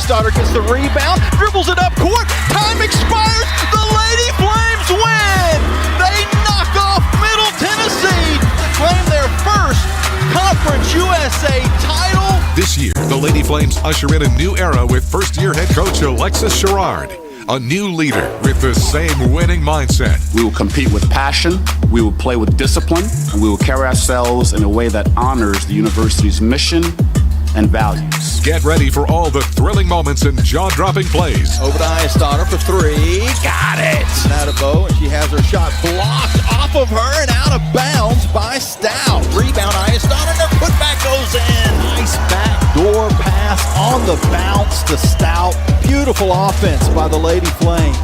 Eisenstatter gets the rebound, dribbles it up court, time expires, the Lady Flames win! They knock off Middle Tennessee to claim their first Conference USA title. This year, the Lady Flames usher in a new era with first-year head coach Alexis Sherrard. A new leader with the same winning mindset. We will compete with passion, we will play with discipline, and we will carry ourselves in a way that honors the university's mission and values. Get ready for all the thrilling moments and jaw-dropping plays. Over to Eisenstatter for three. Got it! Now to Bo, and she has her shot blocked off of her and out of bounds by Stout. Rebound Eisenstatter, and her putback goes in. Nice backdoor pass on the bounce to Stout. Beautiful offense by the Lady Flames.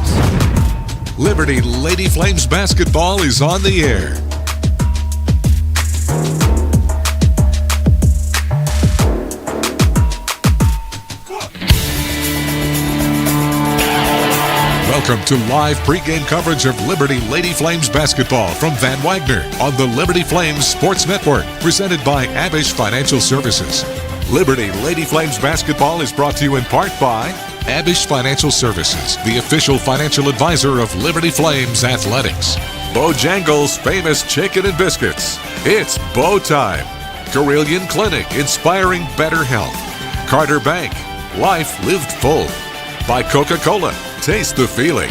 Liberty Lady Flames basketball is on the air. Welcome to live pregame coverage of Liberty Lady Flames basketball from Van Wagner on the Liberty Flames Sports Network, presented by Abish Financial Services. Liberty Lady Flames basketball is brought to you in part by Abish Financial Services, the official financial advisor of Liberty Flames Athletics. Bojangles' famous chicken and biscuits. It's Bo time. Carillion Clinic, inspiring better health. Carter Bank, life lived full. By Coca-Cola, taste the feeling.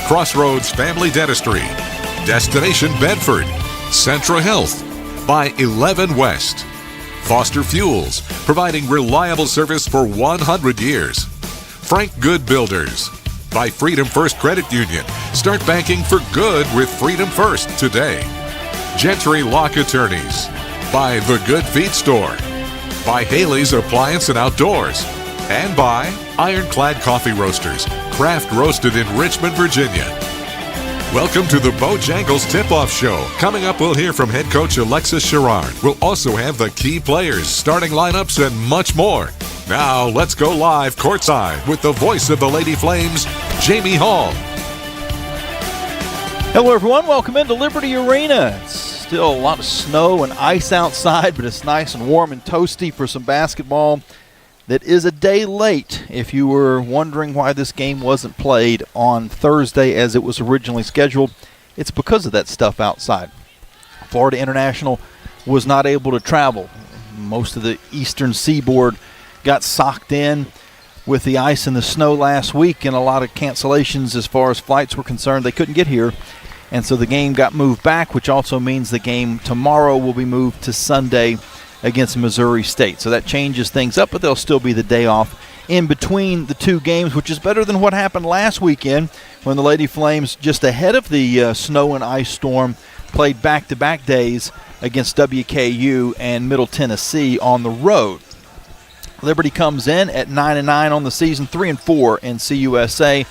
Crossroads Family Dentistry. Destination Bedford. Centra Health. By 11 West. Foster Fuels, providing reliable service for 100 years. Frank Good Builders. By Freedom First Credit Union. Start banking for good with Freedom First today. Gentry Lock Attorneys. By The Good Feet Store. By Haley's Appliance and Outdoors. And by Ironclad Coffee Roasters, craft roasted in Richmond, Virginia. Welcome to the Bojangles Tip-Off Show. Coming up, we'll hear from head coach Alexis Sherrard. We'll also have the key players, starting lineups, and much more. Now, let's go live courtside with the voice of the Lady Flames, Jamie Hall. Hello, everyone. Welcome into Liberty Arena. It's still a lot of snow and ice outside, but it's nice and warm and toasty for some basketball. That is a day late if you were wondering why this game wasn't played on Thursday as it was originally scheduled. It's because of that stuff outside. Florida International was not able to travel. Most of the eastern seaboard got socked in with the ice and the snow last week, and a lot of cancellations as far as flights were concerned. They couldn't get here, and so the game got moved back, which also means the game tomorrow will be moved to Sunday against Missouri State. So that changes things up, but there'll still be the day off in between the two games, which is better than what happened last weekend when the Lady Flames, just ahead of the snow and ice storm, played back-to-back days against WKU and Middle Tennessee on the road. Liberty comes in at 9-9 on the season, 3-4 in CUSA.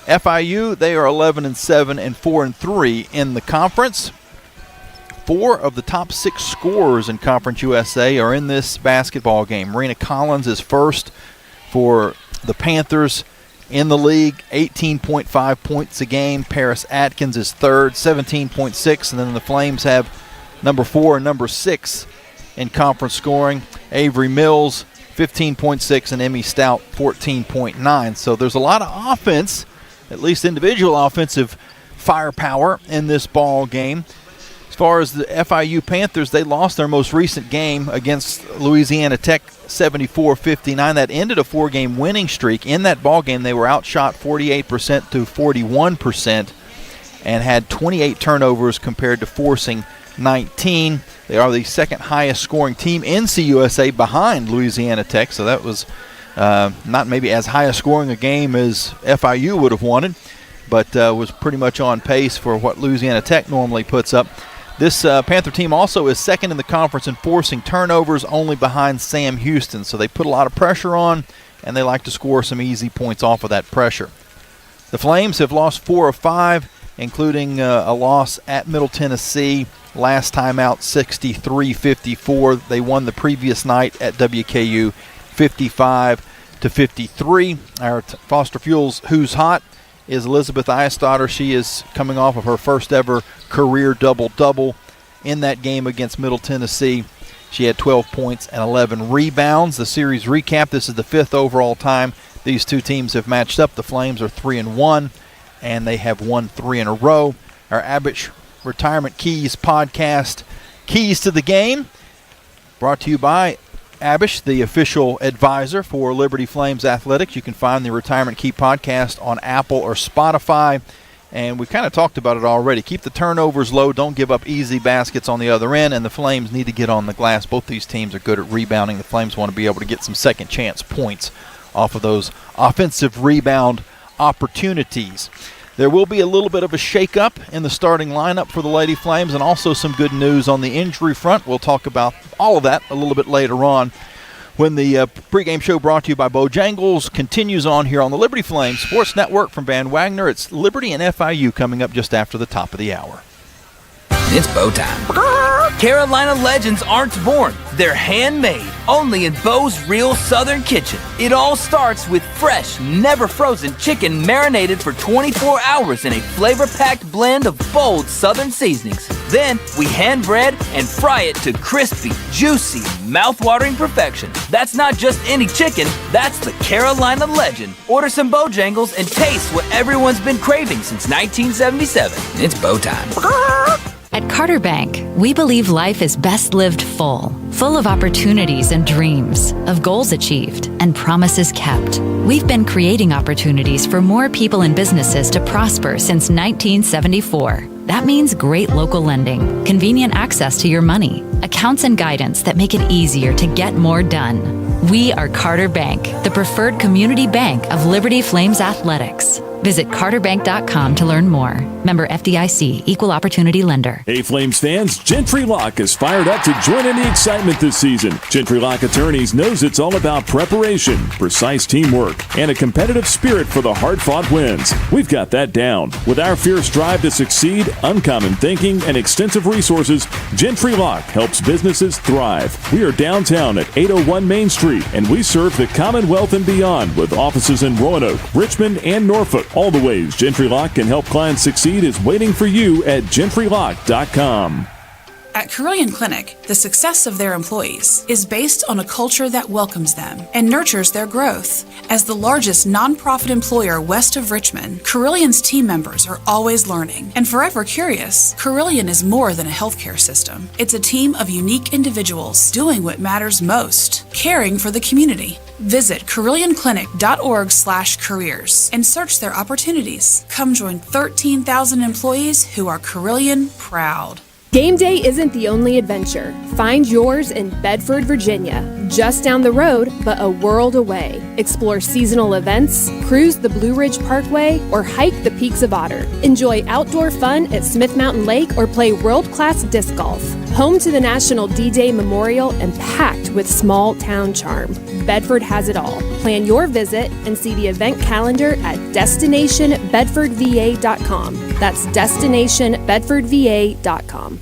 FIU, they are 11-7 and 4-3 in the conference. 4 of the top 6 scorers in Conference USA are in this basketball game. Marina Collins is first for the Panthers in the league, 18.5 points a game. Paris Atkins is third, 17.6. And then the Flames have number 4 and number 6 in conference scoring. Avery Mills, 15.6, and Emmy Stout, 14.9. So there's a lot of offense, at least individual offensive firepower in this ball game. As far as the FIU Panthers, they lost their most recent game against Louisiana Tech 74-59. That ended a 4-game winning streak. In that ball game, they were outshot 48% to 41% and had 28 turnovers compared to forcing 19. They are the second highest scoring team in CUSA behind Louisiana Tech, so that was not maybe as high a scoring a game as FIU would have wanted, but was pretty much on pace for what Louisiana Tech normally puts up. This Panther team also is second in the conference in forcing turnovers, only behind Sam Houston. So they put a lot of pressure on, and they like to score some easy points off of that pressure. The Flames have lost 4 of 5, including a loss at Middle Tennessee. Last time out, 63-54. They won the previous night at WKU, 55-53. Our Foster Fuels Who's Hot is Elizabeth Eisenstatter. She is coming off of her first ever career double-double in that game against Middle Tennessee. She had 12 points and 11 rebounds. The series recap, this is the 5th overall time these two teams have matched up. The Flames are 3-1, and they have won 3 in a row. Our Abish Retirement Keys podcast, Keys to the Game, brought to you by Abish, the official advisor for Liberty Flames Athletics. You can find the Retirement Key podcast on Apple or Spotify. And we've kind of talked about it already. Keep the turnovers low. Don't give up easy baskets on the other end. And the Flames need to get on the glass. Both these teams are good at rebounding. The Flames want to be able to get some second chance points off of those offensive rebound opportunities. There will be a little bit of a shakeup in the starting lineup for the Lady Flames, and also some good news on the injury front. We'll talk about all of that a little bit later on when the pregame show brought to you by Bojangles continues on here on the Liberty Flames Sports Network from Van Wagner. It's Liberty and FIU coming up just after the top of the hour. It's bow time. Carolina legends aren't born. They're handmade, only in Bo's Real Southern Kitchen. It all starts with fresh, never frozen chicken marinated for 24 hours in a flavor-packed blend of bold Southern seasonings. Then we hand bread and fry it to crispy, juicy, mouth-watering perfection. That's not just any chicken, that's the Carolina legend. Order some Bojangles and taste what everyone's been craving since 1977. It's bow time. At Carter Bank, we believe life is best lived full of opportunities and dreams, of goals achieved and promises kept. We've been creating opportunities for more people and businesses to prosper since 1974. That means great local lending, convenient access to your money, accounts and guidance that make it easier to get more done. We are Carter Bank, the preferred community bank of Liberty Flames Athletics. Visit carterbank.com to learn more. Member FDIC, Equal Opportunity Lender. Hey, Flames fans, Gentry Lock is fired up to join in the excitement this season. Gentry Lock Attorneys knows it's all about preparation, precise teamwork, and a competitive spirit for the hard-fought wins. We've got that down. With our fierce drive to succeed, uncommon thinking, and extensive resources, Gentry Lock helps businesses thrive. We are downtown at 801 Main Street, and we serve the Commonwealth and beyond with offices in Roanoke, Richmond, and Norfolk. All the ways Gentry Lock can help clients succeed is waiting for you at gentrylock.com. At Carilion Clinic, the success of their employees is based on a culture that welcomes them and nurtures their growth. As the largest nonprofit employer west of Richmond, Carillion's team members are always learning and forever curious. Carilion is more than a healthcare system. It's a team of unique individuals doing what matters most, caring for the community. Visit CarillionClinic.org/careers and search their opportunities. Come join 13,000 employees who are Carilion proud. Game day isn't the only adventure. Find yours in Bedford, Virginia, just down the road, but a world away. Explore seasonal events, cruise the Blue Ridge Parkway, or hike the peaks of Otter. Enjoy outdoor fun at Smith Mountain Lake or play world-class disc golf. Home to the National D-Day Memorial and packed with small-town charm. Bedford has it all. Plan your visit and see the event calendar at DestinationBedfordVA.com. That's DestinationBedfordVA.com.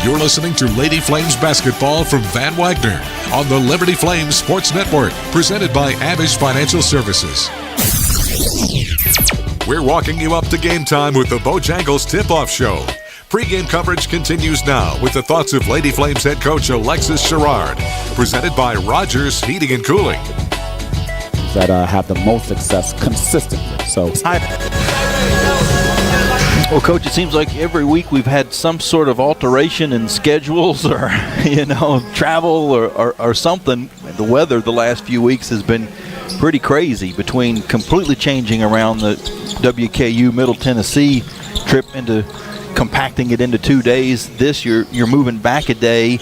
You're listening to Lady Flames basketball from Van Wagner on the Liberty Flames Sports Network, presented by Abish Financial Services. We're walking you up to game time with the Bojangles Tip-Off Show. Pre-game coverage continues now with the thoughts of Lady Flames head coach Alexis Sherrard, presented by Rogers Heating and Cooling. That have the most success consistently. So, well, Coach, it seems like every week we've had some sort of alteration in schedules or, travel or something. The weather the last few weeks has been pretty crazy, between completely changing around the WKU Middle Tennessee trip into compacting it into 2 days. This you're moving back a day,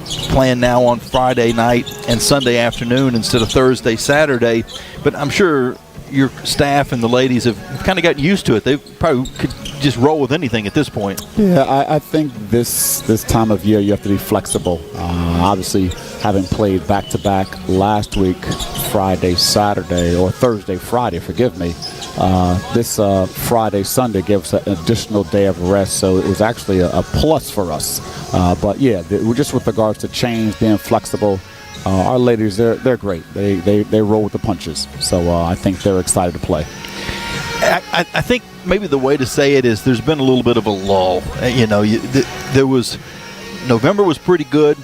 playing now on Friday night and Sunday afternoon instead of Thursday, Saturday. But I'm sure your staff and the ladies have kind of gotten used to it. They probably could just roll with anything at this point. Yeah, I think this time of year you have to be flexible. Obviously, having played back-to-back last week, Friday, Saturday, or Thursday, Friday, forgive me, this Friday, Sunday gave us an additional day of rest, so it was actually a plus for us. But yeah, just with regards to change, being flexible, our ladies, they're great. They roll with the punches, so I think they're excited to play. I think maybe the way to say it is there's been a little bit of a lull. There was November was pretty good.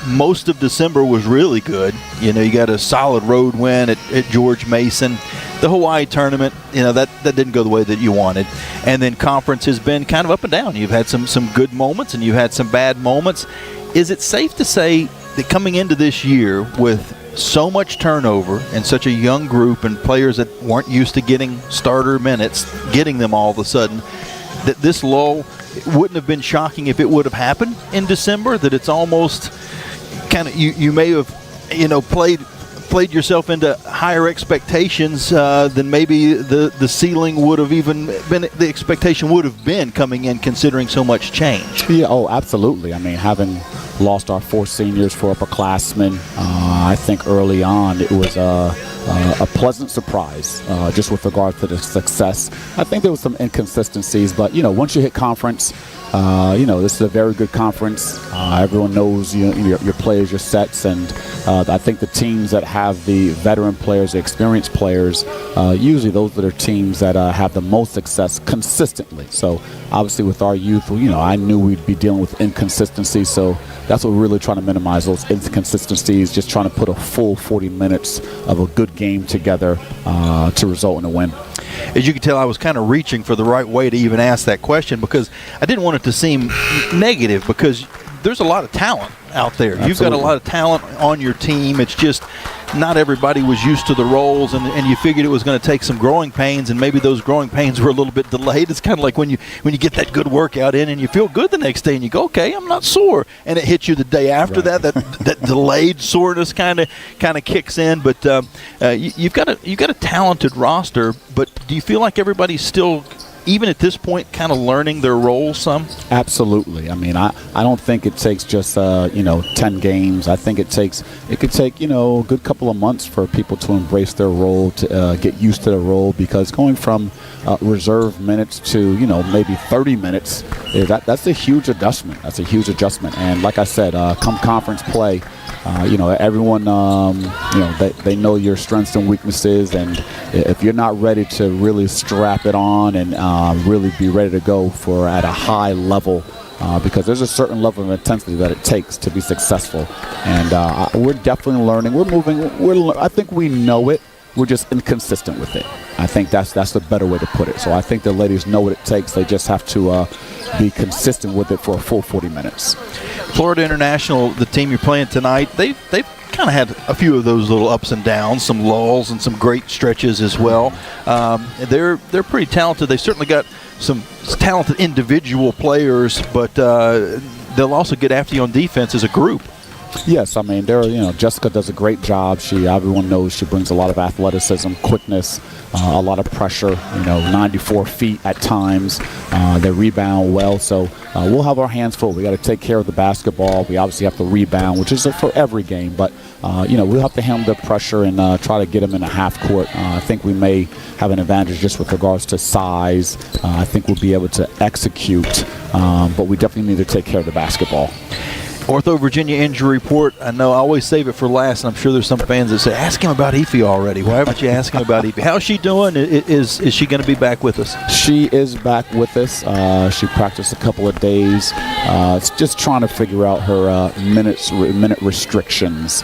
most of December was really good. You know, you got a solid road win at George Mason. The Hawaii tournament, you know, that didn't go the way that you wanted. And then conference has been kind of up and down. You've had some good moments and you've had some bad moments. Is it safe to say that coming into this year with so much turnover and such a young group and players that weren't used to getting starter minutes, getting them all of a sudden, that this lull wouldn't have been shocking if it would have happened in December, that it's almost kind of, you may have, you know, played yourself into higher expectations than maybe the ceiling would have even been, the expectation would have been coming in, considering so much change? Yeah, oh, absolutely. I mean, having lost our 4 seniors, 4 upperclassmen, I think early on it was a pleasant surprise just with regard to the success. I think there was some inconsistencies, but, you know, once you hit conference, you know, this is a very good conference. Everyone knows your players, your sets, and I think the teams that have the veteran players, the experienced players, usually those are the teams that have the most success consistently. So obviously with our youth, you know, I knew we'd be dealing with inconsistencies, so that's what we're really trying to minimize, those inconsistencies, just trying to put a full 40 minutes of a good game together to result in a win. As you can tell, I was kind of reaching for the right way to even ask that question, because I didn't want it to seem negative, because there's a lot of talent out there. Absolutely. You've got a lot of talent on your team. It's just not everybody was used to the roles, and you figured it was going to take some growing pains, and maybe those growing pains were a little bit delayed. It's kind of like when you get that good workout in and you feel good the next day and you go, okay, I'm not sore, and it hits you the day after. Right. that delayed soreness kind of kicks in. But you've got a talented roster, but do you feel like everybody's still, even at this point, kind of learning their roles some? Absolutely. I mean, I don't think it takes just 10 games. I think it could take, you know, a good couple of months for people to embrace their role, to get used to their role, because going from reserve minutes to, you know, maybe 30 minutes, that's a huge adjustment. That's a huge adjustment. And like I said, come conference play, you know, everyone, you know, they know your strengths and weaknesses, and if you're not ready to really strap it on and really be ready to go for at a high level, because there's a certain level of intensity that it takes to be successful. And we're definitely learning. We're moving. I think we know it. We're just inconsistent with it. I think that's the better way to put it. So I think the ladies know what it takes. They just have to be consistent with it for a full 40 minutes. Florida International, the team you're playing tonight, they've kind of had a few of those little ups and downs, some lulls and some great stretches as well. They're pretty talented. They certainly got some talented individual players, but they'll also get after you on defense as a group. Yes, I mean, Jessica does a great job. Everyone knows she brings a lot of athleticism, quickness, a lot of pressure, 94 feet at times. They rebound well, so we'll have our hands full. We got to take care of the basketball. We obviously have to rebound, which is for every game, but we'll have to handle the pressure and try to get them in a half court. I think we may have an advantage just with regards to size. I think we'll be able to execute, but we definitely need to take care of the basketball. Ortho Virginia injury report. I know I always save it for last, and I'm sure there's some fans that say, ask him about Efi already. Why haven't you asked him about Efi? How's she doing? Is she going to be back with us? She is back with us. She practiced a couple of days. It's just trying to figure out her minute restrictions,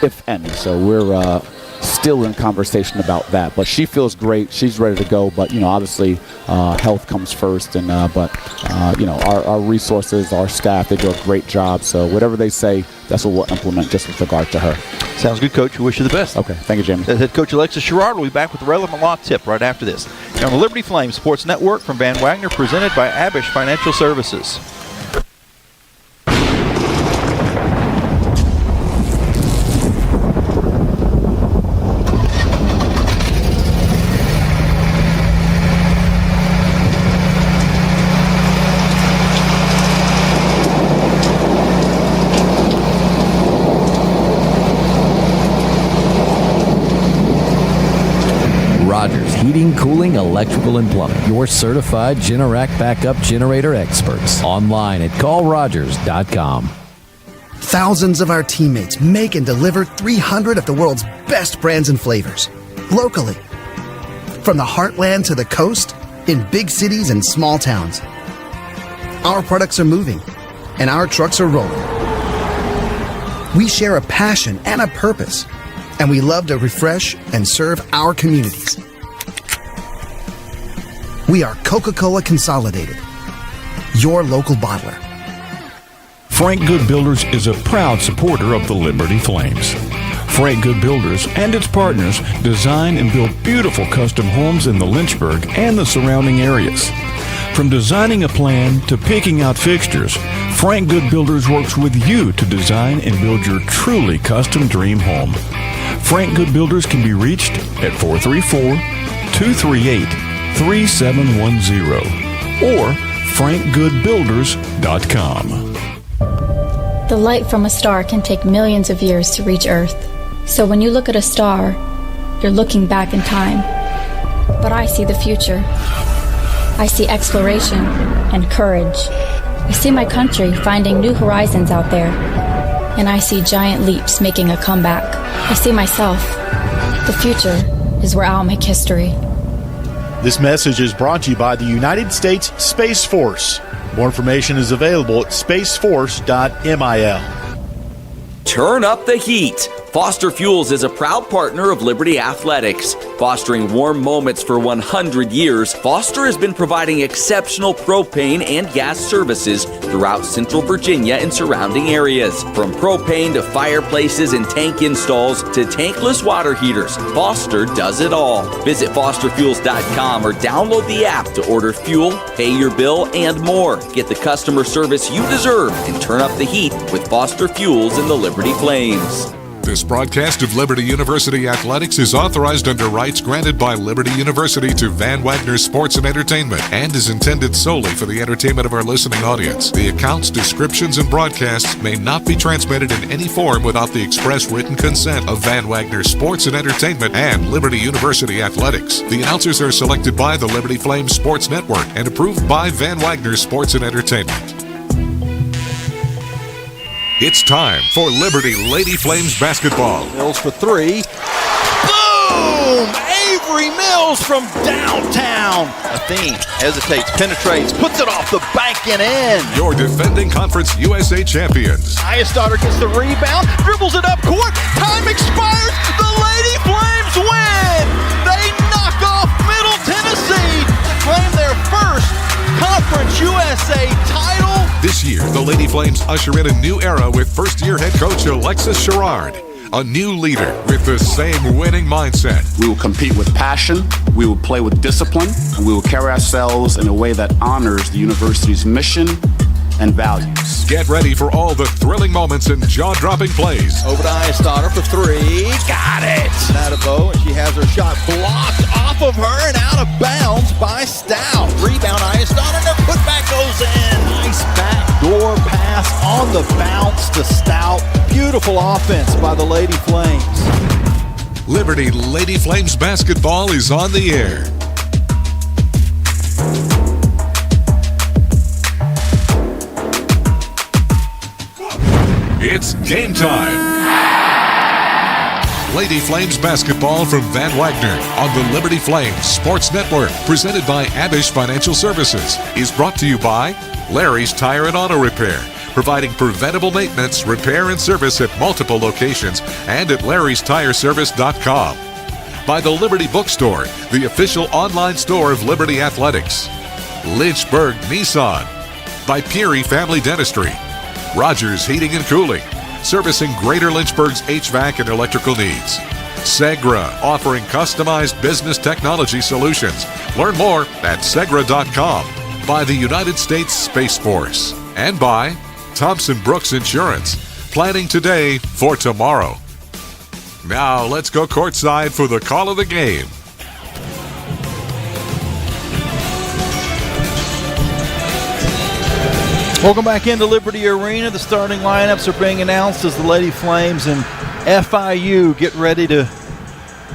if any. So we're still in conversation about that, but she feels great. She's ready to go, but obviously health comes first, and our resources, our staff, they do a great job, so whatever they say, that's what we'll implement just with regard to her. Sounds good, Coach. We wish you the best. Okay, thank you, Jamie. Head Coach Alexis Sherrard will be back with the relevant law tip right after this. You're on the Liberty Flames Sports Network from Van Wagner, presented by Abish Financial Services. Heating, cooling, electrical, and plumbing. Your certified Generac backup generator experts. Online at callrogers.com. Thousands of our teammates make and deliver 300 of the world's best brands and flavors. Locally. From the heartland to the coast, in big cities and small towns. Our products are moving, and our trucks are rolling. We share a passion and a purpose, and we love to refresh and serve our communities. We are Coca-Cola Consolidated, your local bottler. Frank Good Builders is a proud supporter of the Liberty Flames. Frank Good Builders and its partners design and build beautiful custom homes in the Lynchburg and the surrounding areas. From designing a plan to picking out fixtures, Frank Good Builders works with you to design and build your truly custom dream home. Frank Good Builders can be reached at 434-238-3710 or frankgoodbuilders.com. The light from a star can take millions of years to reach Earth. So when you look at a star, you're looking back in time. But I see the future. I see exploration and courage. I see my country finding new horizons out there. And I see giant leaps making a comeback. I see myself. The future is where I'll make history. This message is brought to you by the United States Space Force. More information is available at spaceforce.mil. Turn up the heat. Foster Fuels is a proud partner of Liberty Athletics. Fostering warm moments for 100 years, Foster has been providing exceptional propane and gas services throughout Central Virginia and surrounding areas. From propane to fireplaces and tank installs to tankless water heaters, Foster does it all. Visit fosterfuels.com or download the app to order fuel, pay your bill, and more. Get the customer service you deserve and turn up the heat with Foster Fuels and the Liberty Flames. This broadcast of Liberty University Athletics is authorized under rights granted by Liberty University to Van Wagner Sports and Entertainment and is intended solely for the entertainment of our listening audience. The accounts, descriptions, and broadcasts may not be transmitted in any form without the express written consent of Van Wagner Sports and Entertainment and Liberty University Athletics. The announcers are selected by the Liberty Flames Sports Network and approved by Van Wagner Sports and Entertainment. It's time for Liberty Lady Flames basketball. Mills for three. Boom! Avery Mills from downtown. Athene hesitates, penetrates, puts it off the bank and in. Your defending Conference USA champions. Iastarter gets the rebound, dribbles it up court. Time expires. The Lady Flames win. They knock off Middle Tennessee to claim their first Conference USA title. This year, the Lady Flames usher in a new era with first-year head coach Alexis Sherrard, a new leader with the same winning mindset. We will compete with passion, we will play with discipline, and we will carry ourselves in a way that honors the university's mission and values. Get ready for all the thrilling moments and jaw-dropping plays. Over to Iastarter for three. Got it! Natabo, and she has her shot blocked off of her and out of bounds by Stout. Rebound, Iastarter, and their putback goes in. Nice backdoor pass on the bounce to Stout. Beautiful offense by the Lady Flames. Liberty Lady Flames basketball is on the air. It's game time. Lady Flames basketball from Van Wagner on the Liberty Flames Sports Network, presented by Abish Financial Services, is brought to you by Larry's Tire and Auto Repair, providing preventable maintenance, repair, and service at multiple locations and at larrystireservice.com. By the Liberty Bookstore, the official online store of Liberty Athletics. Lynchburg Nissan. By Peary Family Dentistry. Rogers Heating and Cooling, servicing Greater Lynchburg's HVAC and electrical needs. Segra, offering customized business technology solutions. Learn more at segra.com. By the United States Space Force. And by Thompson Brooks Insurance, planning today for tomorrow. Now let's go courtside for the call of the game. Welcome back into Liberty Arena. The starting lineups are being announced as the Lady Flames and FIU get ready to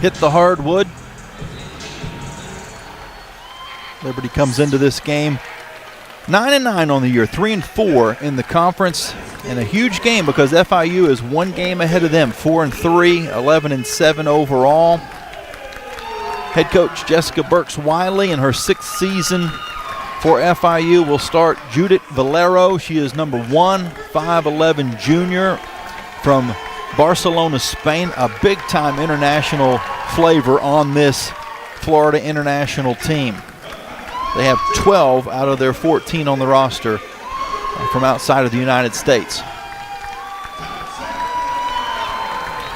hit the hardwood. Liberty comes into this game 9-9 on the year, 3-4 in the conference, and a huge game because FIU is one game ahead of them, 4-3, 11-7 overall. Head coach Jessica Burks-Wiley in her sixth season for FIU will start Judith Valero. She is number 1, 5'11 junior. from Barcelona, Spain, a big-time international flavor on this Florida international team. They have 12 out of their 14 on the roster from outside of the United States.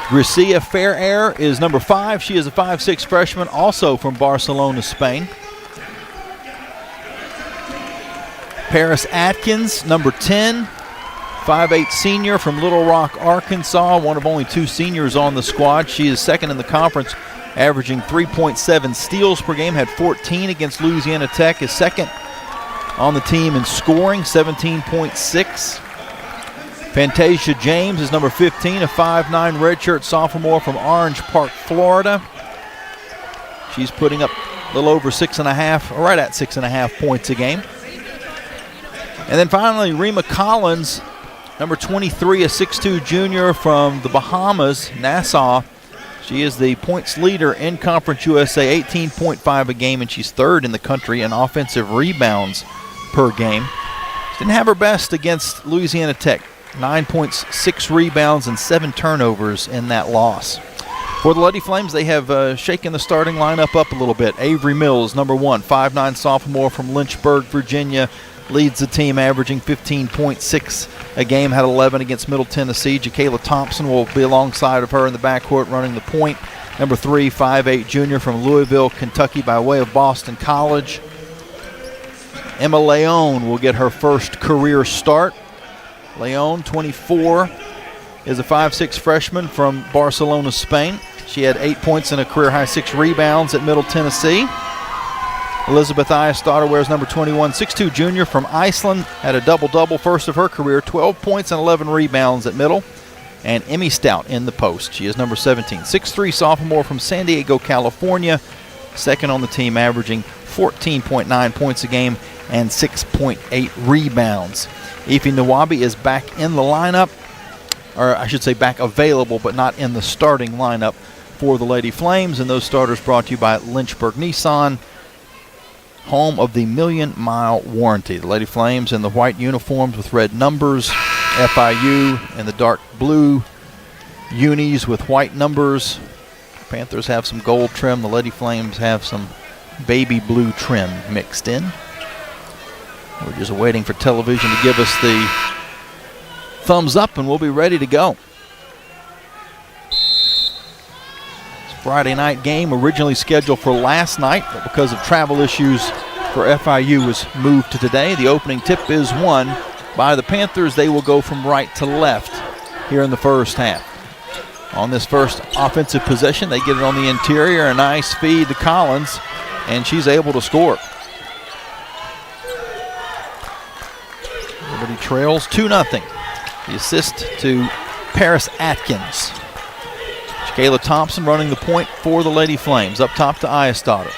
Gracia Ferrer is number 5. She is a 5'6" freshman, also from Barcelona, Spain. Paris Atkins, number 10, 5'8" senior from Little Rock, Arkansas, one of only 2 seniors on the squad. She is second in the conference, averaging 3.7 steals per game, had 14 against Louisiana Tech, is second on the team in scoring, 17.6. Fantasia James is number 15, a 5'9" redshirt sophomore from Orange Park, Florida. She's putting up a little over 6.5, or right at 6.5 points a game. And then finally, Rima Collins, number 23, a 6'2" junior from the Bahamas, Nassau. She is the points leader in Conference USA, 18.5 a game, and she's third in the country in offensive rebounds per game. She didn't have her best against Louisiana Tech. 9 points, 6 rebounds, and 7 turnovers in that loss. For the Lady Flames, they have shaken the starting lineup up a little bit. Avery Mills, number 1, 5'9" sophomore from Lynchburg, Virginia, leads the team, averaging 15.6 a game, had 11 against Middle Tennessee. Jakayla Thompson will be alongside of her in the backcourt running the point. Number 3, 5'8" junior from Louisville, Kentucky by way of Boston College. Emma Leon will get her first career start. Leon, 24, is a 5'6" freshman from Barcelona, Spain. She had 8 points and a career-high 6 rebounds at Middle Tennessee. Elizabeth Eyestaughter wears number 21, 6'2" junior from Iceland, had a double-double, first of her career, 12 points and 11 rebounds at Middle. And Emmy Stout in the post. She is number 17, 6'3" sophomore from San Diego, California, second on the team, averaging 14.9 points a game and 6.8 rebounds. Ify Nwabi is back in the lineup, or I should say back available, but not in the starting lineup for the Lady Flames. And those starters brought to you by Lynchburg Nissan, home of the million-mile warranty. The Lady Flames in the white uniforms with red numbers, FIU in the dark blue unis with white numbers. Panthers have some gold trim. The Lady Flames have some baby blue trim mixed in. We're just waiting for television to give us the thumbs up, and we'll be ready to go. It's a Friday night game, originally scheduled for last night, but because of travel issues for FIU was moved to today. The opening tip is won by the Panthers. They will go from right to left here in the first half. On this first offensive possession, they get it on the interior, a nice feed to Collins, and she's able to score. Liberty trails 2-0. The assist to Paris Atkins. Jakayla Thompson running the point for the Lady Flames. Up top to Eyestaughter.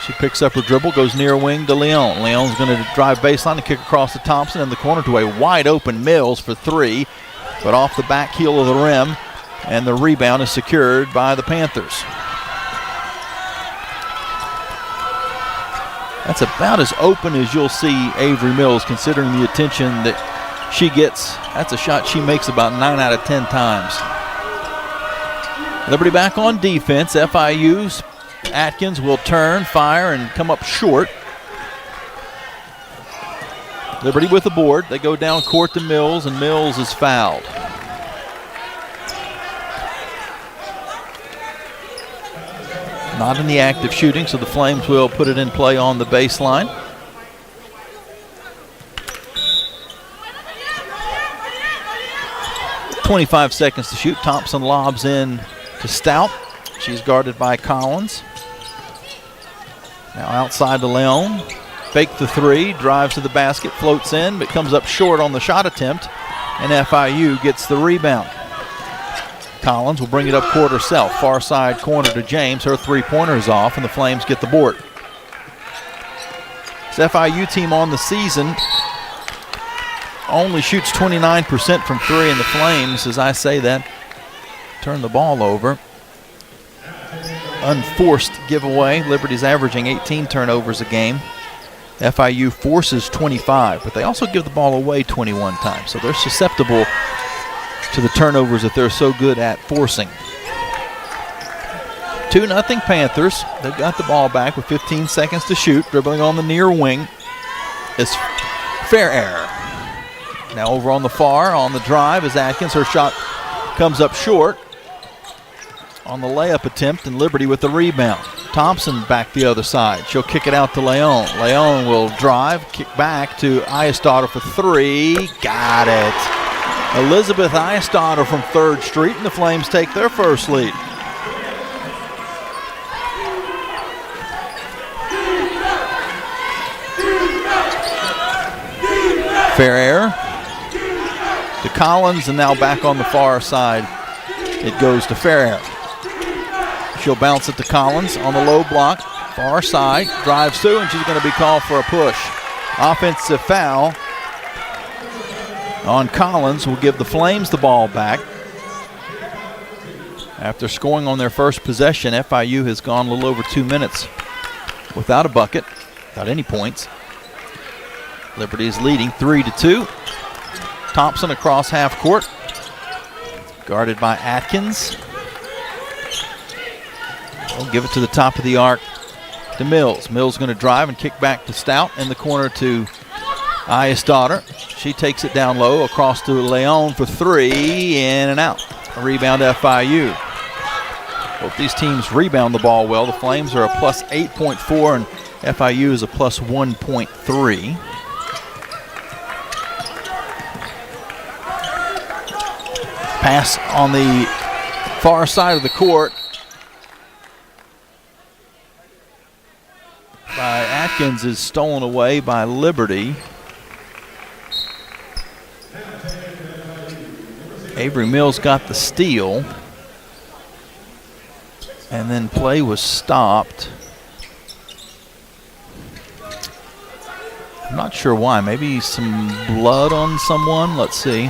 She picks up her dribble, goes near wing to Leon. Leon's going to drive baseline and kick across to Thompson in the corner to a wide open Mills for 3, but off the back heel of the rim, and the rebound is secured by the Panthers. That's about as open as you'll see Avery Mills, considering the attention that she gets. That's a shot she makes about 9 out of 10 times. Liberty back on defense. FIU's Atkins will turn, fire, and come up short. Liberty with the board. They go down court to Mills, and Mills is fouled. Not in the act of shooting, so the Flames will put it in play on the baseline. .25 seconds to shoot. Thompson lobs in to Stout. She's guarded by Collins. Now outside to Leon. Fake the 3, drives to the basket, floats in, but comes up short on the shot attempt, and FIU gets the rebound. Collins will bring it up court herself. Far side corner to James. Her three-pointer is off, and the Flames get the board. This FIU team on the season only shoots 29% from 3, and the Flames, as I say that, turn the ball over. Unforced giveaway. Liberty's averaging 18 turnovers a game. FIU forces 25, but they also give the ball away 21 times, so they're susceptible to the turnovers that they're so good at forcing. 2-0 Panthers. They've got the ball back with 15 seconds to shoot. Dribbling on the near wing is Fair Air. Now over on the far, on the drive is Atkins. Her shot comes up short on the layup attempt, and Liberty with the rebound. Thompson back the other side. She'll kick it out to Leon. Leon will drive, kick back to Eisdottir for three. Got it. Elizabeth Eisdottir from 3rd Street, and the Flames take their first lead. Fair Air to Collins, and now back on the far side. It goes to Fair Air. She'll bounce it to Collins on the low block. Far side, drives through, and she's going to be called for a push. Offensive foul on Collins will give the Flames the ball back. After scoring on their first possession, FIU has gone a little over 2 minutes without a bucket, without any points. Liberty is leading 3-2. Thompson across half court, guarded by Atkins. We'll give it to the top of the arc to Mills. Mills going to drive and kick back to Stout in the corner to Eisdottir. She takes it down low across to Leon for three, in and out. A rebound FIU. Both these teams rebound the ball well. The Flames are a plus 8.4 and FIU is a plus 1.3. Pass on the far side of the court by Atkins is stolen away by Liberty. Avery Mills got the steal, and then play was stopped. I'm not sure why. Maybe some blood on someone. Let's see.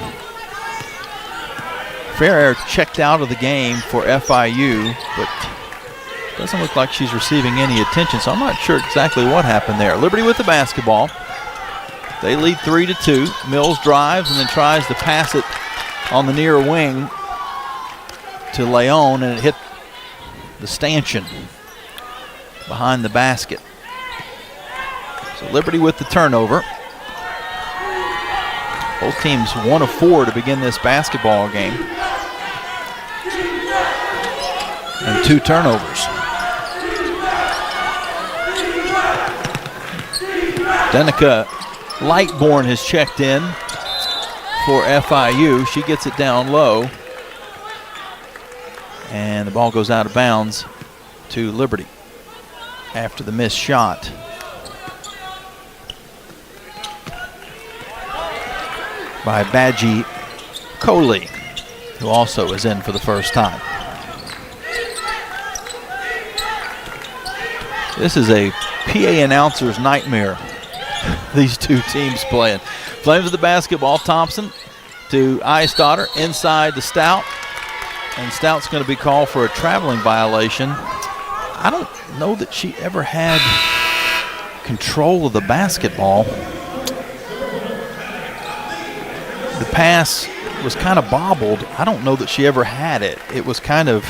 Fair Air checked out of the game for FIU, but doesn't look like she's receiving any attention, so I'm not sure exactly what happened there. Liberty with the basketball. They lead 3-2. Mills drives and then tries to pass it on the near wing to Leon, and it hit the stanchion behind the basket. So Liberty with the turnover. Both teams 1 of 4 to begin this basketball game. And 2 turnovers. Danica Lightbourne has checked in for FIU. She gets it down low. And the ball goes out of bounds to Liberty after the missed shot. By Badgie Coley, who also is in for the first time. This is a PA announcer's nightmare, these two teams playing. Flames with the basketball. Thompson to Eisdottir, inside to Stout. And Stout's going to be called for a traveling violation. I don't know that she ever had control of the basketball. The pass was kind of bobbled. I don't know that she ever had it. It was kind of,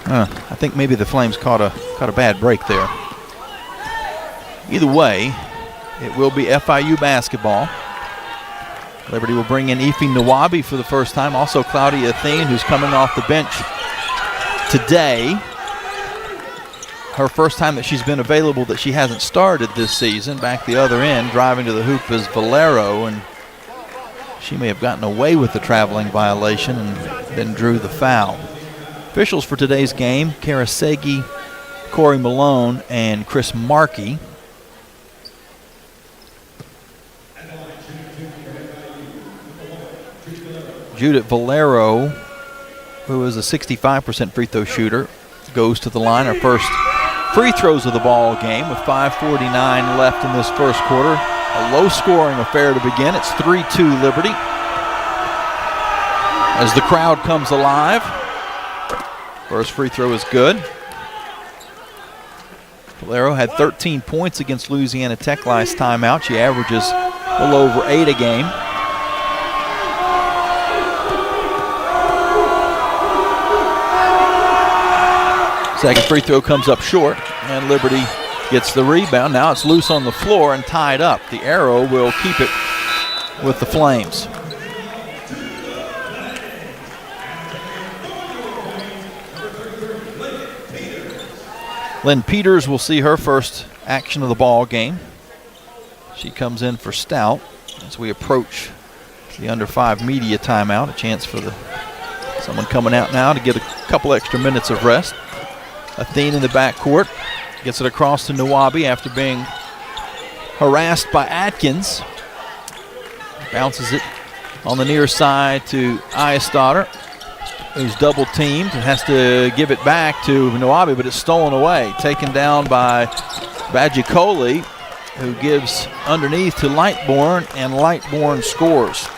I think maybe the Flames caught a bad break there. Either way, it will be FIU basketball. Liberty will bring in Ify Nawabi for the first time. Also Claudia Athene, who's coming off the bench today. Her first time that she's been available that she hasn't started this season. Back the other end, driving to the hoop is Valero, and she may have gotten away with the traveling violation and then drew the foul. Officials for today's game, Kara Segi, Corey Malone, and Chris Markey. Judith Valero, who is a 65% free throw shooter, goes to the line. Her first free throws of the ball game with 5:49 left in this first quarter. A low-scoring affair to begin. It's 3-2 Liberty. As the crowd comes alive, first free throw is good. Valero had 13 points against Louisiana Tech last time out. She averages a little over 8 a game. Second free throw comes up short, and Liberty gets the rebound. Now it's loose on the floor and tied up. The Arrow will keep it with the Flames. Lynn Peters will see her first action of the ball game. She comes in for Stout as we approach the under 5 media timeout. A chance for someone coming out now to get a couple extra minutes of rest. Athene in the backcourt gets it across to Nawabi after being harassed by Atkins. Bounces it on the near side to Eyestader, who's double teamed and has to give it back to Nawabi, but it's stolen away. Taken down by Bagicoli, who gives underneath to Lightbourne, and Lightbourne scores.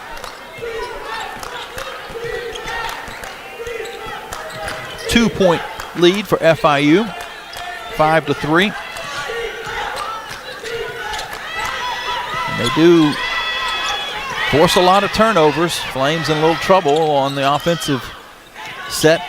Two-point lead for FIU, 5-3. And they do force a lot of turnovers. Flames in a little trouble on the offensive set.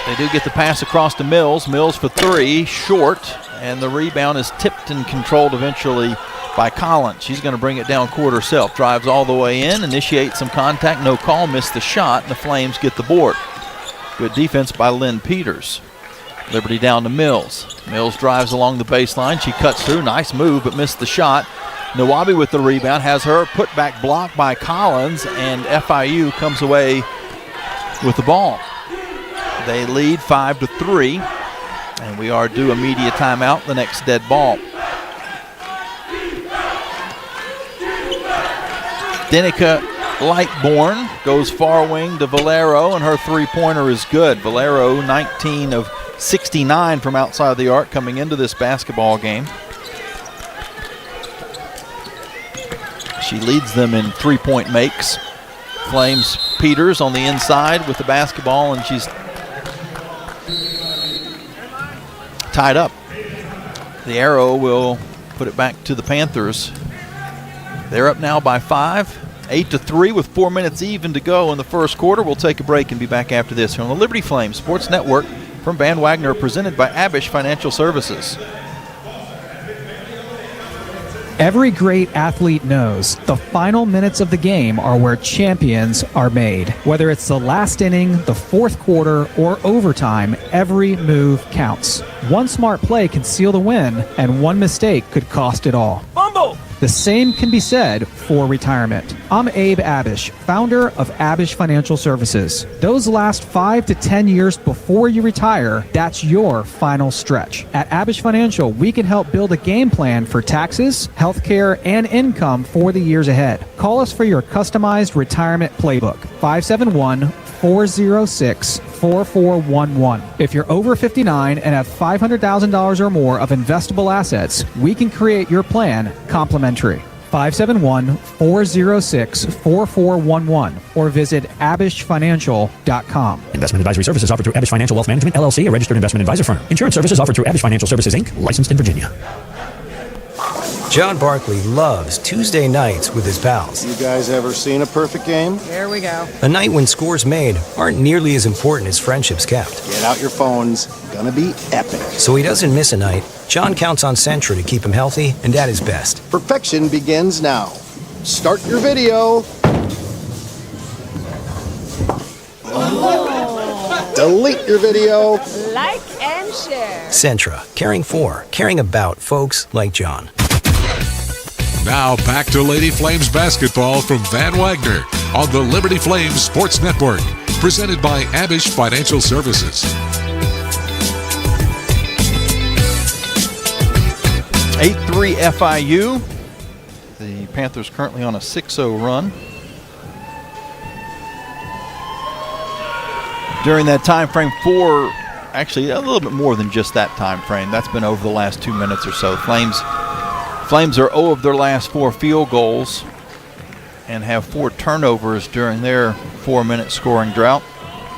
They do get the pass across to Mills. Mills for three, short, and the rebound is tipped and controlled eventually by Collins. She's going to bring it down court herself. Drives all the way in, initiates some contact, no call, missed the shot, and the Flames get the board. Good defense by Lynn Peters. Liberty down to Mills. Mills drives along the baseline. She cuts through. Nice move, but missed the shot. Nawabi with the rebound, has her put back blocked by Collins, and FIU comes away with the ball. They lead 5-3, and we are due a media timeout, the next dead ball. Denica Lightbourne goes far wing to Valero, and her three-pointer is good. Valero 19 of 69 from outside the arc coming into this basketball game. She leads them in three-point makes. Flames Peters on the inside with the basketball, and she's tied up. The Arrow will put it back to the Panthers. They're up now by 5, 8-3 with 4 minutes even to go in the first quarter. We'll take a break and be back after this here on the Liberty Flames Sports Network from Van Wagner, presented by Abish Financial Services. Every great athlete knows the final minutes of the game are where champions are made. Whether it's the last inning, the fourth quarter, or overtime, every move counts. One smart play can seal the win, and one mistake could cost it all. Fumble! The same can be said for retirement. I'm Abe Abish, founder of Abish Financial Services. Those last 5 to 10 years before you retire, that's your final stretch. At Abish Financial, we can help build a game plan for taxes, healthcare, and income for the years ahead. Call us for your customized retirement playbook, 571-406-4411. If you're over 59 and have $500,000 or more of investable assets, we can create your plan complimentary. 571-406-4411 or visit abishfinancial.com. Investment advisory services offered through Abish Financial Wealth Management, LLC, a registered investment advisor firm. Insurance services offered through Abish Financial Services, Inc., licensed in Virginia. John Barkley loves Tuesday nights with his pals. You guys ever seen a perfect game? Here we go. A night when scores made aren't nearly as important as friendships kept. Get out your phones. Gonna be epic. So he doesn't miss a night. John counts on Sentra to keep him healthy and at his best. Perfection begins now. Start your video. Oh. Delete your video. Like and share. Sentra, caring about folks like John. Now back to Lady Flames basketball from Van Wagner on the Liberty Flames Sports Network, presented by Abish Financial Services. 8-3 FIU. The Panthers currently on a 6-0 run. During that time frame, actually a little bit more than just that time frame. That's been over the last 2 minutes or so. Flames are 0 of their last 4 field goals and have 4 turnovers during their 4-minute scoring drought.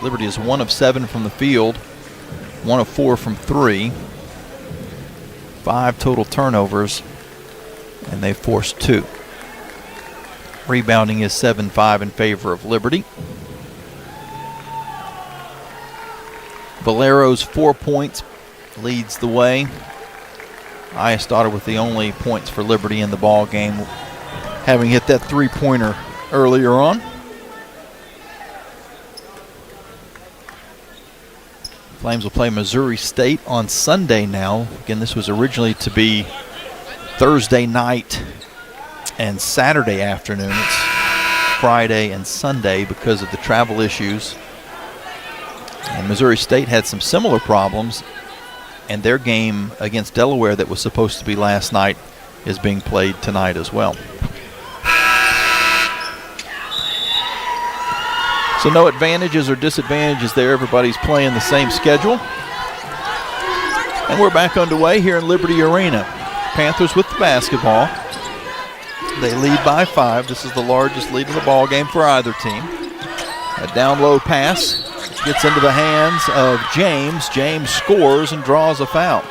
Liberty is 1 of 7 from the field, 1 of 4 from 3. 5 total turnovers, and they forced 2. Rebounding is 7-5 in favor of Liberty. Valero's 4 points leads the way. Iastarter with the only points for Liberty in the ball game, having hit that three-pointer earlier on. Flames will play Missouri State on Sunday now. Again, this was originally to be Thursday night and Saturday afternoon. It's Friday and Sunday because of the travel issues. And Missouri State had some similar problems, and their game against Delaware that was supposed to be last night is being played tonight as well. So no advantages or disadvantages there. Everybody's playing the same schedule. And we're back underway here in Liberty Arena. Panthers with the basketball. They lead by 5. This is the largest lead in the ball game for either team. A down low pass gets into the hands of James. James scores and draws a foul.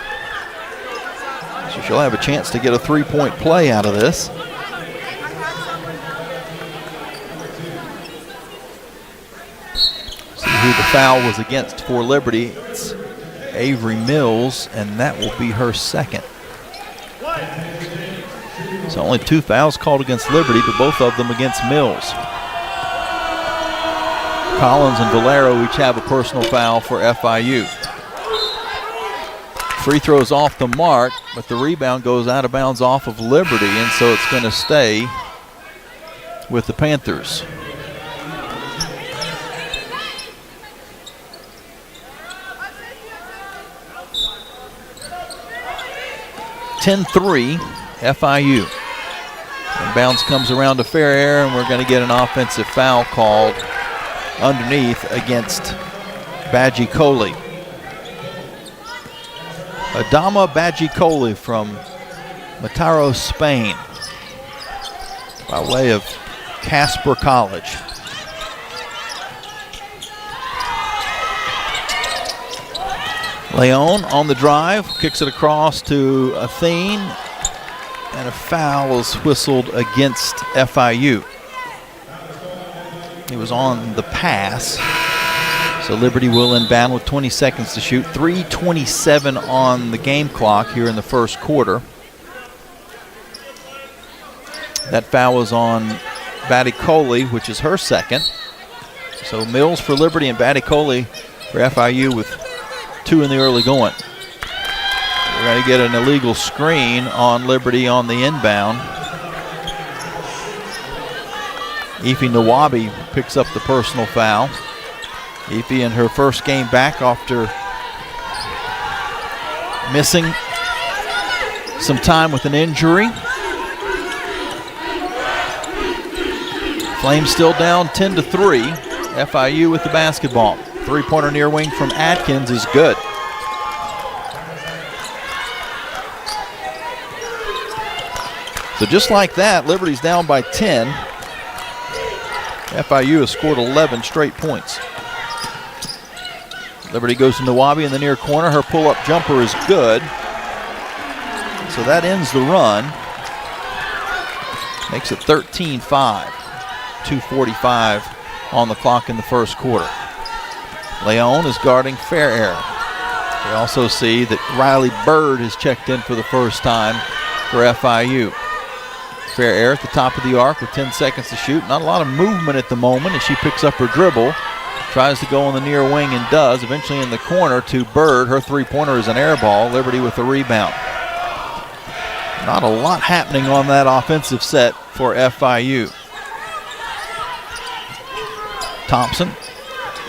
So she'll have a chance to get a three-point play out of this. Who the foul was against for Liberty. It's Avery Mills, and that will be her second. So only 2 fouls called against Liberty, but both of them against Mills. Collins and Valero each have a personal foul for FIU. Free throws off the mark, but the rebound goes out of bounds off of Liberty, and so it's going to stay with the Panthers. (10-3) FIU. And bounce comes around to fair air, and we're going to get an offensive foul called underneath against Baggi-Coley. Adama Baggi-Coley from Mataró, Spain, by way of Casper College. Leon on the drive, kicks it across to Athene, and a foul is whistled against FIU. It was on the pass, so Liberty will inbound with 20 seconds to shoot. 3:27 on the game clock here in the first quarter. That foul was on Baggi-Coley, which is her second. So Mills for Liberty and Baggi-Coley for FIU with 2 in the early going. We're going to get an illegal screen on Liberty on the inbound. Ife Nawabi picks up the personal foul. Ife in her first game back after missing some time with an injury. Flames still down 10-3. FIU with the basketball. Three-pointer near wing from Atkins is good. So just like that, Liberty's down by 10. FIU has scored 11 straight points. Liberty goes to Nawabi in the near corner. Her pull-up jumper is good. So that ends the run. Makes it 13-5. 2:45 on the clock in the first quarter. Leon is guarding Fair. We also see that Riley Bird has checked in for the first time for FIU. Fair at the top of the arc with 10 seconds to shoot. Not a lot of movement at the moment as she picks up her dribble. Tries to go on the near wing and does. Eventually in the corner to Bird. Her three-pointer is an air ball. Liberty with the rebound. Not a lot happening on that offensive set for FIU. Thompson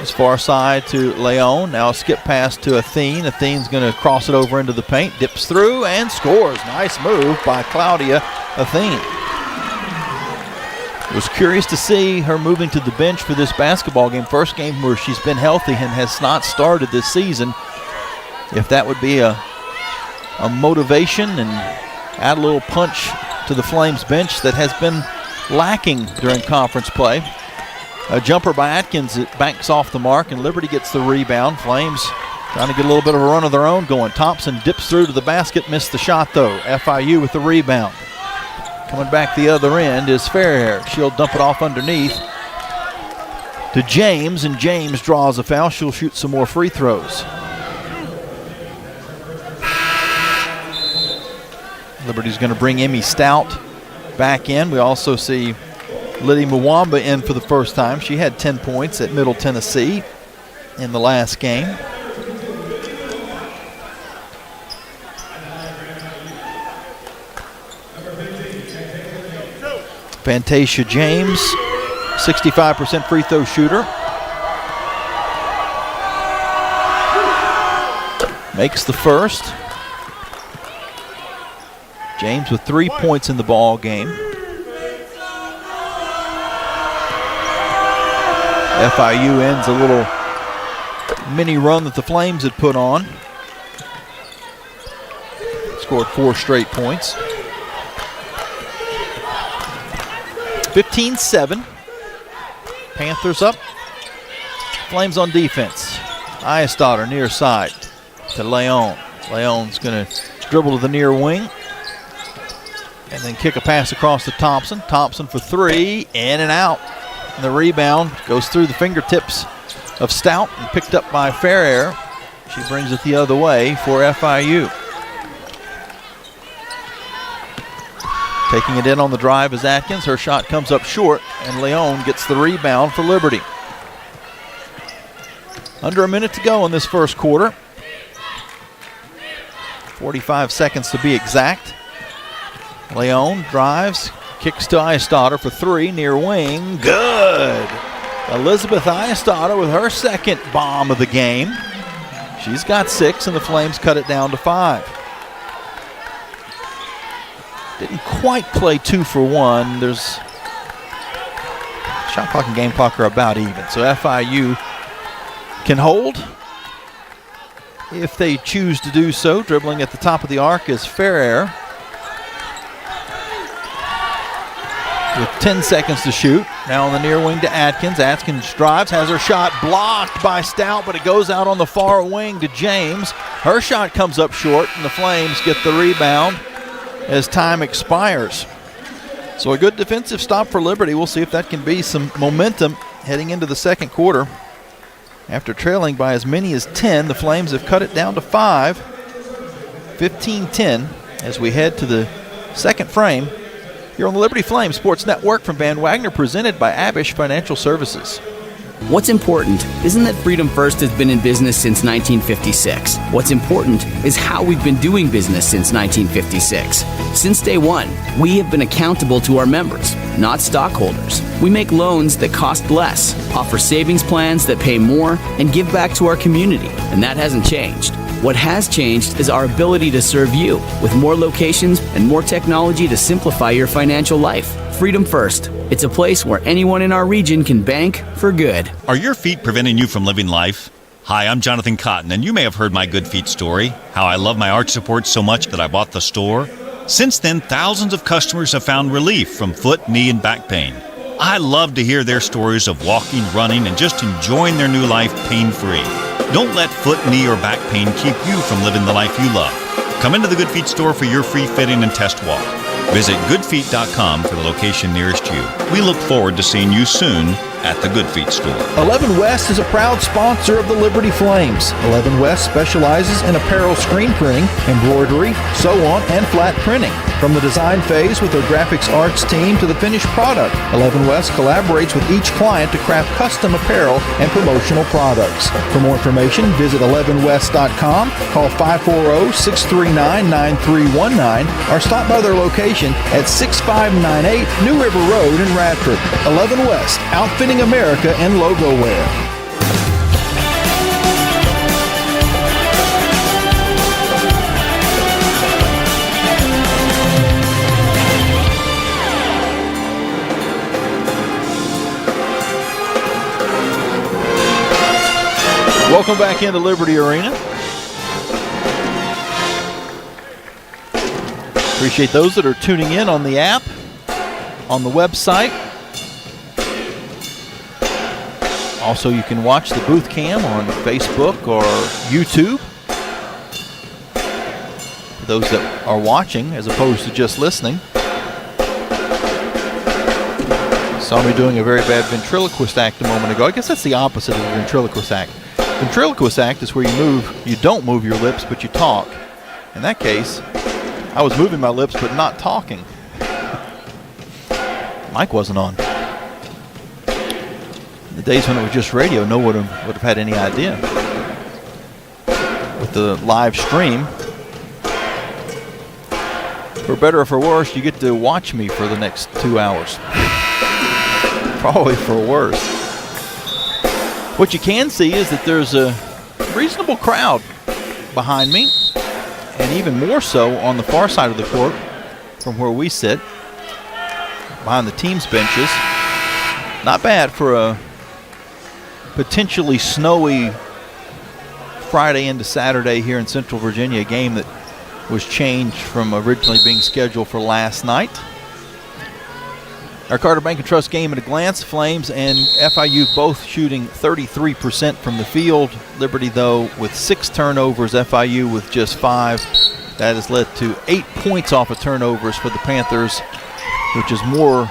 is far side to Leon. Now a skip pass to Athene. Athene's going to cross it over into the paint. Dips through and scores. Nice move by Claudia Athene. I was curious to see her moving to the bench for this basketball game. First game where she's been healthy and has not started this season. If that would be a motivation and add a little punch to the Flames bench that has been lacking during conference play. A jumper by Atkins that banks off the mark, and Liberty gets the rebound. Flames trying to get a little bit of a run of their own going. Thompson dips through to the basket, missed the shot though. FIU with the rebound. Coming back the other end is Fairhair. She'll dump it off underneath to James, and James draws a foul. She'll shoot some more free throws. Liberty's going to bring Emmy Stout back in. We also see Liddy Mwamba in for the first time. She had 10 points at Middle Tennessee in the last game. Fantasia James, 65% free throw shooter. Makes the first. James with 3 points in the ball game. FIU ends a little mini run that the Flames had put on. Scored 4 straight points. 15-7. Panthers up. Flames on defense. Iastadter near side to Leon. Leon's going to dribble to the near wing and then kick a pass across to Thompson. Thompson for 3, in and out. And the rebound goes through the fingertips of Stout and picked up by Fairair. She brings it the other way for FIU. Taking it in on the drive is Atkins. Her shot comes up short, and Leon gets the rebound for Liberty. Under a minute to go in this first quarter. 45 seconds to be exact. Leon drives, kicks to Iastadter for 3, near wing. Good! Elizabeth Iastadter with her second bomb of the game. She's got 6, and the Flames cut it down to 5. Didn't quite play 2 for 1. There's shot clock and game clock are about even. So FIU can hold if they choose to do so. Dribbling at the top of the arc is Fairair with 10 seconds to shoot. Now on the near wing to Atkins. Atkins drives, has her shot blocked by Stout, but it goes out on the far wing to James. Her shot comes up short, and the Flames get the rebound as time expires. So a good defensive stop for Liberty. We'll see if that can be some momentum heading into the second quarter. After trailing by as many as 10, the Flames have cut it down to 5. 15-10 as we head to the second frame here on the Liberty Flames Sports Network from Van Wagner, presented by Abish Financial Services. What's important isn't that Freedom First has been in business since 1956. What's important is how we've been doing business since 1956. Since day one, we have been accountable to our members, not stockholders. We make loans that cost less, offer savings plans that pay more, and give back to our community, and that hasn't changed. What has changed is our ability to serve you with more locations and more technology to simplify your financial life. Freedom First. It's a place where anyone in our region can bank for good. Are your feet preventing you from living life? Hi, I'm Jonathan Cotton, and you may have heard my Good Feet story, how I love my arch support so much that I bought the store. Since then, thousands of customers have found relief from foot, knee, and back pain. I love to hear their stories of walking, running, and just enjoying their new life pain-free. Don't let foot, knee, or back pain keep you from living the life you love. Come into the Good Feet store for your free fitting and test walk. Visit goodfeet.com for the location nearest you. We look forward to seeing you soon at the Good Feet store. 11 West is a proud sponsor of the Liberty Flames. 11 West specializes in apparel screen printing, embroidery, sew-on, and flat printing. From the design phase with their graphics arts team to the finished product, 11 West collaborates with each client to craft custom apparel and promotional products. For more information, visit 11west.com, call 540-639-9319, or stop by their location at 6598 New River Road in Radford. 11 West, outfitting America in logo wear. Welcome back into Liberty Arena. Appreciate those that are tuning in on the app, on the website. Also, you can watch the booth cam on Facebook or YouTube. For those that are watching as opposed to just listening. Saw me doing a very bad ventriloquist act a moment ago. I guess that's the opposite of a ventriloquist act. Ventriloquist act is where you don't move your lips, but you talk. In that case, I was moving my lips but not talking. Mic wasn't on. In the days when it was just radio, no one would have had any idea. With the live stream, for better or for worse, you get to watch me for the next 2 hours. Probably for worse. What you can see is that there's a reasonable crowd behind me, and even more so on the far side of the court from where we sit, behind the team's benches. Not bad for a potentially snowy Friday into Saturday here in Central Virginia, a game that was changed from originally being scheduled for last night. Our Carter Bank & Trust game at a glance. Flames and FIU both shooting 33% from the field. Liberty, though, with 6 turnovers. FIU with just 5. That has led to 8 points off of turnovers for the Panthers, which is more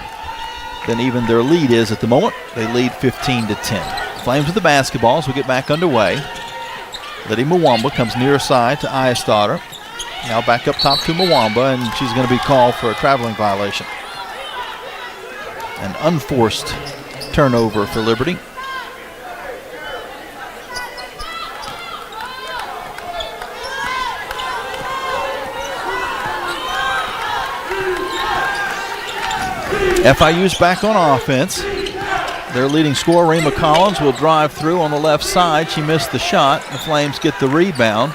than even their lead is at the moment. They lead 15-10. Flames with the basketball as we get back underway. Liddy Mwamba comes near side to Ayestadter. Now back up top to Mwamba, and she's going to be called for a traveling violation. An unforced turnover for Liberty. FIU's back on offense. Their leading scorer, Rima Collins, will drive through on the left side. She missed the shot. The Flames get the rebound.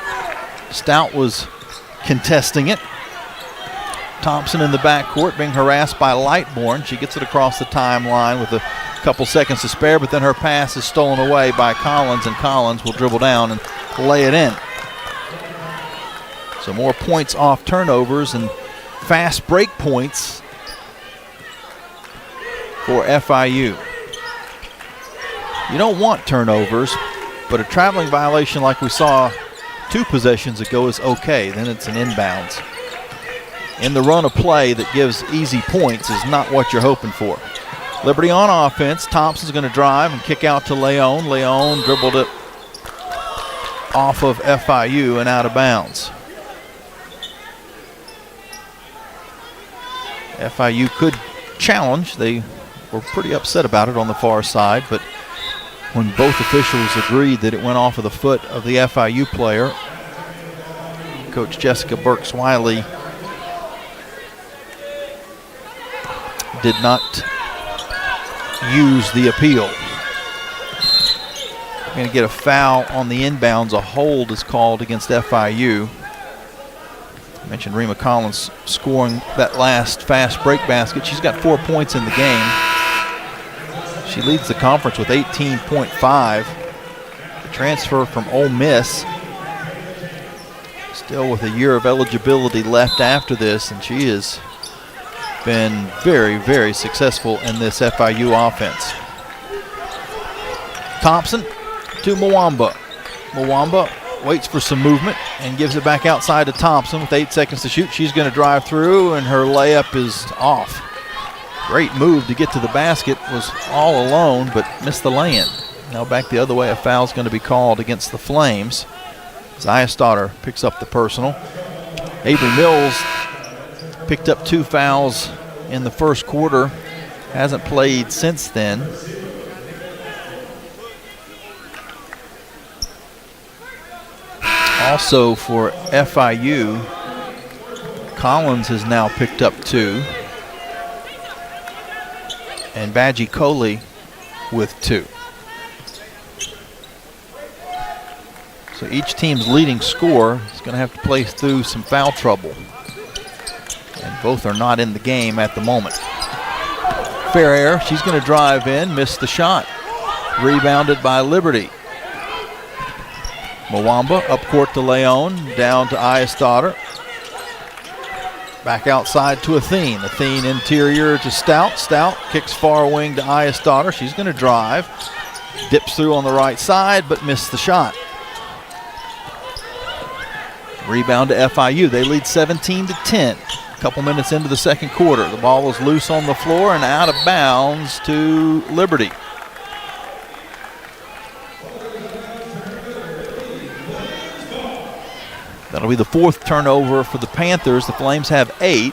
Stout was contesting it. Thompson in the backcourt being harassed by Lightbourne. She gets it across the timeline with a couple seconds to spare, but then her pass is stolen away by Collins, and Collins will dribble down and lay it in. So more points off turnovers and fast break points for FIU. You don't want turnovers, but a traveling violation like we saw 2 possessions ago is okay. Then it's an inbounds. In the run of play that gives easy points is not what you're hoping for. Liberty on offense. Thompson's going to drive and kick out to Leon. Leon dribbled it off of FIU and out of bounds. FIU could challenge. They were pretty upset about it on the far side, but when both officials agreed that it went off of the foot of the FIU player, Coach Jessica Burks-Wiley did not use the appeal. We're going to get a foul on the inbounds. A hold is called against FIU. I mentioned Rima Collins scoring that last fast break basket. She's got 4 points in the game. She leads the conference with 18.5. The transfer from Ole Miss, still with a year of eligibility left after this, and she has been very, very successful in this FIU offense. Thompson to Mwamba. Mwamba waits for some movement and gives it back outside to Thompson with 8 seconds to shoot. She's going to drive through, and her layup is off. Great move to get to the basket, was all alone, but missed the lay-in. Now back the other way, a foul's going to be called against the Flames. Ayestadter picks up the personal. Avery Mills picked up 2 fouls in the first quarter, hasn't played since then. Also for FIU, Collins has now picked up 2. And Badgie Coley with 2. So each team's leading scorer is going to have to play through some foul trouble. And both are not in the game at the moment. Fair she's going to drive in, miss the shot. Rebounded by Liberty. Mwamba up court to Leon, down to Ayestadter. Back outside to Athene. Athene interior to Stout. Stout kicks far wing to Ayestadter. She's going to drive. Dips through on the right side, but missed the shot. Rebound to FIU. They lead 17-10. A couple minutes into the second quarter. The ball is loose on the floor and out of bounds to Liberty. That'll That'll be the 4th turnover for the Panthers. The Flames have 8.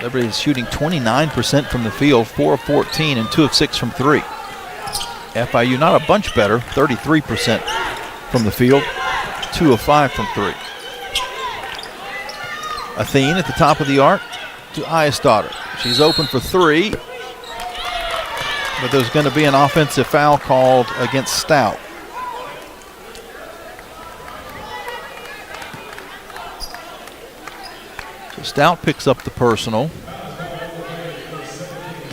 Liberty is shooting 29% from the field, 4 of 14 and 2 of 6 from 3. FIU not a bunch better, 33% from the field, 2 of 5 from 3. Athene at the top of the arc to Eyestadter. She's open for 3, but there's going to be an offensive foul called against Stout. So Stout picks up the personal,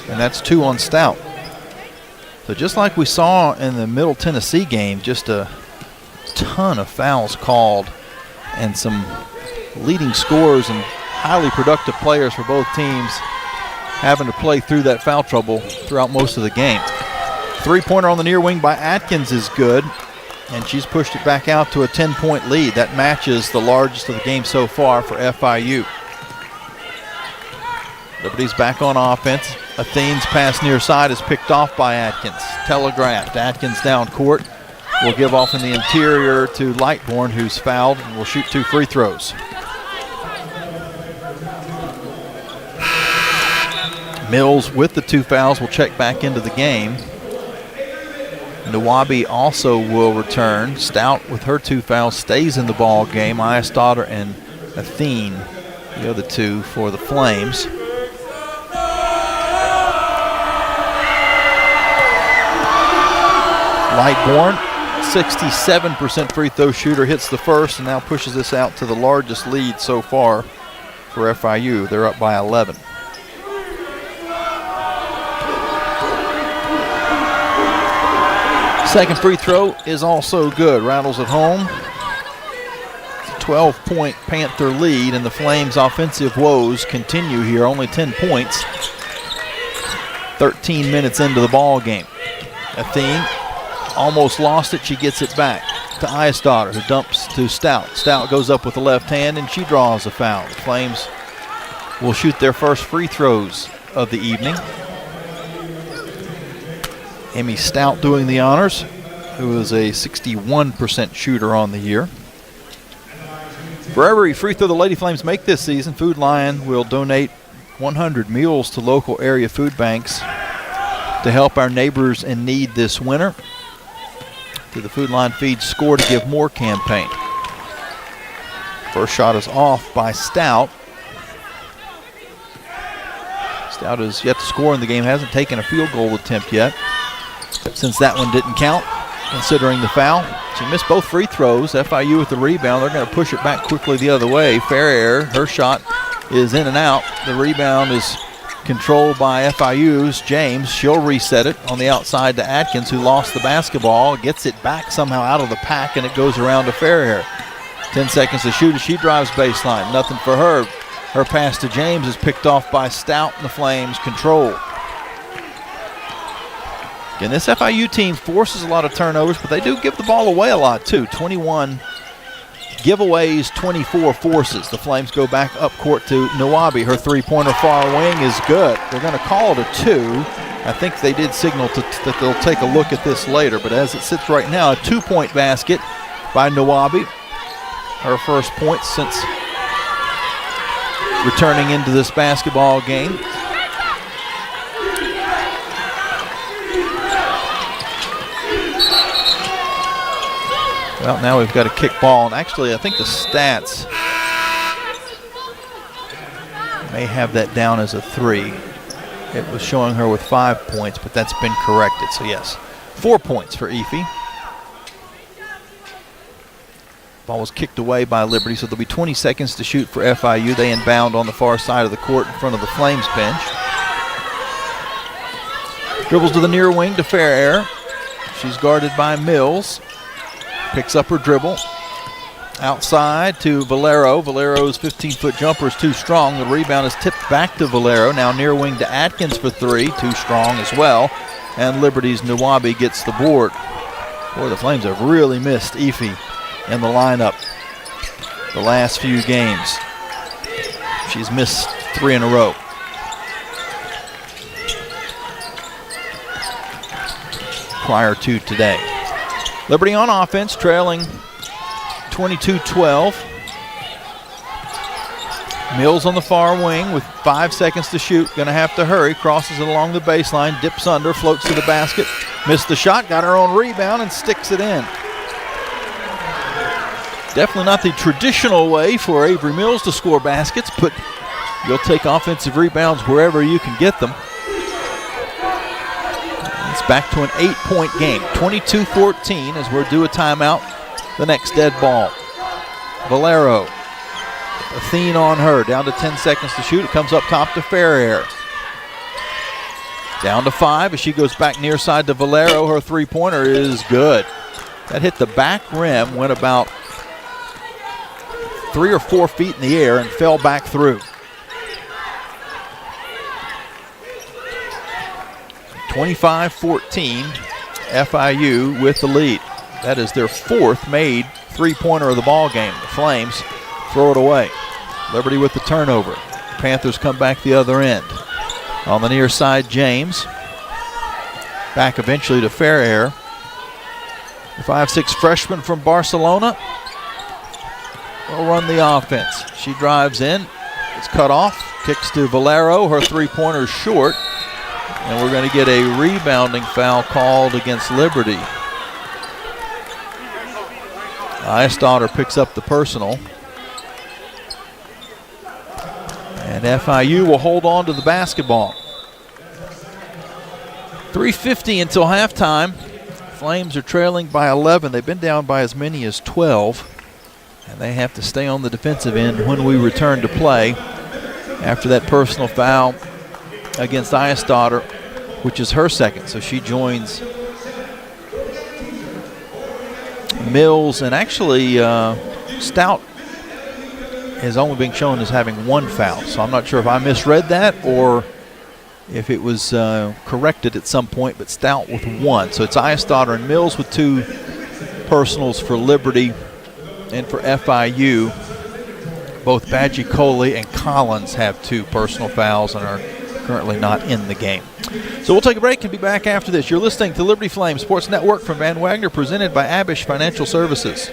and that's 2 on Stout. So just like we saw in the Middle Tennessee game, just a ton of fouls called and some leading scorers and highly productive players for both teams having to play through that foul trouble throughout most of the game. 3-pointer on the near wing by Atkins is good, and she's pushed it back out to a 10-point lead. That matches the largest of the game so far for FIU. Liberty's back on offense. Athene's pass near side is picked off by Atkins. Telegraphed. Atkins down court. Will give off in the interior to Lightbourne, who's fouled, and will shoot 2 free throws. Mills with the 2 fouls will check back into the game. Nawabi also will return. Stout with her 2 fouls stays in the ball game. Eyestadter and Athene, the other 2 for the Flames. Lightbourne, 67% free throw shooter, hits the first and now pushes this out to the largest lead so far for FIU. They're up by 11. Second free throw is also good. Rattles at home. 12-point Panther lead, and the Flames' offensive woes continue here. Only 10 points. 13 minutes into the ball game. Athene almost lost it. She gets it back to Eyestadter, who dumps to Stout. Stout goes up with the left hand, and she draws a foul. The Flames will shoot their first free throws of the evening. Emmy Stout doing the honors, who is a 61% shooter on the year. For every free throw the Lady Flames make this season, Food Lion will donate 100 meals to local area food banks to help our neighbors in need this winter. To the Food Lion Feed Score to Give More campaign. First shot is off by Stout. Stout has yet to score in the game, hasn't taken a field goal attempt yet. Since that one didn't count, considering the foul. She missed both free throws. FIU with the rebound. They're going to push it back quickly the other way. Ferrer, her shot is in and out. The rebound is controlled by FIU's James. She'll reset it on the outside to Atkins, who lost the basketball. Gets it back somehow out of the pack, and it goes around to Ferrer. 10 seconds to shoot as she drives baseline. Nothing for her. Her pass to James is picked off by Stout, and the Flames control. Again, this FIU team forces a lot of turnovers, but they do give the ball away a lot too. 21 giveaways, 24 forces. The Flames go back up court to Nawabi. Her three-pointer far wing is good. They're going to call it a 2. I think they did signal that they'll take a look at this later, but as it sits right now, a 2-point basket by Nawabi. Her first point since returning into this basketball game. Well, now we've got a kick ball, and actually I think the stats may have that down as a 3. It was showing her with 5 points, but that's been corrected, so yes, 4 points for Efi. Ball was kicked away by Liberty, so there'll be 20 seconds to shoot for FIU. They inbound on the far side of the court in front of the Flames bench. Dribbles to the near wing to Ferrer. She's guarded by Mills. Picks up her dribble. Outside to Valero. Valero's 15-foot jumper is too strong. The rebound is tipped back to Valero. Now near wing to Atkins for 3. Too strong as well. And Liberty's Nawabi gets the board. Boy, the Flames have really missed Efi in the lineup the last few games. She's missed 3 in a row. Prior to today. Liberty on offense, trailing 22-12. Mills on the far wing with 5 seconds to shoot. Going to have to hurry. Crosses it along the baseline. Dips under. Floats to the basket. Missed the shot. Got her own rebound and sticks it in. Definitely not the traditional way for Avery Mills to score baskets, but you'll take offensive rebounds wherever you can get them. It's back to an 8-point game. 22-14 as we're due a timeout. The next dead ball. Valero. Athene on her. Down to 10 seconds to shoot. It comes up top to Ferrier. Down to 5 as she goes back near side to Valero. Her three-pointer is good. That hit the back rim, went about 3 or 4 feet in the air and fell back through. 25-14, FIU with the lead. That is their 4th made three-pointer of the ball game. The Flames throw it away. Liberty with the turnover. Panthers come back the other end. On the near side, James. Back eventually to Ferrier. The 5'6" freshman from Barcelona will run the offense. She drives in. It's cut off. Kicks to Valero. Her three-pointer is short. And we're going to get a rebounding foul called against Liberty. Eisdottir picks up the personal. And FIU will hold on to the basketball. 3:50 until halftime. Flames are trailing by 11. They've been down by as many as 12. And they have to stay on the defensive end when we return to play after that personal foul against Eisdottir, which is her second. So she joins Mills, and actually Stout is only being shown as having 1 foul. So I'm not sure if I misread that or if it was corrected at some point, but Stout with 1. So it's Eisdottir and Mills with 2 personals for Liberty, and for FIU, both Badgie Coley and Collins have 2 personal fouls and are currently not in the game. So we'll take a break and be back after this. You're listening to Liberty Flames Sports Network from Van Wagner, presented by Abish Financial Services.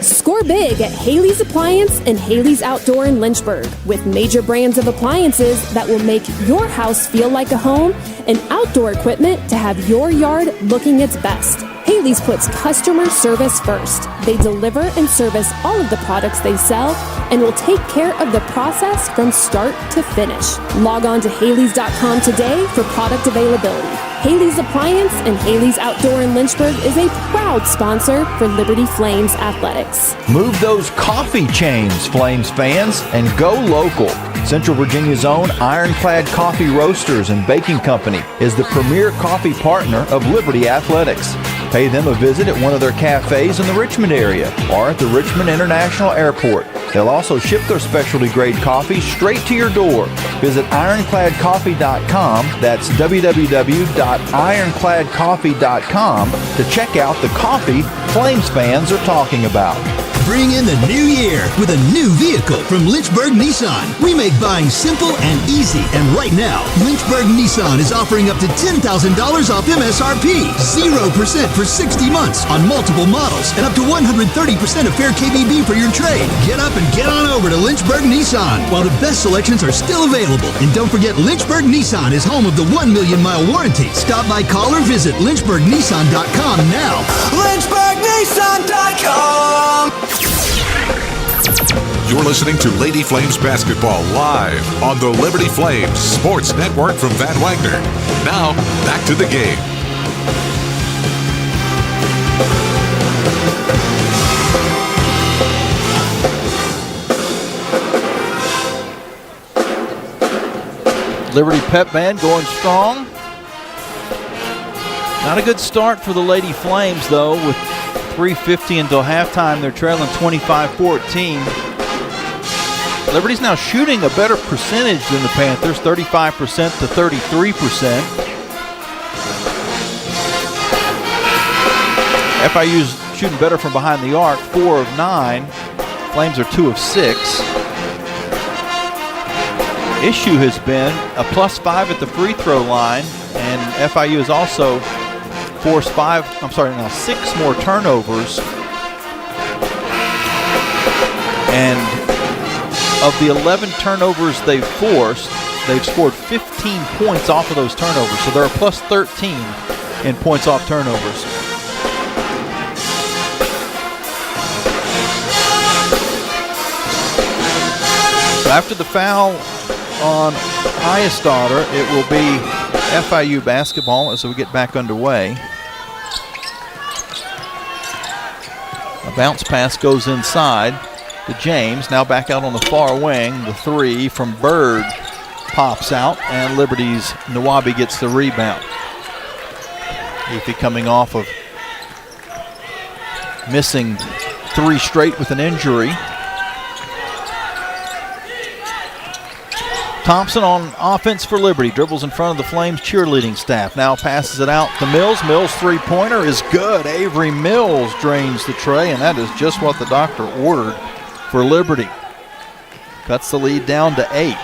Score big at Haley's Appliance and Haley's Outdoor in Lynchburg, with major brands of appliances that will make your house feel like a home and outdoor equipment to have your yard looking its best. Haley's puts customer service first. They deliver and service all of the products they sell and will take care of the process from start to finish. Log on to Haleys.com today for product availability. Haley's Appliance and Haley's Outdoor in Lynchburg is a proud sponsor for Liberty Flames Athletics. Move those coffee chains, Flames fans, and go local. Central Virginia's own Ironclad Coffee Roasters and Baking Company is the premier coffee partner of Liberty Athletics. Pay them a visit at one of their cafes in the Richmond area or at the Richmond International Airport. They'll also ship their specialty grade coffee straight to your door. Visit ironcladcoffee.com. That's www.ironcladcoffee.com to check out the coffee Flames fans are talking about. Bring in the new year with a new vehicle from Lynchburg Nissan. We make buying simple and easy. And right now, Lynchburg Nissan is offering up to $10,000 off MSRP, 0% for 60 months on multiple models, and up to 130% of fair KBB for your trade. Get up and get on over to Lynchburg Nissan while the best selections are still available. And don't forget, Lynchburg Nissan is home of the 1 million mile warranty. Stop by, call, or visit lynchburgnissan.com now. lynchburgnissan.com. You're listening to Lady Flames Basketball live on the Liberty Flames Sports Network from Van Wagner. Now, back to the game. Liberty Pep Band going strong. Not a good start for the Lady Flames, though, with 3:50 until halftime. They're trailing 25-14. Liberty's now shooting a better percentage than the Panthers, 35% to 33%. FIU's shooting better from behind the arc, 4 of 9. Flames are 2 of 6. Issue has been a +5 at the free throw line, and FIU has also forced 6 more turnovers. And Of the 11 turnovers they've forced, they've scored 15 points off of those turnovers. So they're a plus 13 in points off turnovers. So after the foul on Eyestaughter, it will be FIU basketball as we get back underway. A bounce pass goes inside to James. Now back out on the far wing. The three from Bird pops out, and Liberty's Nwabi gets the rebound. Efi coming off of missing 3 straight with an injury. Thompson on offense for Liberty. Dribbles in front of the Flames cheerleading staff. Now passes it out to Mills. Mills' three-pointer is good. Avery Mills drains the tray, and that is just what the doctor ordered for Liberty. Cuts the lead down to 8.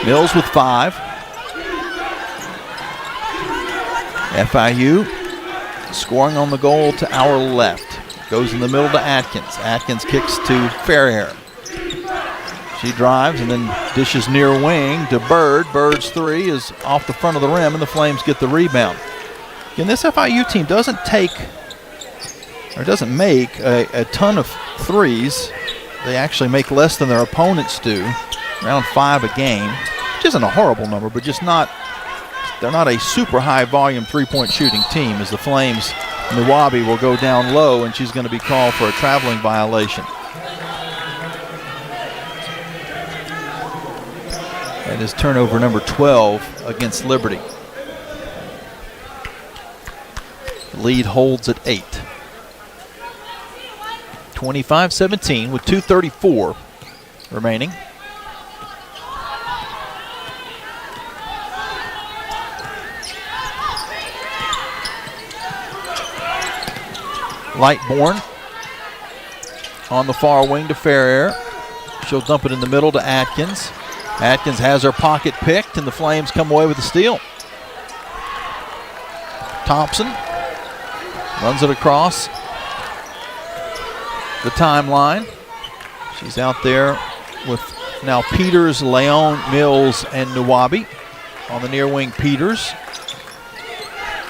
Mills with 5. FIU scoring on the goal to our left. Goes in the middle to Atkins. Atkins kicks to Fairhair. She drives and then dishes near wing to Bird. Bird's three is off the front of the rim, and the Flames get the rebound. Again, this FIU team doesn't make a ton of threes. They actually make less than their opponents do, around 5 a game, which isn't a horrible number, but just not. They're not a super high volume three-point shooting team. As the Flames, Nwabi will go down low, and she's going to be called for a traveling violation. That is turnover number 12 against Liberty. The lead holds at 8. 25-17 with 2:34 remaining. Lightborn on the far wing to Fairair. She'll dump it in the middle to Atkins. Atkins has her pocket picked, and the Flames come away with the steal. Thompson runs it across the timeline. She's out there with now Peters, Leon, Mills, and Nwabi. On the near wing, Peters.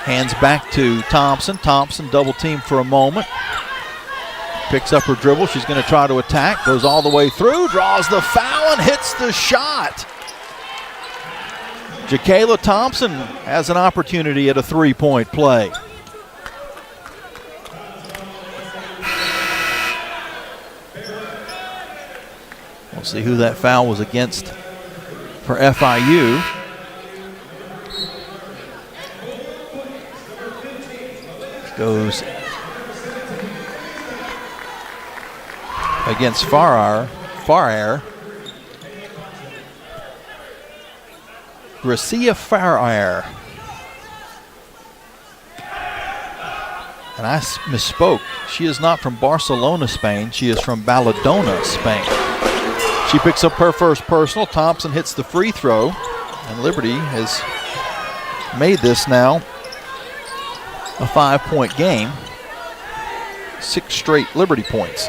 Hands back to Thompson. Thompson double team for a moment. Picks up her dribble. She's going to try to attack. Goes all the way through. Draws the foul and hits the shot. Jakayla Thompson has an opportunity at a three-point play. We'll see who that foul was against for FIU. Goes against Fairair. Gracia Fairair. And I misspoke. She is not from Barcelona, Spain. She is from Balladona, Spain. She picks up her first personal. Thompson hits the free throw. And Liberty has made this now a 5-point game. 6 straight Liberty points.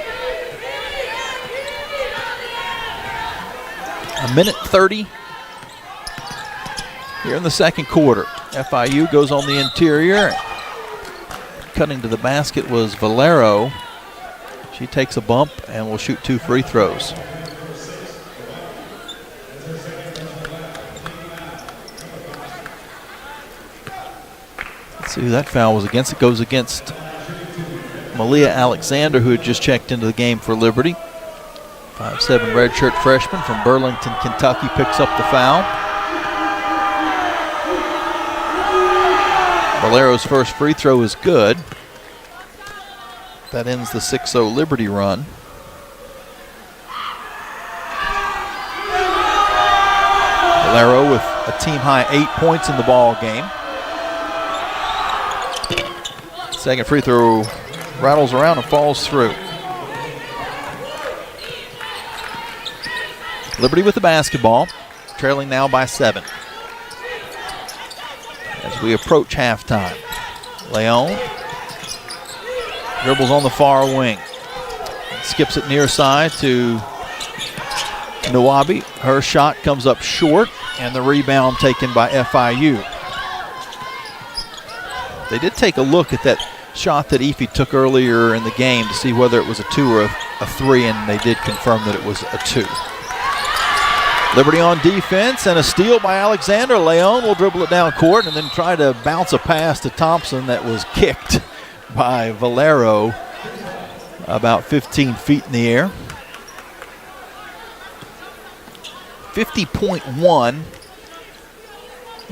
A minute 30 here in the second quarter. FIU goes on the interior. Cutting to the basket was Valero. She takes a bump and will shoot 2 free throws. Let's see who that foul was against. It goes against Malia Alexander, who had just checked into the game for Liberty. 5'7" redshirt freshman from Burlington, Kentucky, picks up the foul. Valero's first free throw is good. That ends the 6-0 Liberty run. Valero with a team-high 8 points in the ball game. Second free throw rattles around and falls through. Liberty with the basketball, trailing now by 7. As we approach halftime. Leon dribbles on the far wing. skips it near side to Nawabi. Her shot comes up short, and the rebound taken by FIU. They did take a look at that shot that Efi took earlier in the game to see whether it was a 2 or a 3, and they did confirm that it was a 2. Liberty on defense, and a steal by Alexander. Leon will dribble it down court and then try to bounce a pass to Thompson that was kicked by Valero about 15 feet in the air. 50.1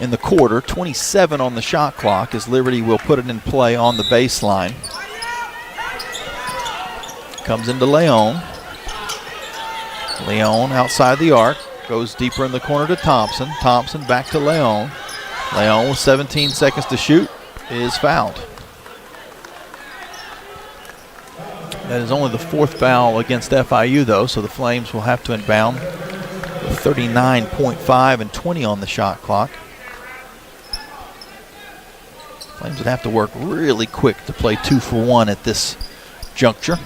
in the quarter, 27 on the shot clock as Liberty will put it in play on the baseline. Comes into Leon. Leon outside the arc, goes deeper in the corner to Thompson. Thompson back to Leon. Leon with 17 seconds to shoot is fouled. That is only the 4th foul against FIU though, so the Flames will have to inbound with 39.5 and 20 on the shot clock. Flames would have to work really quick to play 2 for 1 at this juncture.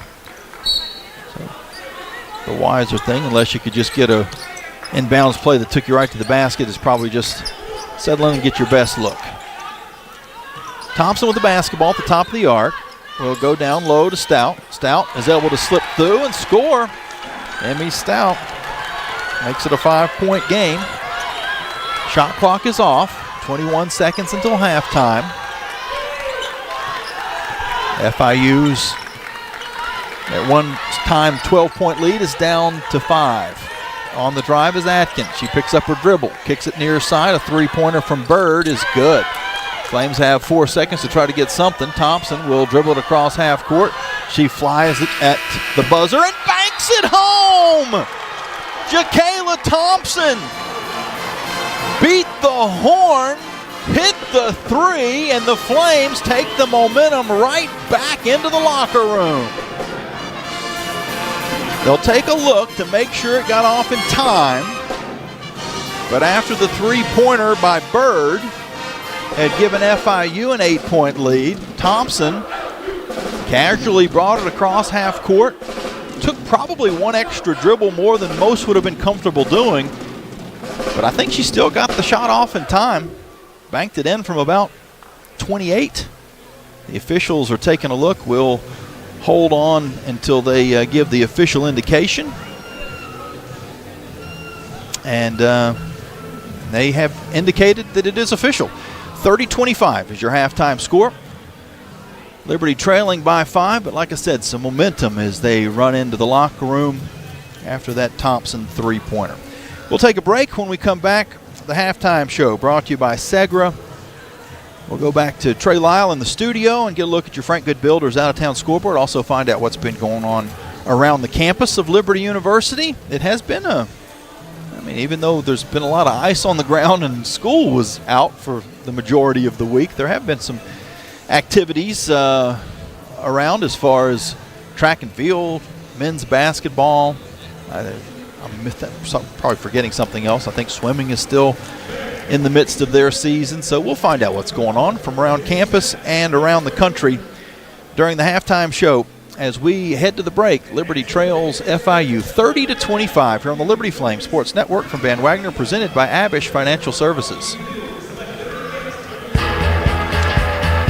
So the wiser thing, unless you could just get a inbounds play that took you right to the basket, is probably just settle in and get your best look. Thompson with the basketball at the top of the arc. Will go down low to Stout. Stout is able to slip through and score. Emmy Stout makes it a 5-point game. Shot clock is off. 21 seconds until halftime. FIU's at one time 12-point lead is down to 5. On the drive is Atkins. She picks up her dribble, kicks it near side. A 3-pointer from Bird is good. Flames have 4 seconds to try to get something. Thompson will dribble it across half court. She flies it at the buzzer and banks it home. Jacayla Thompson beat the horn, hit the 3, and the Flames take the momentum right back into the locker room. They'll take a look to make sure it got off in time, but after the 3-pointer by Bird had given FIU an 8-point lead, Thompson casually brought it across half court, took probably one extra dribble more than most would have been comfortable doing, but I think she still got the shot off in time. Banked it in from about 28. The officials are taking a look. We'll hold on until they give the official indication. And they have indicated that it is official. 30-25 is your halftime score. Liberty trailing by 5, but like I said, some momentum as they run into the locker room after that Thompson 3-pointer. We'll take a break. When we come back, the halftime show brought to you by Segra. We'll go back to Trey Lyle in the studio and get a look at your Frank Good Builders out-of-town scoreboard. Also find out what's been going on around the campus of Liberty University. It has been even though there's been a lot of ice on the ground and school was out for the majority of the week, there have been some activities around as far as track and field, men's basketball. I'm probably forgetting something else. I think swimming is still in the midst of their season. So we'll find out what's going on from around campus and around the country during the halftime show. As we head to the break, Liberty trails FIU 30-25 here on the Liberty Flames Sports Network from Van Wagner, presented by Abish Financial Services.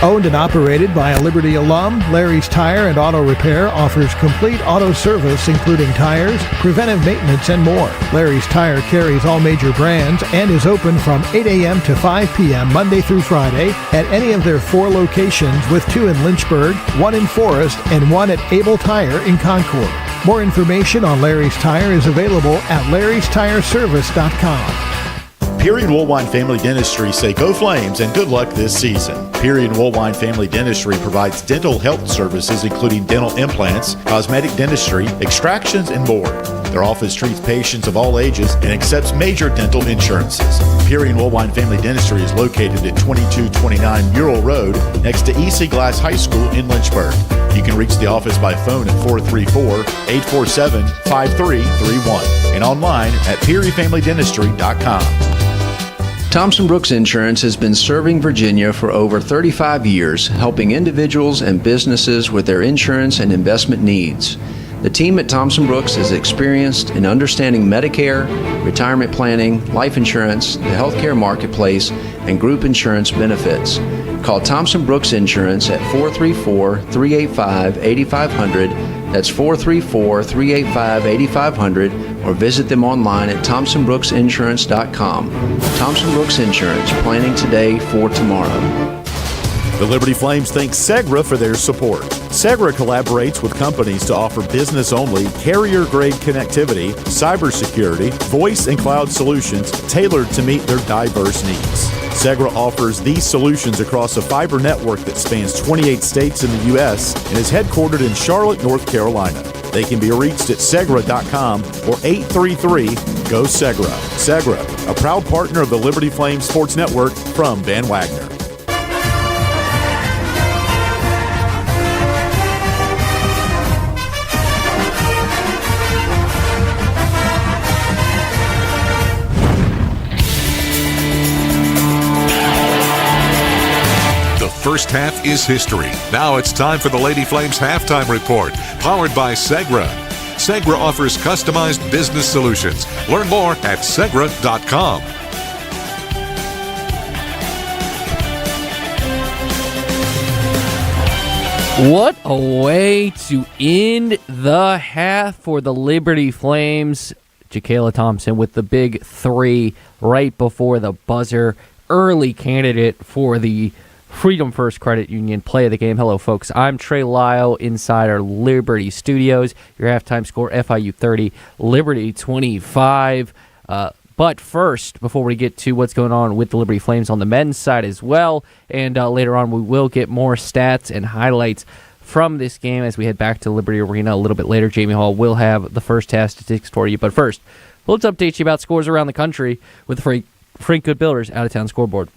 Owned and operated by a Liberty alum, Larry's Tire and Auto Repair offers complete auto service including tires, preventive maintenance, and more. Larry's Tire carries all major brands and is open from 8 a.m. to 5 p.m. Monday through Friday at any of their 4 locations, with 2 in Lynchburg, 1 in Forest, and 1 at Able Tire in Concord. More information on Larry's Tire is available at larrystireservice.com. Peary and Woolwine Family Dentistry say go Flames and good luck this season. Peary and Woolwine Family Dentistry provides dental health services including dental implants, cosmetic dentistry, extractions, and more. Their office treats patients of all ages and accepts major dental insurances. Peary and Woolwine Family Dentistry is located at 2229 Mural Road next to EC Glass High School in Lynchburg. You can reach the office by phone at 434-847-5331 and online at PearyFamilyDentistry.com. Thompson Brooks Insurance has been serving Virginia for over 35 years, helping individuals and businesses with their insurance and investment needs. The team at Thompson Brooks is experienced in understanding Medicare, retirement planning, life insurance, the healthcare marketplace, and group insurance benefits. Call Thompson Brooks Insurance at 434-385-8500. That's 434-385-8500, or visit them online at thompsonbrooksinsurance.com. Thompson Brooks Insurance, planning today for tomorrow. The Liberty Flames thanks Segra for their support. Segra collaborates with companies to offer business-only, carrier-grade connectivity, cybersecurity, voice and cloud solutions tailored to meet their diverse needs. Segra offers these solutions across a fiber network that spans 28 states in the U.S. and is headquartered in Charlotte, North Carolina. They can be reached at Segra.com or 833-GO-SEGRA. Segra, a proud partner of the Liberty Flames Sports Network from Van Wagner. First half is history. Now it's time for the Lady Flames halftime report, powered by Segra. Segra offers customized business solutions. Learn more at Segra.com. What a way to end the half for the Liberty Flames. Jacayla Thompson with the big three right before the buzzer. Early candidate for the Freedom First Credit Union play of the game. Hello, folks. I'm Trey Lyle inside our Liberty Studios. Your halftime score, FIU 30, Liberty 25. But first, before we get to what's going on with the Liberty Flames on the men's side as well, and later on we will get more stats and highlights from this game as we head back to Liberty Arena a little bit later. Jamie Hall will have the first half statistics for you. But first, let's update you about scores around the country with the Frank Good Builders out-of-town scoreboard.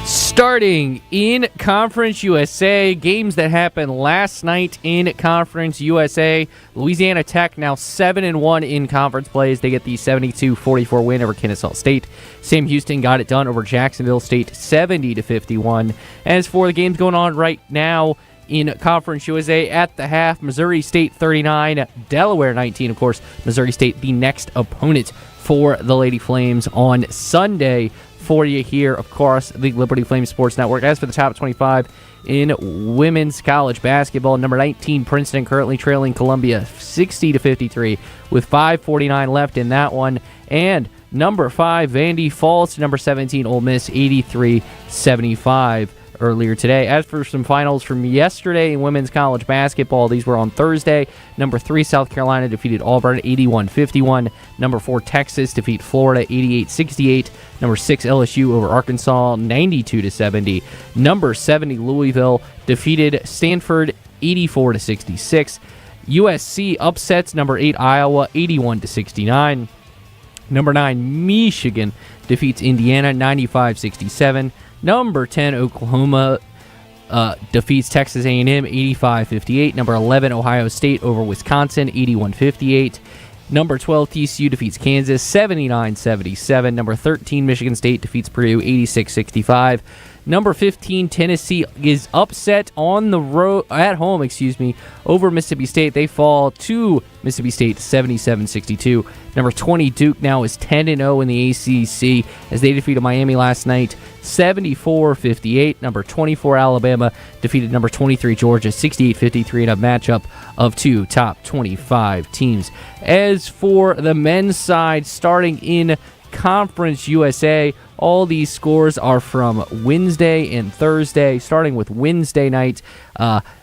Starting in Conference USA, games that happened last night in Conference USA. Louisiana Tech now 7-1 in conference plays. They get the 72-44 win over Kennesaw State. Sam Houston got it done over Jacksonville State 70-51. As for the games going on right now in Conference USA at the half, Missouri State 39, Delaware 19. Of course, Missouri State the next opponent for the Lady Flames on Sunday. For you here, of course, the Liberty Flames Sports Network. As for the top 25 in women's college basketball, number 19 Princeton currently trailing Columbia 60-53 with 5:49 left in that one, and number 5 Vandy falls to number 17 Ole Miss 83-75 earlier today. As for some finals from yesterday in women's college basketball, these were on Thursday. Number 3 South Carolina defeated Auburn 81-51. Number 4 Texas defeat Florida 88-68. Number 6 LSU over Arkansas 92-70. Number 70 Louisville defeated Stanford 84-66. USC upsets number 8 Iowa 81-69. Number 9 Michigan defeats Indiana 95-67. Number 10, Oklahoma defeats Texas A&M 85-58. Number 11, Ohio State over Wisconsin 81-58. Number 12, TCU defeats Kansas 79-77. Number 13, Michigan State defeats Purdue 86-65. Number 15, Tennessee is upset on the road at home, over Mississippi State. They fall to Mississippi State 77-62. Number 20, Duke now is 10-0 in the ACC as they defeated Miami last night 74-58. Number 24, Alabama defeated number 23, Georgia 68-53 in a matchup of two top 25 teams. As for the men's side, starting in Conference USA, all these scores are from Wednesday and Thursday. Starting with Wednesday night,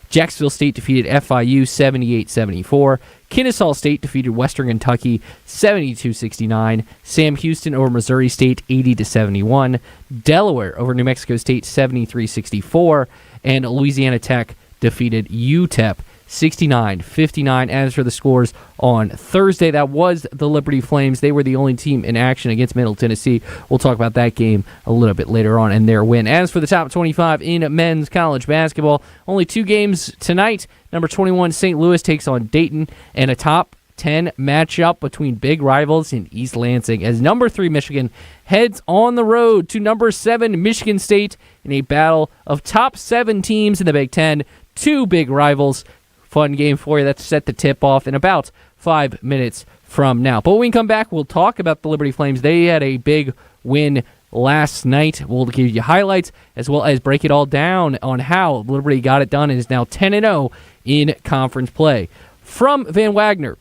Jacksonville State defeated FIU 78-74. Kennesaw State defeated Western Kentucky 72-69. Sam Houston over Missouri State 80-71. Delaware over New Mexico State 73-64. And Louisiana Tech defeated UTEP 69-59. As for the scores on Thursday, that was the Liberty Flames. They were the only team in action against Middle Tennessee. We'll talk about that game a little bit later on and their win. As for the top 25 in men's college basketball, only two games tonight. Number 21, St. Louis takes on Dayton, and a top 10 matchup between big rivals in East Lansing as number 3 Michigan heads on the road to number 7 Michigan State in a battle of top 7 teams in the Big Ten. 2 big rivals. Fun game for you. That's set to tip off in about 5 minutes from now. But when we come back, we'll talk about the Liberty Flames. They had a big win last night. We'll give you highlights as well as break it all down on how Liberty got it done and is now 10-0 in conference play. From Van Wagner,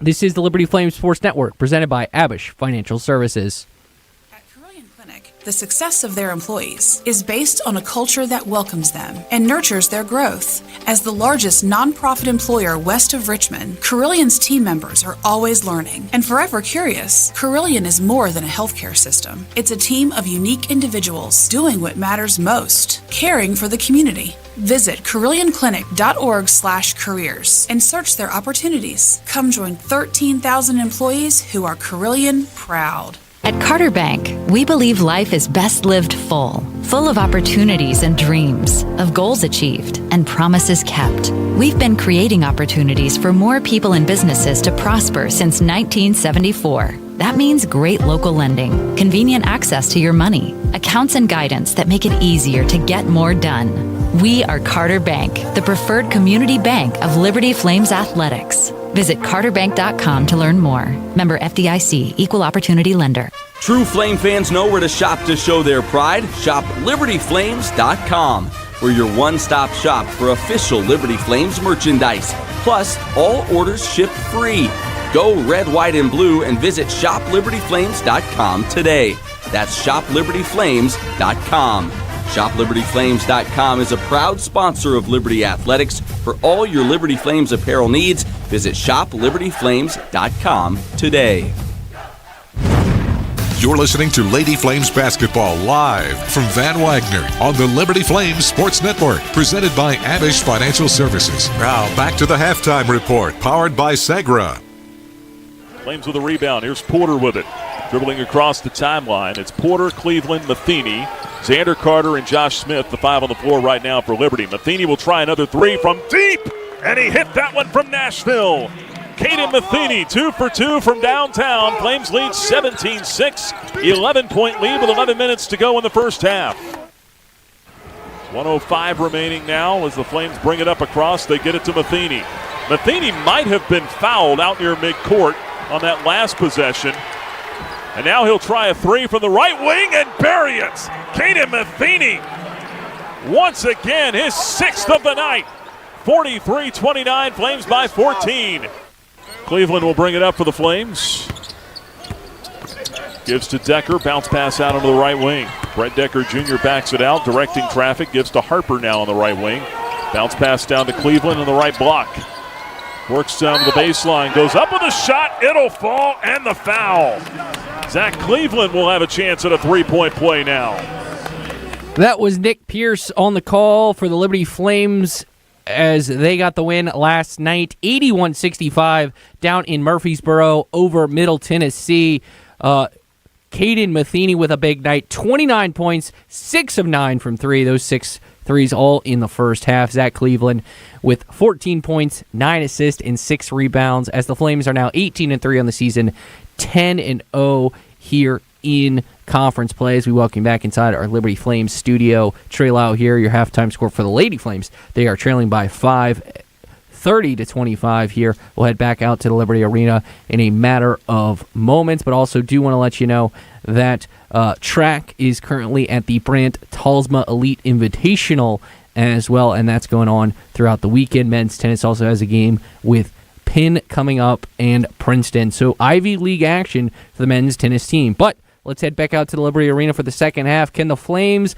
this is the Liberty Flames Sports Network, presented by Abish Financial Services. The success of their employees is based on a culture that welcomes them and nurtures their growth. As the largest nonprofit employer west of Richmond, Carillion's team members are always learning and forever curious. Carillion is more than a healthcare system. It's a team of unique individuals doing what matters most, caring for the community. Visit CarillionClinic.org/careers and search their opportunities. Come join 13,000 employees who are Carillion proud. At Carter Bank, we believe life is best lived full of opportunities and dreams, of goals achieved and promises kept. We've been creating opportunities for more people and businesses to prosper since 1974. That means great local lending, convenient access to your money, accounts and guidance that make it easier to get more done. We are Carter Bank, the preferred community bank of Liberty Flames Athletics. Visit carterbank.com to learn more. Member FDIC, Equal Opportunity Lender. True Flame fans know where to shop to show their pride. Shop LibertyFlames.com. We're your one-stop shop for official Liberty Flames merchandise. Plus, all orders ship free. Go red, white, and blue and visit ShopLibertyFlames.com today. That's ShopLibertyFlames.com. ShopLibertyFlames.com is a proud sponsor of Liberty Athletics. For all your Liberty Flames apparel needs, visit ShopLibertyFlames.com today. You're listening to Lady Flames Basketball live from Van Wagner on the Liberty Flames Sports Network, presented by Abish Financial Services. Now back to the halftime report, powered by Segra. Flames with a rebound. Here's Porter with it. Dribbling across the timeline. It's Porter, Cleveland, Matheny, Xander Carter, and Josh Smith, the 5 on the floor right now for Liberty. Matheny will try another 3 from deep, and he hit that one from Nashville. Caden Matheny, 2 for 2 from downtown. Flames lead 17-6, 11-point lead with 11 minutes to go in the first half. 1:05 remaining now as the Flames bring it up across. They get it to Matheny. Matheny might have been fouled out near midcourt on that last possession. And now he'll try a 3 from the right wing and bury it. Caden Matheny, once again, his 6th of the night. 43-29, Flames by 14. Cleveland will bring it up for the Flames. Gives to Decker, bounce pass out onto the right wing. Brett Decker Jr. backs it out, directing traffic, gives to Harper now on the right wing. Bounce pass down to Cleveland on the right block. Works down to the baseline, goes up with a shot, it'll fall, and the foul. Zach Cleveland will have a chance at a 3-point play now. That was Nick Pierce on the call for the Liberty Flames as they got the win last night, 81-65 down in Murfreesboro over Middle Tennessee. Caden Matheny with a big night, 29 points, 6 of 9 from 3. Those 6 threes all in the first half. Zach Cleveland with 14 points, 9 assists, and 6 rebounds as the Flames are now 18-3 on the season, 10-0 here in conference play. As we welcome back inside our Liberty Flames studio. Trey Lau here, your halftime score for the Lady Flames. They are trailing by 5, 30-25 here. We'll head back out to the Liberty Arena in a matter of moments, but also do want to let you know that track is currently at the Brant Talsma Elite Invitational as well, and that's going on throughout the weekend. Men's tennis also has a game with Penn coming up and Princeton. So Ivy League action for the men's tennis team. But let's head back out to the Liberty Arena for the second half. Can the Flames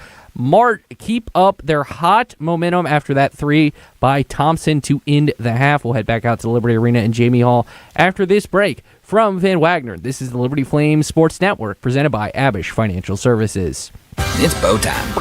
keep up their hot momentum after that 3 by Thompson to end the half? We'll head back out to the Liberty Arena and Jamie Hall after this break. From Van Wagner, this is the Liberty Flames Sports Network, presented by Abish Financial Services. It's bow time.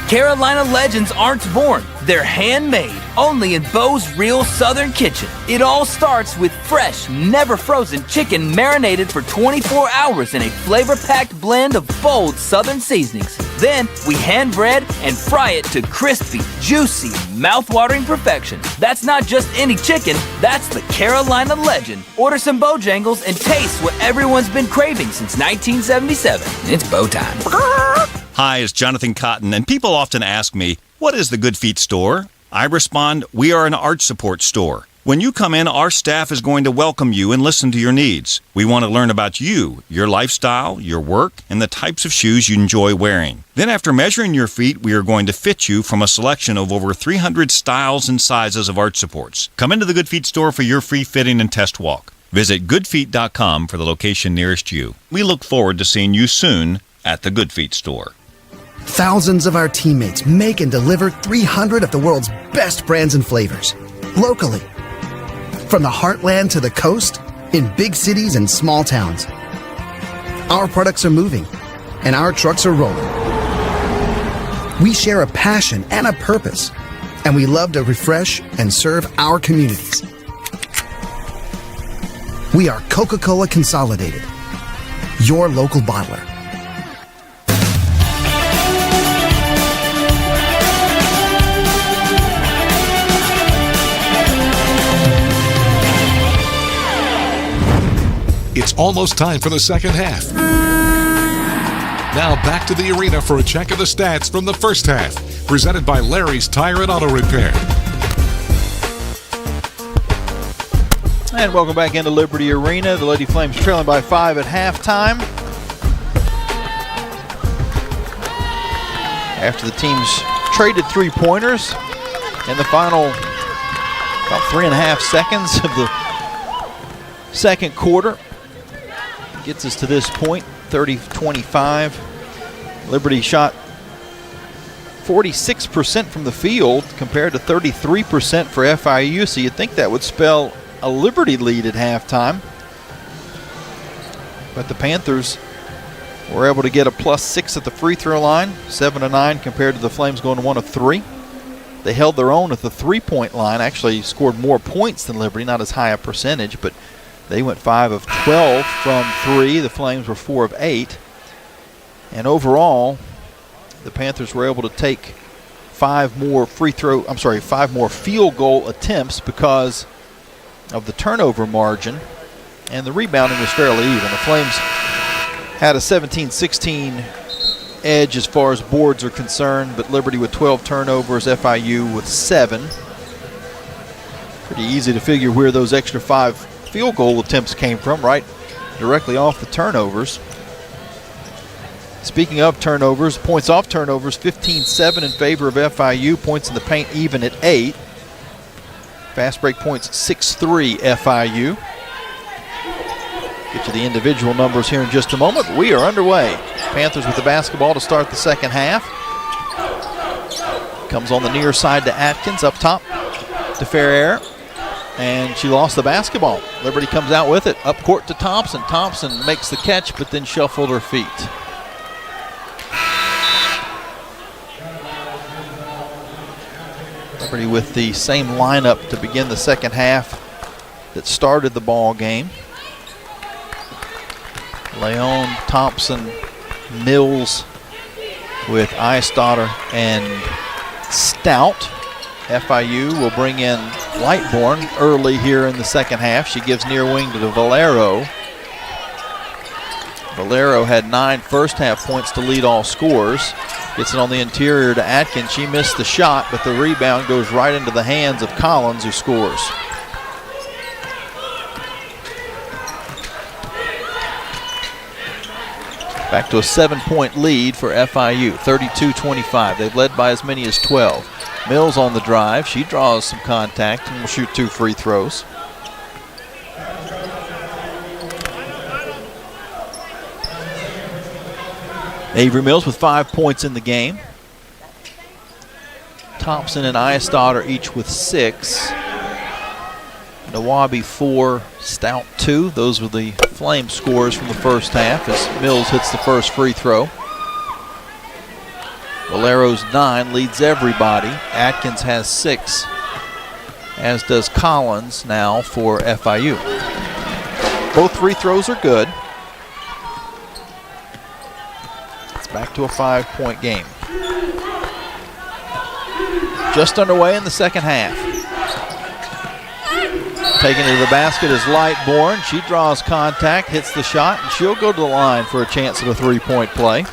Carolina legends aren't born. They're handmade, only in Bo's Real Southern Kitchen. It all starts with fresh, never frozen chicken marinated for 24 hours in a flavor-packed blend of bold Southern seasonings. Then we hand bread and fry it to crispy, juicy, mouth-watering perfection. That's not just any chicken, that's the Carolina legend. Order some Bojangles and taste what everyone's been craving since 1977. It's bow time. Hi, it's Jonathan Cotton, and people often ask me, what is the Good Feet store? I respond, we are an arch support store. When you come in, our staff is going to welcome you and listen to your needs. We want to learn about you, your lifestyle, your work, and the types of shoes you enjoy wearing. Then after measuring your feet, we are going to fit you from a selection of over 300 styles and sizes of arch supports. Come into the Good Feet store for your free fitting and test walk. Visit goodfeet.com for the location nearest you. We look forward to seeing you soon at the Good Feet store. Thousands of our teammates make and deliver 300 of the world's best brands and flavors, locally. From the heartland to the coast, in big cities and small towns. Our products are moving, and our trucks are rolling. We share a passion and a purpose, and we love to refresh and serve our communities. We are Coca-Cola Consolidated, your local bottler. It's almost time for the second half. Now back to the arena for a check of the stats from the first half. Presented by Larry's Tire and Auto Repair. And welcome back into Liberty Arena. The Lady Flames trailing by 5 at halftime. After the teams traded three-pointers in the final about 3.5 seconds of the second quarter. Gets us to this point, 30-25. Liberty shot 46% from the field compared to 33% for FIU, so you'd think that would spell a Liberty lead at halftime. But the Panthers were able to get a +6 at the free throw line, 7-9 compared to the Flames going 1 of 3. They held their own at the three-point line, actually scored more points than Liberty, not as high a percentage, but they went 5 of 12 from 3. The Flames were 4 of 8. And overall, the Panthers were able to take 5 more field goal attempts because of the turnover margin. And the rebounding was fairly even. The Flames had a 17-16 edge as far as boards are concerned, but Liberty with 12 turnovers, FIU with 7. Pretty easy to figure where those extra 5 field goal attempts came from, right directly off the turnovers. Speaking of turnovers, points off turnovers, 15-7 in favor of FIU. Points in the paint even at 8. Fast break points 6-3 FIU. Get to the individual numbers here in just a moment. We are underway. Panthers with the basketball to start the second half. Comes on the near side to Atkins, up top to Ferrer. And she lost the basketball. Liberty comes out with it. Up court to Thompson. Thompson makes the catch, but then shuffled her feet. Liberty with the same lineup to begin the second half that started the ball game. Leon, Thompson, Mills with Eisdotter and Stout. FIU will bring in Lightbourne early here in the second half. She gives near wing to Valero. Valero had 9 first half points to lead all scorers. Gets it on the interior to Atkins. She missed the shot, but the rebound goes right into the hands of Collins, who scores. Back to a 7-point lead for FIU, 32-25. They've led by as many as 12. Mills on the drive. She draws some contact and will shoot 2 free throws. Avery Mills with 5 points in the game. Thompson and Eisdotter each with 6. Nawabi 4, Stout 2. Those were the Flame scores from the first half as Mills hits the first free throw. Valero's 9 leads everybody. Atkins has 6, as does Collins now for FIU. Both free throws are good. It's back back to a 5-point game. Just underway in the second half. Taking it to the basket is Lightbourne. She draws contact, hits the shot, and she'll go to the line for a chance at a 3-point play.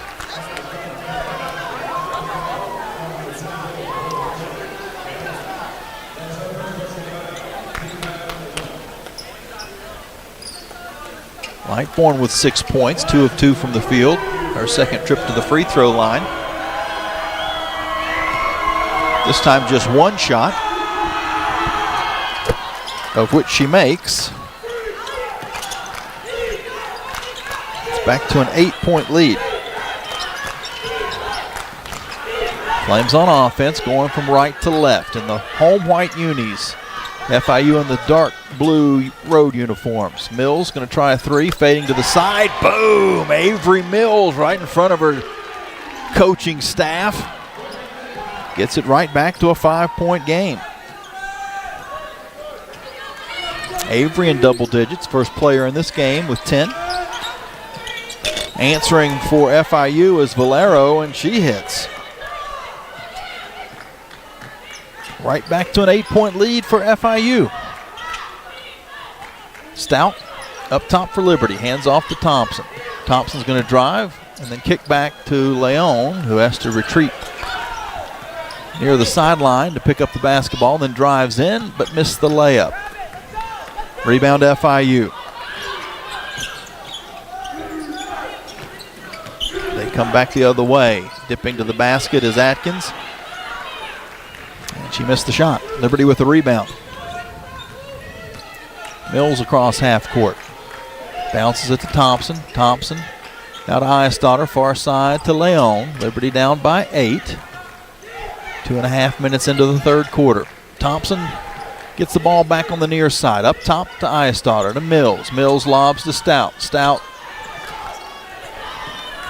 Lightbourne with 6 points, 2 of 2 from the field. Her second trip to the free throw line. This time just one shot, of which she makes. It's back to an 8-point lead. Flames on offense, going from right to left in the home white unis. FIU in the dark blue road uniforms. Mills going to try a three, fading to the side. Boom! Avery Mills right in front of her coaching staff. Gets it right back to a 5-point game. Avery in double digits, first player in this game with 10. Answering for FIU is Valero, and she hits. Right back to an 8-point lead for FIU. Stout up top for Liberty, hands off to Thompson. Thompson's going to drive and then kick back to Leon, who has to retreat near the sideline to pick up the basketball, then drives in but missed the layup. Rebound FIU. They come back the other way. Dipping to the basket is Atkins. And she missed the shot. Liberty with the rebound. Mills across half court. Bounces it to Thompson. Thompson now to Eisdotter, far side to Leon. Liberty down by 8. 2.5 minutes into the third quarter. Thompson gets the ball back on the near side. Up top to Eisdotter to Mills. Mills lobs to Stout. Stout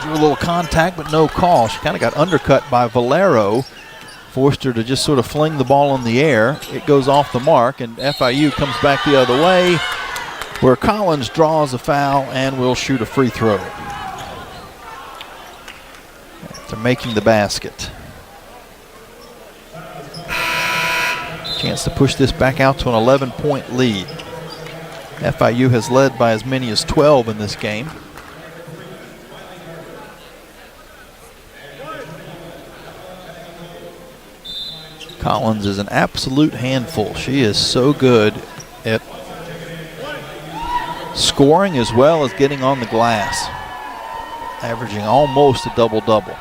drew a little contact but no call. She kind of got undercut by Valero. Forced her to just sort of fling the ball in the air. It goes off the mark, and FIU comes back the other way, where Collins draws a foul and will shoot a free throw after making the basket. Chance to push this back out to an 11-point lead. FIU has led by as many as 12 in this game. Collins is an absolute handful. She is so good at scoring as well as getting on the glass, averaging almost a double-double.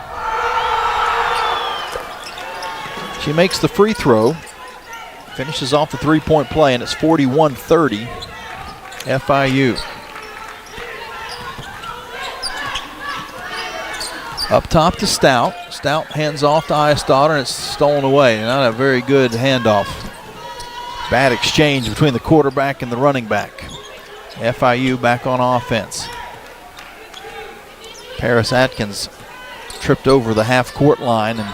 She makes the free throw, finishes off the three-point play, and it's 41-30 FIU. Up top to Stout. Stout hands off to Eisdotter, and it's stolen away. Not a very good handoff. Bad exchange between the quarterback and the running back. FIU back on offense. Paris Atkins tripped over the half-court line, and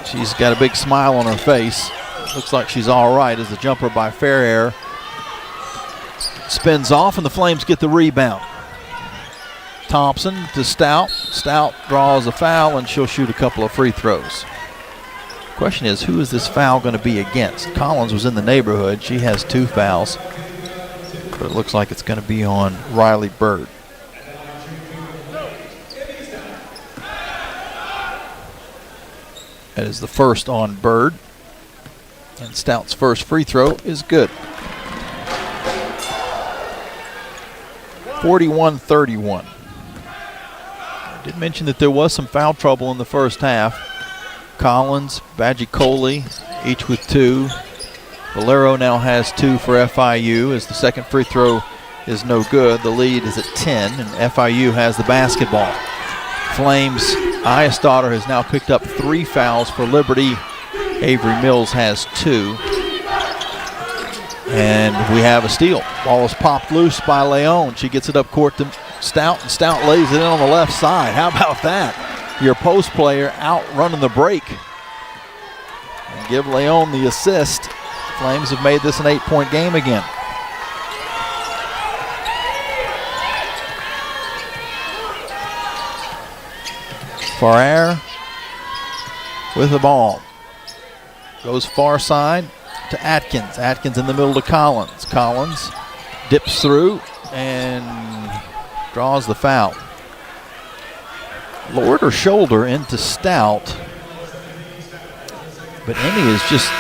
she's got a big smile on her face. Looks like she's all right as the jumper by Ferrer spins off, and the Flames get the rebound. Thompson to Stout. Stout draws a foul, and she'll shoot a couple of free throws. Question is, who is this foul going to be against? Collins was in the neighborhood. She has 2 fouls, but it looks like it's going to be on Riley Bird. That is the first on Bird, and Stout's first free throw is good. 41-31. I did mention that there was some foul trouble in the first half. Collins, Bagicoli, each with 2. Valero now has 2 for FIU as the second free throw is no good. The lead is at 10, and FIU has the basketball. Flames, Eisdotter has now picked up 3 fouls for Liberty. Avery Mills has 2. And we have a steal. Ball is popped loose by Leon. She gets it up court to Stout, and Stout lays it in on the left side. How about that? Your post player out running the break. And give Leon the assist. Flames have made this an 8-point game again. Farrar with the ball. Goes far side to Atkins. Atkins in the middle to Collins. Collins dips through and draws the foul. Lowered her shoulder into Stout. But Emmy is just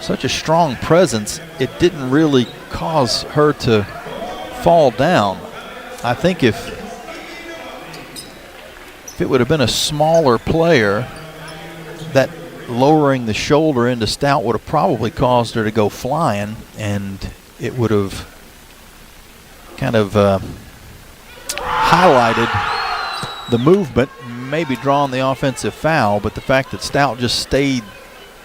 such a strong presence, it didn't really cause her to fall down. I think if it would have been a smaller player, that lowering the shoulder into Stout would have probably caused her to go flying, and it would have kind of highlighted the movement, maybe drawn the offensive foul. But the fact that Stout just stayed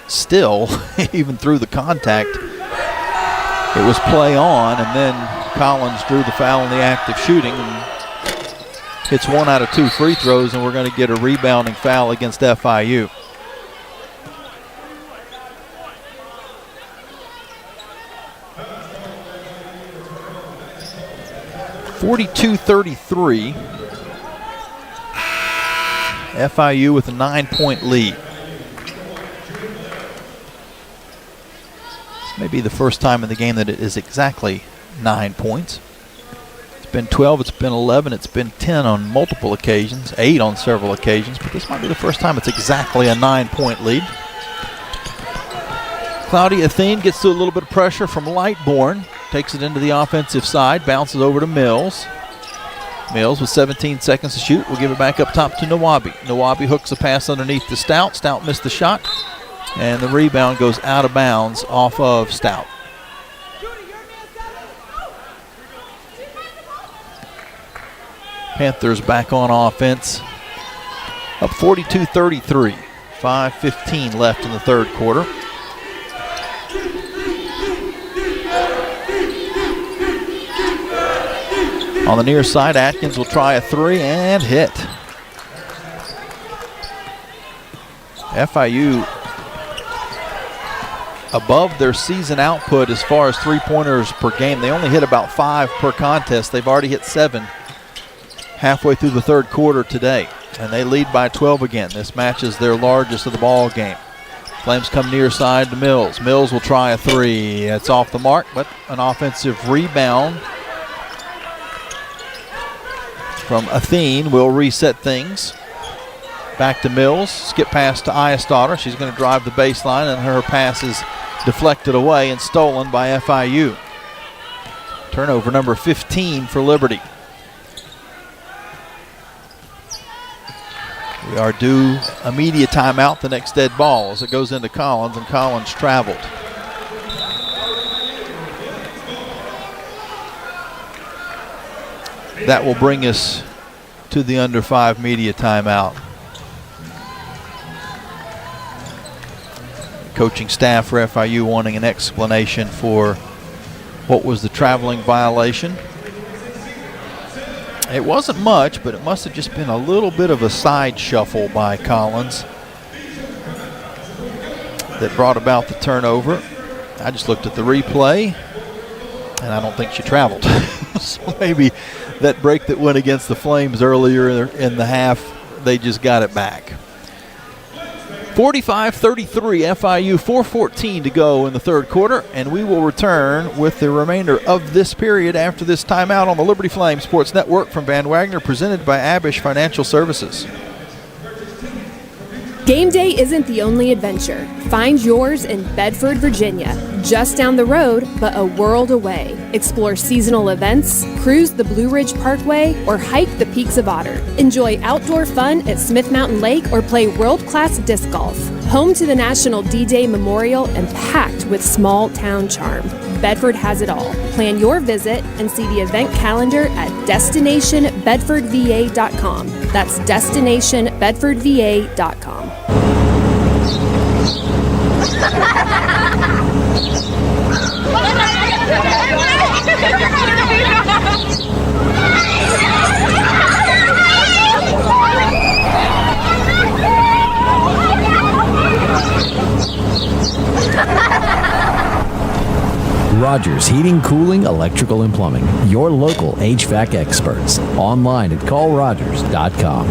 still, even through the contact, it was play on, and then Collins drew the foul in the act of shooting and hits 1 out of 2 free throws, and we're going to get a rebounding foul against FIU. (42-33). FIU with a 9-point lead. This may be the first time in the game that it is exactly 9 points. It's been 12, it's been 11, it's been 10 on multiple occasions, 8 on several occasions, but this might be the first time it's exactly a 9-point lead. Cloudy Athene gets to a little bit of pressure from Lightbourne, takes it into the offensive side, bounces over to Mills. Mills with 17 seconds to shoot. We'll give it back up top to Nawabi. Nawabi hooks a pass underneath to Stout. Stout missed the shot, and the rebound goes out of bounds off of Stout. Panthers back on offense. Up 42-33. 5:15 left in the third quarter. On the near side, Atkins will try a three and hit. FIU above their season output as far as three-pointers per game. They only hit about 5 per contest. They've already hit 7 halfway through the third quarter today, and they lead by 12 again. This match is their largest of the ball game. Flames come near side to Mills. Mills will try a three. It's off the mark, but an offensive rebound from Athene will reset things. Back to Mills. Skip pass to Iastaughter. She's going to drive the baseline, and her pass is deflected away and stolen by FIU. Turnover number 15 for Liberty. We are due a media timeout, the next dead ball, as it goes into Collins, and Collins traveled. That will bring us to the under 5 media timeout. Coaching staff for FIU wanting an explanation for what was the traveling violation. It wasn't much, but it must have just been a little bit of a side shuffle by Collins that brought about the turnover. I just looked at the replay, and I don't think she traveled. So maybe that break that went against the Flames earlier in the half, they just got it back. 45-33 FIU, 4:14 to go in the third quarter, and we will return with the remainder of this period after this timeout on the Liberty Flames Sports Network from Van Wagner, presented by Abish Financial Services. Game day isn't the only adventure. Find yours in Bedford, Virginia. Just down the road, but a world away. Explore seasonal events, cruise the Blue Ridge Parkway, or hike the peaks of Otter. Enjoy outdoor fun at Smith Mountain Lake or play world-class disc golf. Home to the National D-Day Memorial and packed with small-town charm. Bedford has it all. Plan your visit and see the event calendar at destinationbedfordva.com. That's destinationbedfordva.com. Rogers Heating, Cooling, Electrical, and Plumbing. Your local HVAC experts. Online at callrogers.com.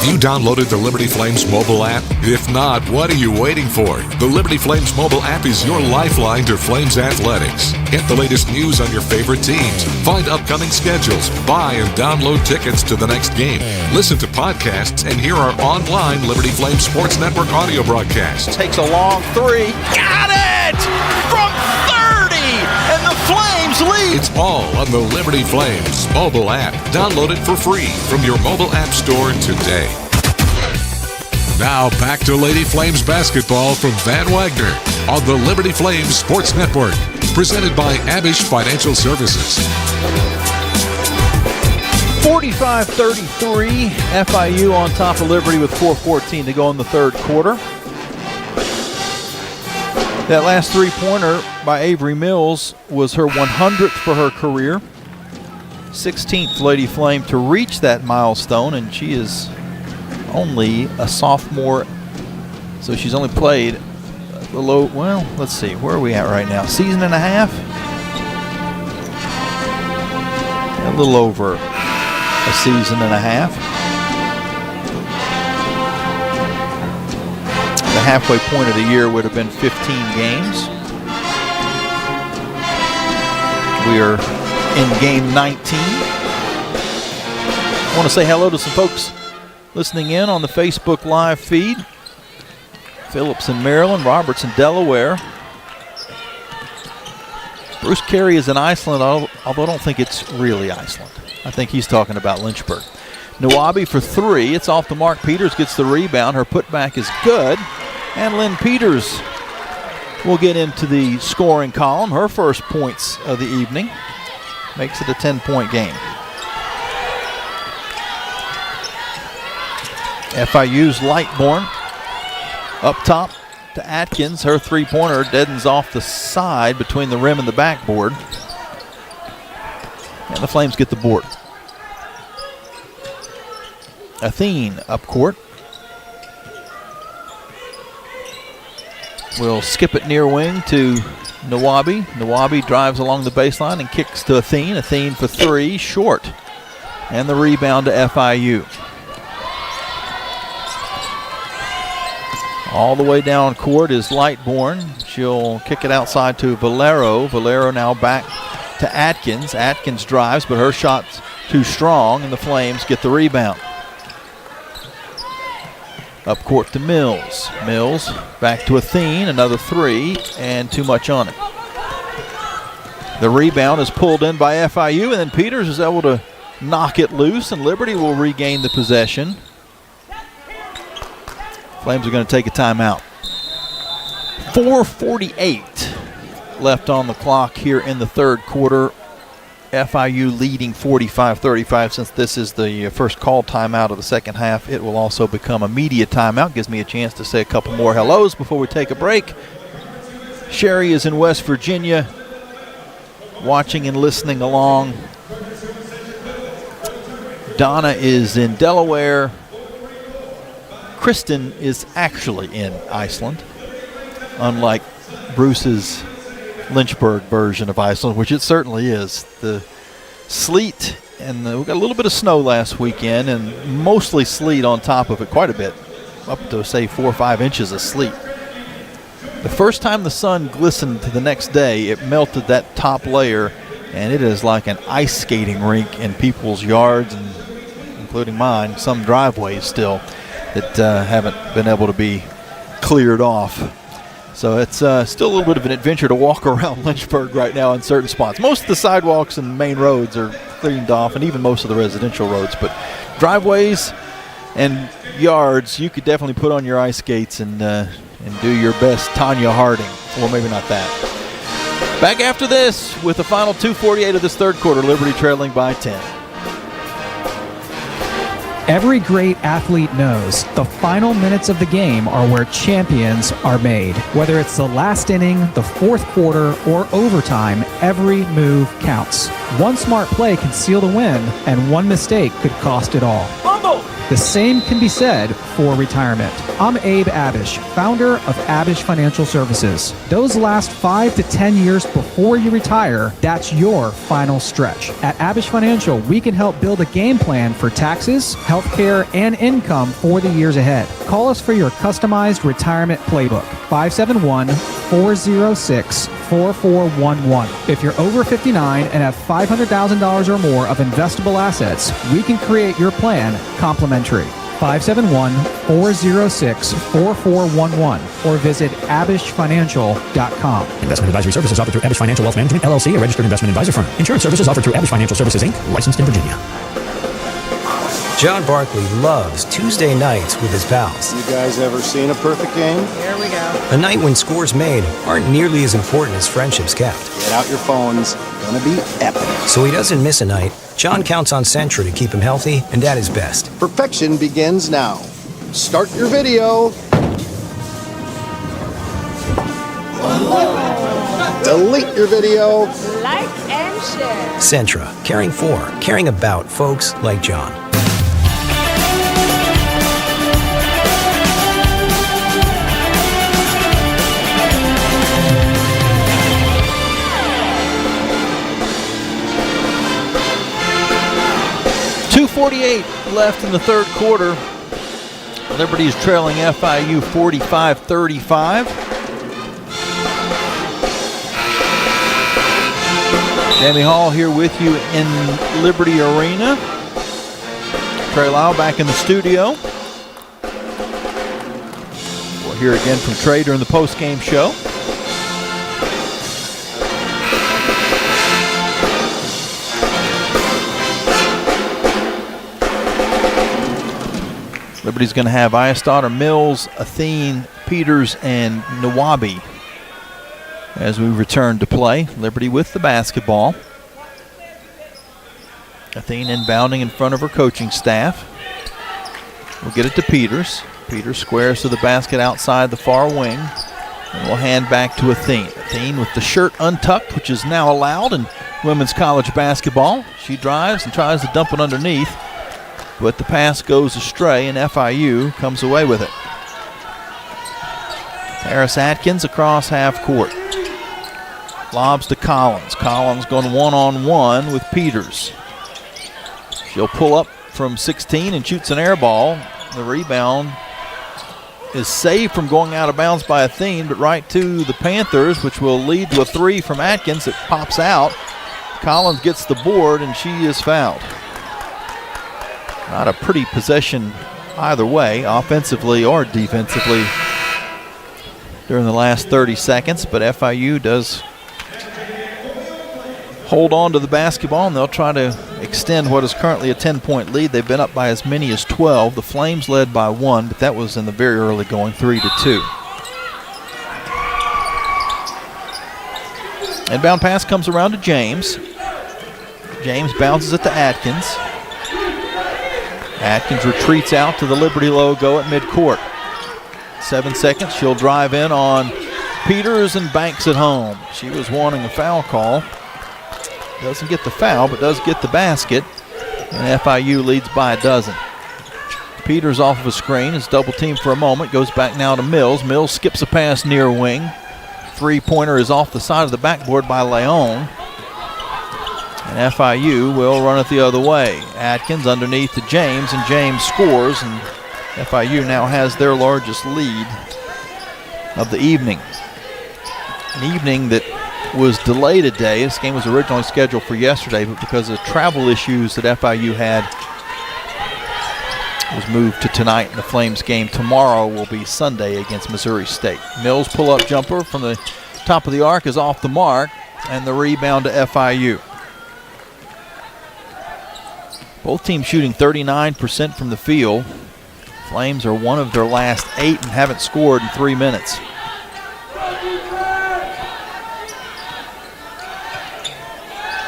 Have you downloaded the Liberty Flames mobile app? If not, what are you waiting for? The Liberty Flames mobile app is your lifeline to Flames athletics. Get the latest news on your favorite teams, find upcoming schedules, buy and download tickets to the next game, listen to podcasts, and hear our online Liberty Flames Sports Network audio broadcasts. Takes a long three. Got it! From 30! And the Flames lead! It's all on the Liberty Flames mobile app. Download it for free from your mobile app store today. Now back to Lady Flames basketball from Van Wagner on the Liberty Flames Sports Network. Presented by Abish Financial Services. 45-33, FIU on top of Liberty with 4:14 to go in the third quarter. That last three-pointer by Avery Mills was her 100th for her career. 16th Lady Flame to reach that milestone, and she is only a sophomore, so she's only played a little, well, let's see, where are we at right now? Season and a half? A little over a season and a half. The halfway point of the year would have been 15 games. We are in game 19. I want to say hello to some folks listening in on the Facebook Live feed. Phillips in Maryland, Roberts in Delaware. Bruce Carey is in Iceland, although I don't think it's really Iceland. I think he's talking about Lynchburg. Nawabi for three. It's off the mark. Peters gets the rebound. Her putback is good. And Lynn Peters will get into the scoring column. Her first points of the evening. Makes it a 10-point game. FIU's Lightbourne up top to Atkins. Her three-pointer deadens off the side between the rim and the backboard. And the Flames get the board. Athene up court. We'll skip it near wing to Nawabi. Nawabi drives along the baseline and kicks to Athene. Athene for three, short. And the rebound to FIU. All the way down court is Lightbourne. She'll kick it outside to Valero. Valero now back to Atkins. Atkins drives, but her shot's too strong, and the Flames get the rebound. Up court to Mills. Mills back to Athene. Another three, and too much on it. The rebound is pulled in by FIU, and then Peters is able to knock it loose, and Liberty will regain the possession. Flames are going to take a timeout. 4:48 left on the clock here in the third quarter. FIU leading 45-35. Since this is the first call timeout of the second half, it will also become a media timeout. Gives me a chance to say a couple more hellos before we take a break. Sherry is in West Virginia, watching and listening along. Donna is in Delaware. Kristen is actually in Iceland, unlike Bruce's Lynchburg version of Iceland, which it certainly is. The sleet, and we got a little bit of snow last weekend, and mostly sleet on top of it, quite a bit, up to say 4 or 5 inches of sleet. The first time the sun glistened the next day, it melted that top layer, and it is like an ice skating rink in people's yards, and including mine, some driveways still that haven't been able to be cleared off. So it's still a little bit of an adventure to walk around Lynchburg right now in certain spots. Most of the sidewalks and main roads are cleaned off, and even most of the residential roads. But driveways and yards, you could definitely put on your ice skates and do your best Tanya Harding. Well, maybe not that. Back after this with the final 2:48 of this third quarter, Liberty trailing by 10. Every great athlete knows the final minutes of the game are where champions are made. Whether it's the last inning, the fourth quarter, or overtime, every move counts. One smart play can seal the win, and one mistake could cost it all. The The same can be said for retirement. I'm Abe Abish, founder of Abish Financial Services. Those last 5 to 10 years before you retire, that's your final stretch. At Abish Financial, we can help build a game plan for taxes, healthcare, and income for the years ahead. Call us for your customized retirement playbook. 571-406-4411. If you're over 59 and have $500,000 or more of investable assets, we can create your plan complimentary. 571-406-4411 or visit abishfinancial.com. Investment advisory services offered through Abish Financial Wealth Management, LLC, a registered investment advisor firm. Insurance services offered through Abish Financial Services, Inc., licensed in Virginia. John Barkley loves Tuesday nights with his pals. You guys ever seen a perfect game? Here we go. A night when scores made aren't nearly as important as friendships kept. Get out your phones. Gonna be epic. So he doesn't miss a night. John counts on Sentra to keep him healthy and at his best. Perfection begins now. Start your video. Delete your video. Like and share. Sentra, caring for, caring about folks like John. .248 left in the third quarter. Liberty's trailing FIU 45-35. Jamie Hall here with you in Liberty Arena. Trey Lyle back in the studio. We'll hear again from Trey during the post-game show. Liberty's going to have Eyestadter, Mills, Athene, Peters, and Nawabi as we return to play. Liberty with the basketball. Athene inbounding in front of her coaching staff. We'll get it to Peters. Peters squares to the basket outside the far wing. And we'll hand back to Athene. Athene with the shirt untucked, which is now allowed in women's college basketball. She drives and tries to dump it underneath, but the pass goes astray and FIU comes away with it. Harris Atkins across half court. Lobs to Collins. Collins going one-on-one with Peters. She'll pull up from 16 and shoots an air ball. The rebound is saved from going out of bounds by Athene, but right to the Panthers, which will lead to a three from Atkins. It pops out. Collins gets the board, and she is fouled. Not a pretty possession either way, offensively or defensively, during the last 30 seconds, but FIU does hold on to the basketball, and they'll try to extend what is currently a 10-point lead. They've been up by as many as 12. The Flames led by 1, but that was in the very early going, 3-2. Inbound pass comes around to James. James bounces it to Atkins. Atkins retreats out to the Liberty logo at midcourt. 7 seconds. She'll drive in on Peters and banks it home. She was wanting a foul call. Doesn't get the foul, but does get the basket. And FIU leads by a dozen. Peters off of a screen, is double teamed for a moment, goes back now to Mills. Mills skips a pass near wing. Three-pointer is off the side of the backboard by Leon. And FIU will run it the other way. Atkins underneath to James, and James scores, and FIU now has their largest lead of the evening. An evening that was delayed a day. This game was originally scheduled for yesterday, but because of travel issues that FIU had, was moved to tonight. And the Flames game tomorrow will be Sunday against Missouri State. Mills pull-up jumper from the top of the arc is off the mark, and the rebound to FIU. Both teams shooting 39% from the field. Flames are one of their last 8 and haven't scored in 3 minutes.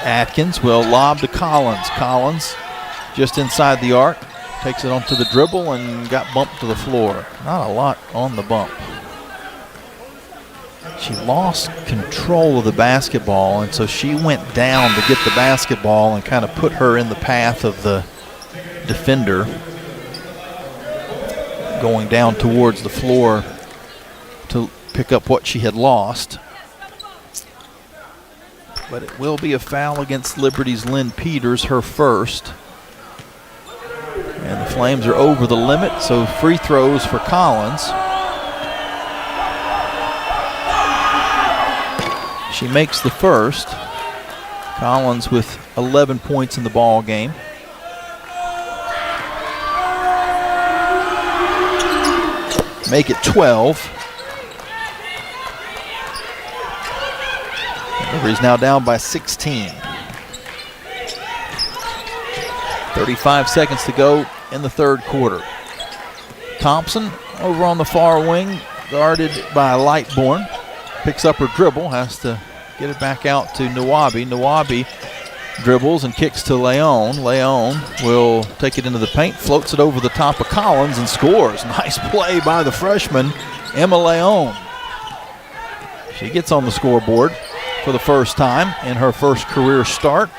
Atkins will lob to Collins. Collins just inside the arc, takes it onto the dribble and got bumped to the floor. Not a lot on the bump. She lost control of the basketball, and so she went down to get the basketball and kind of put her in the path of the defender. going down towards the floor to pick up what she had lost. But it will be a foul against Liberty's Lynn Peters, her first. And the Flames are over the limit, so free throws for Collins. She makes the first. Collins with 11 points in the ball game. Make it 12. Liberty's now down by 16. 35 seconds to go in the third quarter. Thompson over on the far wing, guarded by Lightbourne. Picks up her dribble, has to get it back out to Nawabi. Nawabi dribbles and kicks to Leon. Leon will take it into the paint, floats it over the top of Collins and scores. Nice play by the freshman, Emma Leon. She gets on the scoreboard for the first time in her first career start.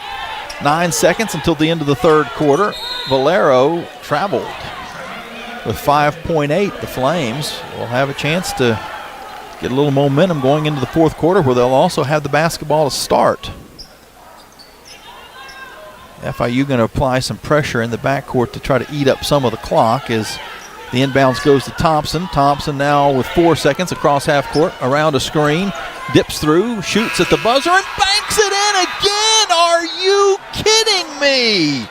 9 seconds until the end of the third quarter. Valero traveled with 5.8. The Flames will have a chance to get a little momentum going into the fourth quarter, where they'll also have the basketball to start. FIU going to apply some pressure in the backcourt to try to eat up some of the clock as the inbounds goes to Thompson. Thompson now with 4 seconds across half court, around a screen, dips through, shoots at the buzzer, and banks it in again. Are you kidding me?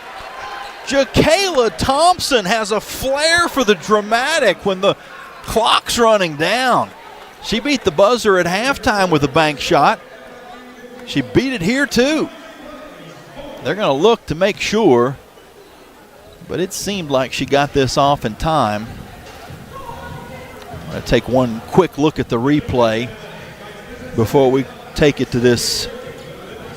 Jakayla Thompson has a flair for the dramatic when the clock's running down. She beat the buzzer at halftime with a bank shot. She beat it here too. They're going to look to make sure, but it seemed like she got this off in time. I'm going to take one quick look at the replay before we take it to this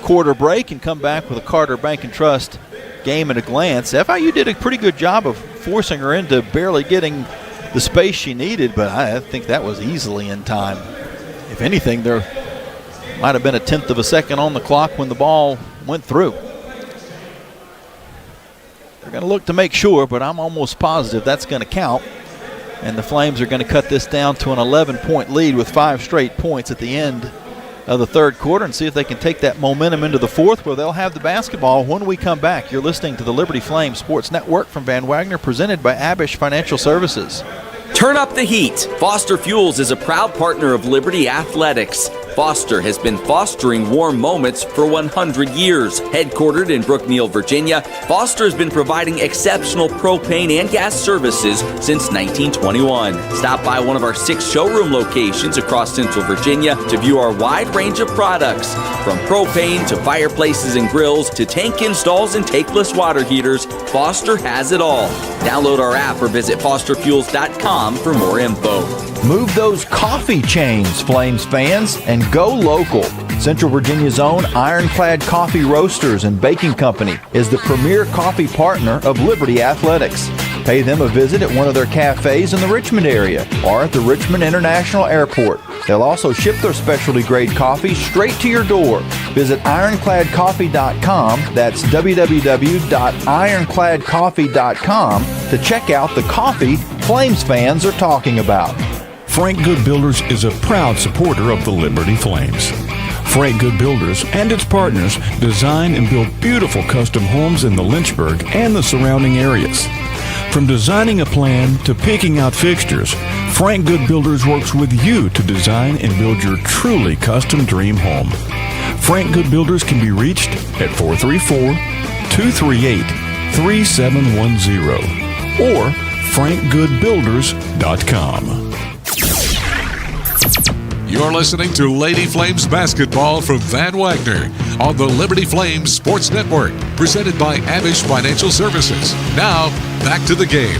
quarter break and come back with a Carter Bank and Trust game at a glance. FIU did a pretty good job of forcing her into barely getting the space she needed, but I think that was easily in time. If anything, there might have been a tenth of a second on the clock when the ball went through. They're going to look to make sure, but I'm almost positive that's going to count. And the Flames are going to cut this down to an 11-point lead with 5 straight points at the end of the third quarter, and see if they can take that momentum into the fourth, where they'll have the basketball when we come back. You're listening to the Liberty Flames Sports Network from Van Wagner, presented by Abish Financial Services. Turn up the heat. Foster Fuels is a proud partner of Liberty Athletics. Foster has been fostering warm moments for 100 years. Headquartered in Brookneal, Virginia, Foster has been providing exceptional propane and gas services since 1921. Stop by one of our 6 showroom locations across Central Virginia to view our wide range of products. From propane to fireplaces and grills to tank installs and tankless water heaters, Foster has it all. Download our app or visit fosterfuels.com for more info. Move those coffee chains, Flames fans, and go local. Central Virginia's own Ironclad Coffee Roasters and Baking Company is the premier coffee partner of Liberty Athletics. Pay them a visit at one of their cafes in the Richmond area or at the Richmond International Airport. They'll also ship their specialty grade coffee straight to your door. Visit ironcladcoffee.com, that's www.ironcladcoffee.com, to check out the coffee Flames fans are talking about. Frank Good Builders is a proud supporter of the Liberty Flames. Frank Good Builders and its partners design and build beautiful custom homes in the Lynchburg and the surrounding areas. From designing a plan to picking out fixtures, Frank Good Builders works with you to design and build your truly custom dream home. Frank Good Builders can be reached at 434-238-3710 or frankgoodbuilders.com. You're listening to Lady Flames basketball from Van Wagner on the Liberty Flames Sports Network, presented by Abish Financial Services. Now, back to the game.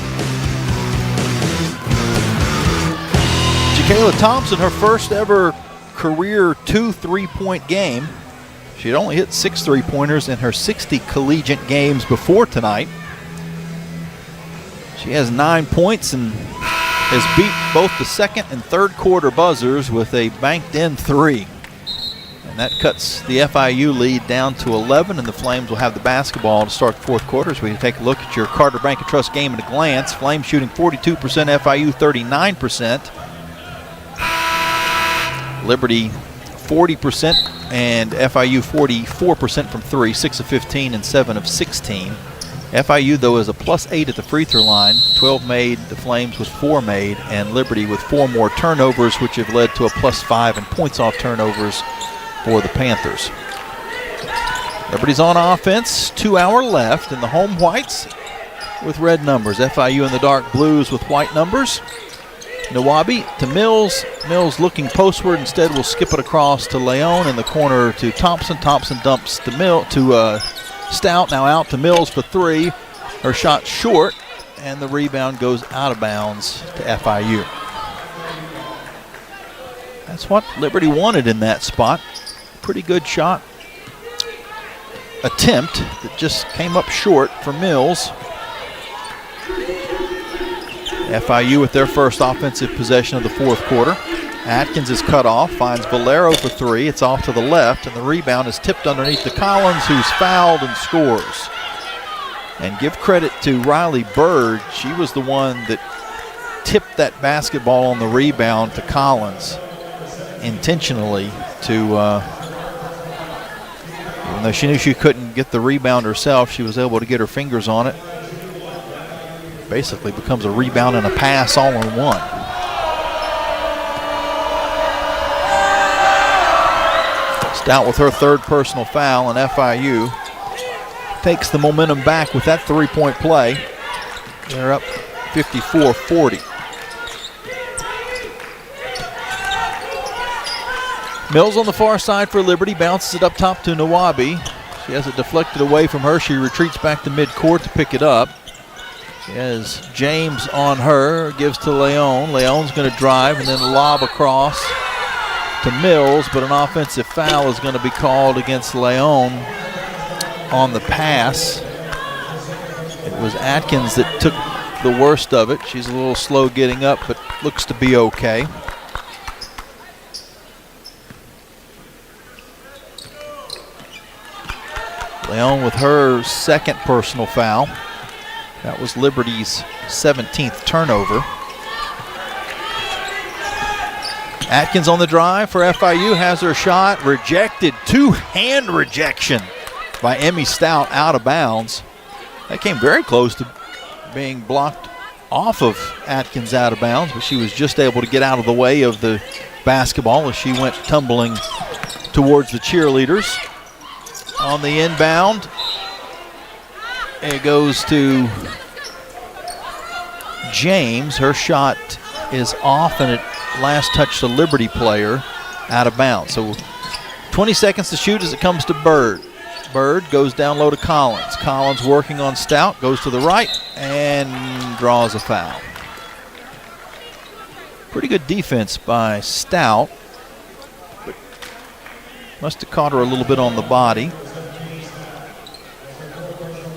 Jakayla Thompson, her first ever career 2 3-point game. She'd only hit 6 3-pointers in her 60 collegiate games before tonight. She has 9 points and has beat both the second and third quarter buzzers with a banked in 3. And And that cuts the FIU lead down to 11, and the Flames will have the basketball to start the fourth quarter. So we take a look at your Carter Bank & Trust game at a glance. Flames shooting 42%, FIU 39%. Liberty 40% and FIU 44% from 3, 6 of 15 and 7 of 16. FIU, though, is a +8 at the free throw line, 12 made, the Flames with 4 made, and Liberty with 4 more turnovers, which have led to a +5 in points off turnovers for the Panthers. Liberty's on offense, 2 hour left, and the home whites with red numbers. FIU in the dark blues with white numbers. Nawabi to Mills. Mills looking postward, instead will skip it across to Leon in the corner to Thompson. Thompson dumps to Stout, now out to Mills for 3. Her shot short, and the rebound goes out of bounds to FIU. That's what Liberty wanted in that spot. Pretty good shot attempt that just came up short for Mills. FIU with their first offensive possession of the fourth quarter. Atkins is cut off, finds Valero for 3. It's off to the left, and the rebound is tipped underneath to Collins, who's fouled and scores. And give credit to Riley Bird. She was the one that tipped that basketball on the rebound to Collins intentionally to, even though she knew she couldn't get the rebound herself, she was able to get her fingers on it. Basically becomes a rebound and a pass all in one. Stout with her third personal foul, and FIU takes the momentum back with that three-point play. They're up 54-40. Mills on the far side for Liberty, bounces it up top to Nawabi. She has it deflected away from her. She retreats back to midcourt to pick it up. She has James on her, gives to Leon. Leon's going to drive and then lob across to Mills, but an offensive foul is going to be called against Leon on the pass. It was Atkins that took the worst of it. She's a little slow getting up, but looks to be okay. Leon with her second personal foul. That was Liberty's 17th turnover. Atkins on the drive for FIU, has her shot rejected. Two-hand rejection by Emmy Stout, out of bounds. That came very close to being blocked off of Atkins out of bounds, but she was just able to get out of the way of the basketball as she went tumbling towards the cheerleaders. On the inbound, it goes to James. Her shot is off, and it last touched the Liberty player out of bounds. So 20 seconds to shoot as it comes to Bird. Bird goes down low to Collins. Collins working on Stout, goes to the right and draws a foul. Pretty good defense by Stout, but must have caught her a little bit on the body.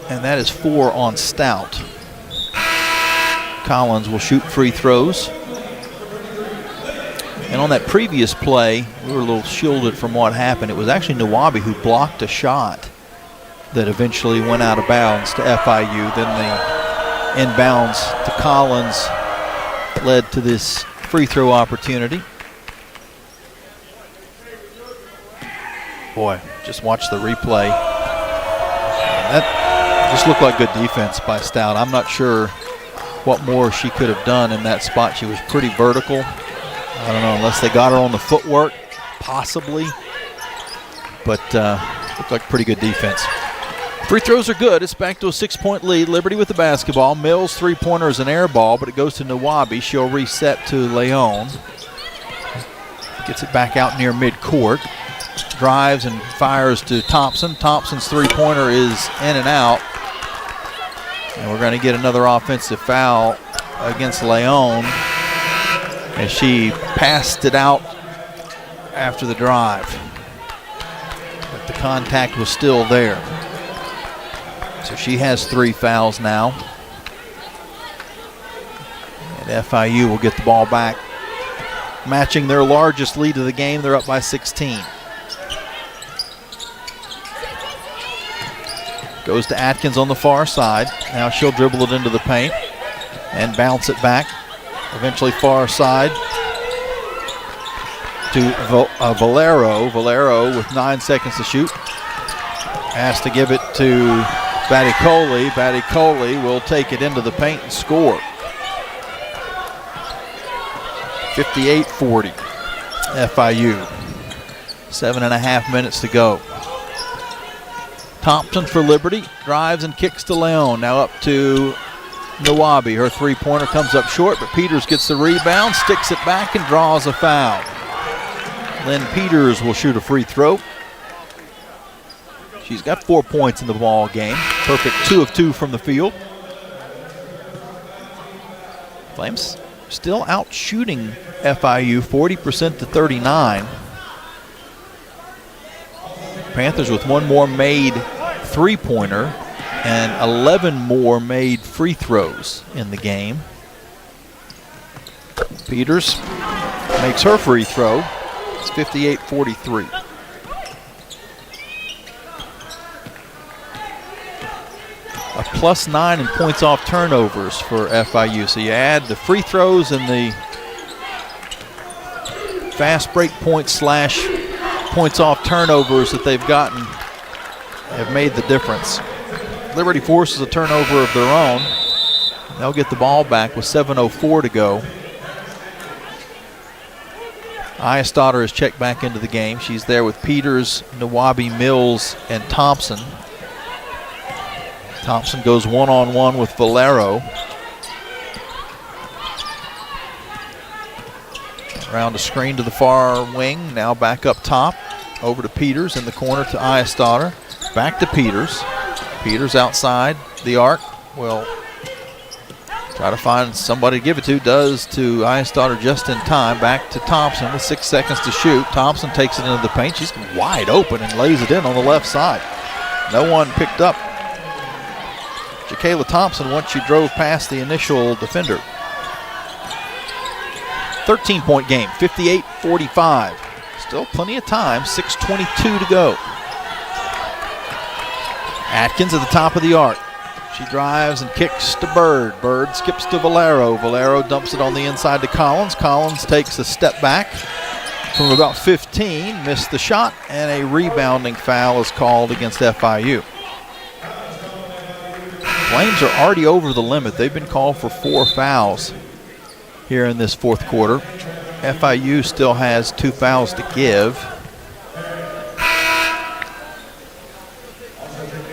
And that is 4 on Stout. Collins will shoot free throws. And on that previous play, we were a little shielded from what happened. It was actually Nawabi who blocked a shot that eventually went out of bounds to FIU. Then the inbounds to Collins led to this free throw opportunity. Boy, just watch the replay. That just looked like good defense by Stout. I'm not sure what more she could have done in that spot. She was pretty vertical. I don't know, unless they got her on the footwork, possibly. But looked like pretty good defense. Free throws are good. It's back to a 6-point lead. Liberty with the basketball. Mills' three-pointer is an air ball, but it goes to Nawabi. She'll reset to Leon. Gets it back out near midcourt. Drives and fires to Thompson. Thompson's three-pointer is in and out. And we're going to get another offensive foul against Leon as she passed it out after the drive. But the contact was still there. So she has 3 fouls now. And FIU will get the ball back, matching their largest lead of the game. They're up by 16. Goes to Atkins on the far side. Now she'll dribble it into the paint and bounce it back. Eventually far side to Valero. Valero with 9 seconds to shoot. Has to give it to Batticoli. Batticoli will take it into the paint and score. 58-40 FIU. 7.5 minutes to go. Thompson for Liberty, drives and kicks to Leon. Now up to Nawabi. Her three-pointer comes up short, but Peters gets the rebound, sticks it back, and draws a foul. Lynn Peters will shoot a free throw. She's got 4 points in the ball game. Perfect 2 of 2 from the field. Flames still out shooting FIU 40% to 39. Panthers with 1 more made three-pointer and 11 more made free throws in the game. Peters makes her free throw. It's 58-43. A +9 in points off turnovers for FIU. So you add the free throws and the fast break points / points off turnovers that they've gotten have made the difference. Liberty forces a turnover of their own. They'll get the ball back with 7:04 to go. Iastadter is checked back into the game. She's there with Peters, Nawabi, Mills, and Thompson. Thompson goes one-on-one with Valero. Around a screen to the far wing, now back up top. Over to Peters in the corner to Iastadter. Back to Peters. Peters outside the arc. Will try to find somebody to give it to. Does to Iastadter just in time. Back to Thompson with 6 seconds to shoot. Thompson takes it into the paint. She's wide open and lays it in on the left side. No one picked up Jakayla Thompson once she drove past the initial defender. 13-point game, 58-45. Still plenty of time, 6:22 to go. Atkins at the top of the arc. She drives and kicks to Bird. Bird skips to Valero. Valero dumps it on the inside to Collins. Collins takes a step back from about 15, missed the shot, and a rebounding foul is called against FIU. Flames are already over the limit. They've been called for 4 fouls here in this fourth quarter. FIU still has 2 fouls to give.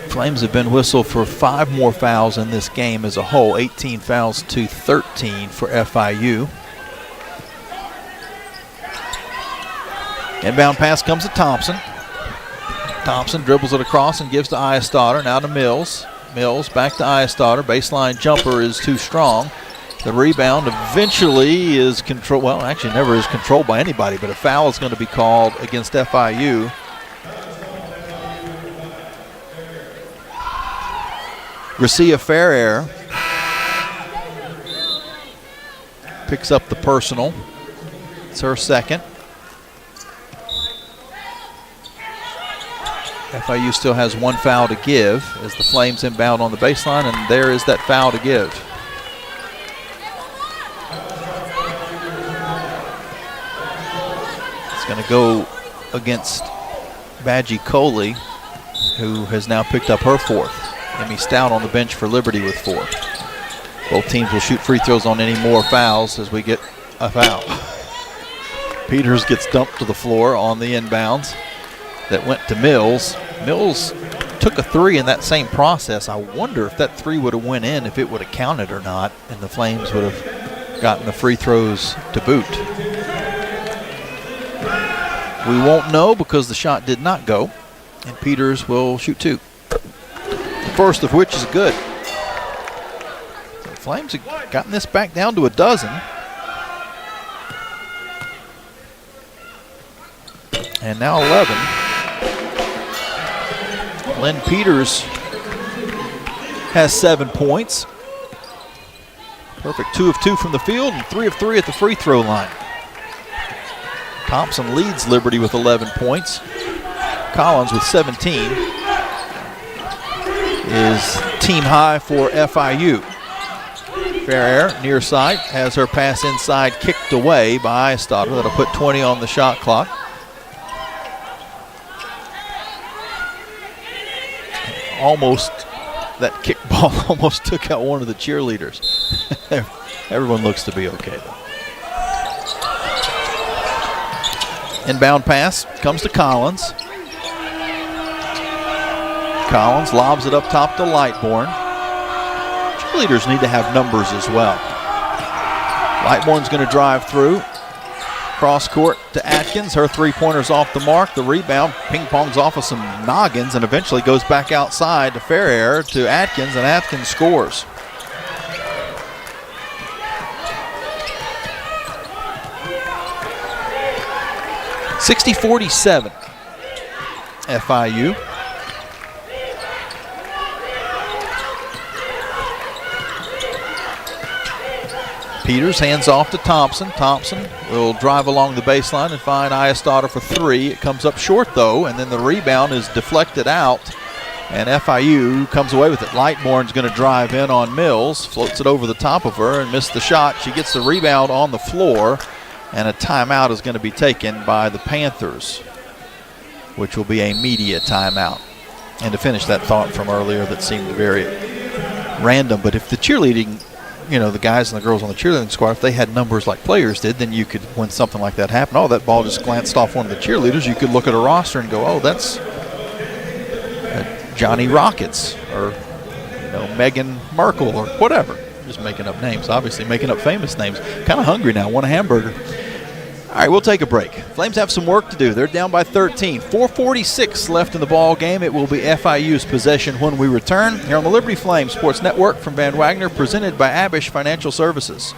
Flames have been whistled for 5 more fouls in this game as a whole. 18 fouls to 13 for FIU. Inbound pass comes to Thompson. Thompson dribbles it across and gives to Iastadter. Now to Mills. Mills back to Iastadter. Baseline jumper is too strong. The rebound eventually is controlled. Well, actually never is controlled by anybody, but a foul is going to be called against FIU. Gracia Ferrer picks up the personal. It's her second. FIU still has 1 foul to give as the Flames inbound on the baseline, and there is that foul to give. It's going to go against Badgie Coley, who has now picked up her 4th. Emmy Stout on the bench for Liberty with 4. Both teams will shoot free throws on any more fouls as we get a foul. Peters gets dumped to the floor on the inbounds that went to Mills. Mills took a 3 in that same process. I wonder if that 3 would have went in, if it would have counted or not, and the Flames would have gotten the free throws to boot. We won't know because the shot did not go, and Peters will shoot 2. The first of which is good. So the Flames have gotten this back down to a dozen. And now 11. Lynn Peters has 7 points. Perfect 2 of 2 from the field and 3 of 3 at the free throw line. Thompson leads Liberty with 11 points. Collins with 17. is team high for FIU. Ferrer, near side, has her pass inside kicked away by Stoddard. That'll put 20 on the shot clock. That kickball almost took out one of the cheerleaders. Everyone looks to be okay, though. Inbound pass comes to Collins. Collins lobs it up top to Lightbourne. Cheerleaders need to have numbers as well. Lightbourne's going to drive through. Cross court to Atkins. Her three-pointer's off the mark. The rebound ping-pongs off of some noggins and eventually goes back outside to Ferrer to Atkins, and Atkins scores. (60-47) FIU. Peters hands off to Thompson. Thompson will drive along the baseline and find Iastadter for three. It comes up short, though, and then the rebound is deflected out, and FIU comes away with it. Lightbourne's going to drive in on Mills, floats it over the top of her and missed the shot. She gets the rebound on the floor, and a timeout is going to be taken by the Panthers, which will be a media timeout. And to finish that thought from earlier that seemed very random, but if the cheerleading, the guys and the girls on the cheerleading squad, if they had numbers like players did, then you could, when something like that happened, that ball just glanced off one of the cheerleaders, you could look at a roster and go, oh, that's Johnny Rockets or Meghan Merkel or whatever. Just making up names, obviously making up famous names. Kind of hungry now, want a hamburger. All right, we'll take a break. Flames have some work to do. They're down by 13. 4:46 left in the ball game. It will be FIU's possession when we return here on the Liberty Flames Sports Network from Van Wagner, presented by Abish Financial Services.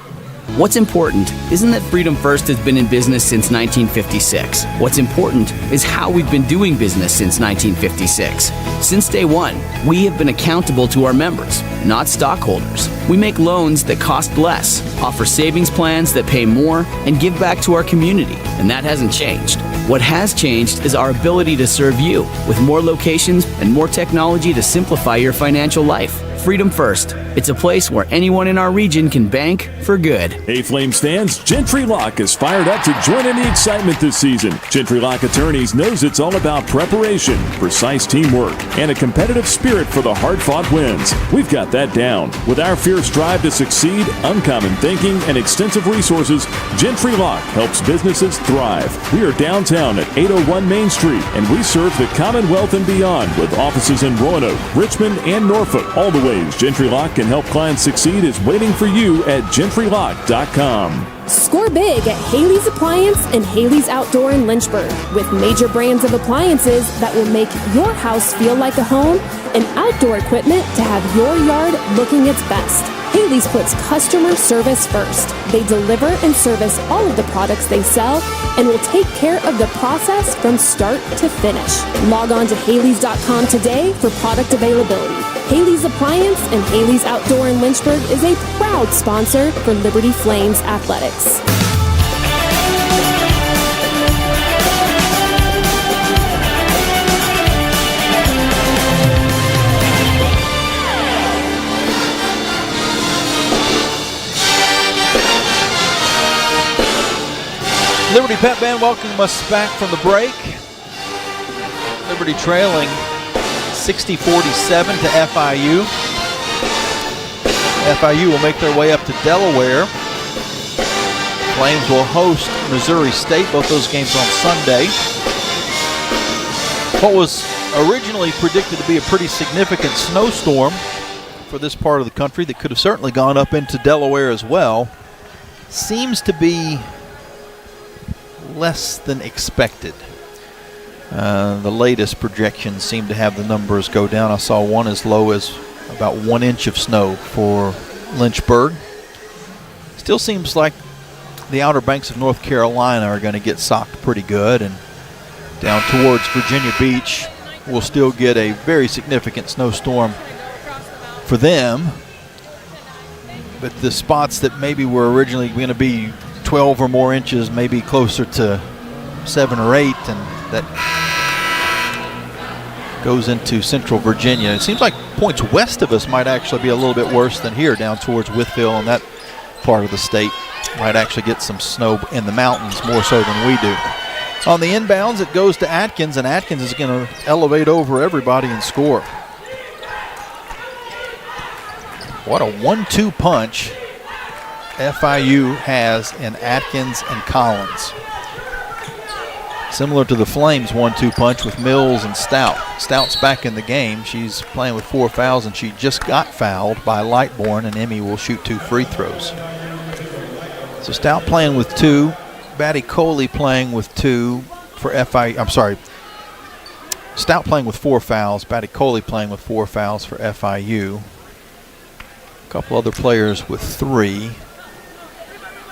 What's important isn't that Freedom First has been in business since 1956. What's important is how we've been doing business since 1956. Since day one, we have been accountable to our members, not stockholders. We make loans that cost less, offer savings plans that pay more, and give back to our community, and that hasn't changed. What has changed is our ability to serve you with more locations and more technology to simplify your financial life. Freedom First. It's a place where anyone in our region can bank for good. Hey, Flames fans, Gentry Lock is fired up to join in the excitement this season. Gentry Lock Attorneys knows it's all about preparation, precise teamwork, and a competitive spirit for the hard-fought wins. We've got that down. With our fierce drive to succeed, uncommon thinking, and extensive resources, Gentry Lock helps businesses thrive. We are downtown at 801 Main Street, and we serve the Commonwealth and beyond with offices in Roanoke, Richmond, and Norfolk. All the ways Gentry Lock can help clients succeed is waiting for you at GentryLock.com. Score big at Haley's Appliance and Haley's Outdoor in Lynchburg, with major brands of appliances that will make your house feel like a home and outdoor equipment to have your yard looking its best. Haley's puts customer service first. They deliver and service all of the products they sell and will take care of the process from start to finish. Log on to Haleys.com today for product availability. Haley's Appliance and Haley's Outdoor in Lynchburg is a proud sponsor for Liberty Flames Athletics. Liberty Pep Band welcoming us back from the break. Liberty trailing 60-47 to FIU. FIU will make their way up to Delaware. Flames will host Missouri State. Both those games on Sunday. What was originally predicted to be a pretty significant snowstorm for this part of the country that could have certainly gone up into Delaware as well seems to be less than expected. The latest projections seem to have the numbers go down. I saw one as low as about 1 inch of snow for Lynchburg. Still seems like the Outer Banks of North Carolina are going to get socked pretty good, and down towards Virginia Beach we'll still get a very significant snowstorm for them. But the spots that maybe were originally going to be 12 or more inches, maybe closer to 7 or 8, and that goes into Central Virginia. It seems like points west of us might actually be a little bit worse than here down towards Wytheville and that part of the state. Might actually get some snow in the mountains more so than we do. On the inbounds, it goes to Atkins, and Atkins is going to elevate over everybody and score. What a 1-2 punch FIU has in Atkins and Collins. Similar to the Flames 1-2 punch with Mills and Stout. Stout's back in the game. She's playing with 4 fouls, and she just got fouled by Lightbourne, and Emmy will shoot 2 free throws. So Stout playing with 2. Batty Coley playing with 2 for FIU. I'm sorry. Stout playing with 4 fouls. Batty Coley playing with 4 fouls for FIU. A couple other players with 3.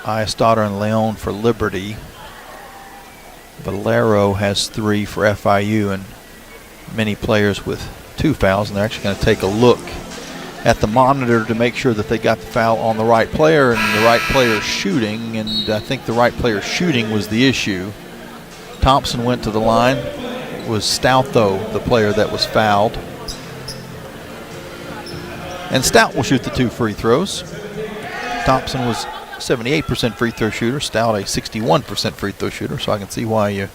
Iastadter and Leon for Liberty. Valero has 3 for FIU, and many players with 2 fouls, and they're actually going to take a look at the monitor to make sure that they got the foul on the right player and the right player shooting, and I think the right player shooting was the issue. Thompson went to the line. It was Stout, though, the player that was fouled. And Stout will shoot the 2 free throws. Thompson was 78% free throw shooter, Stout a 61% free throw shooter, so I can see why you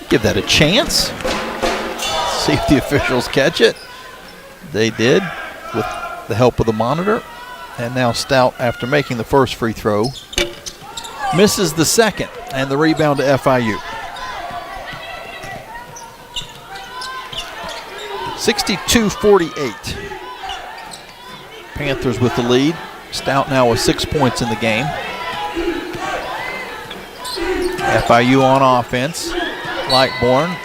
give that a chance. See if the officials catch it. They did with the help of the monitor. And now Stout, after making the first free throw, misses the second, and the rebound to FIU. 62-48. Panthers with the lead. Stout now with 6 points in the game. FIU on offense. Lightbourne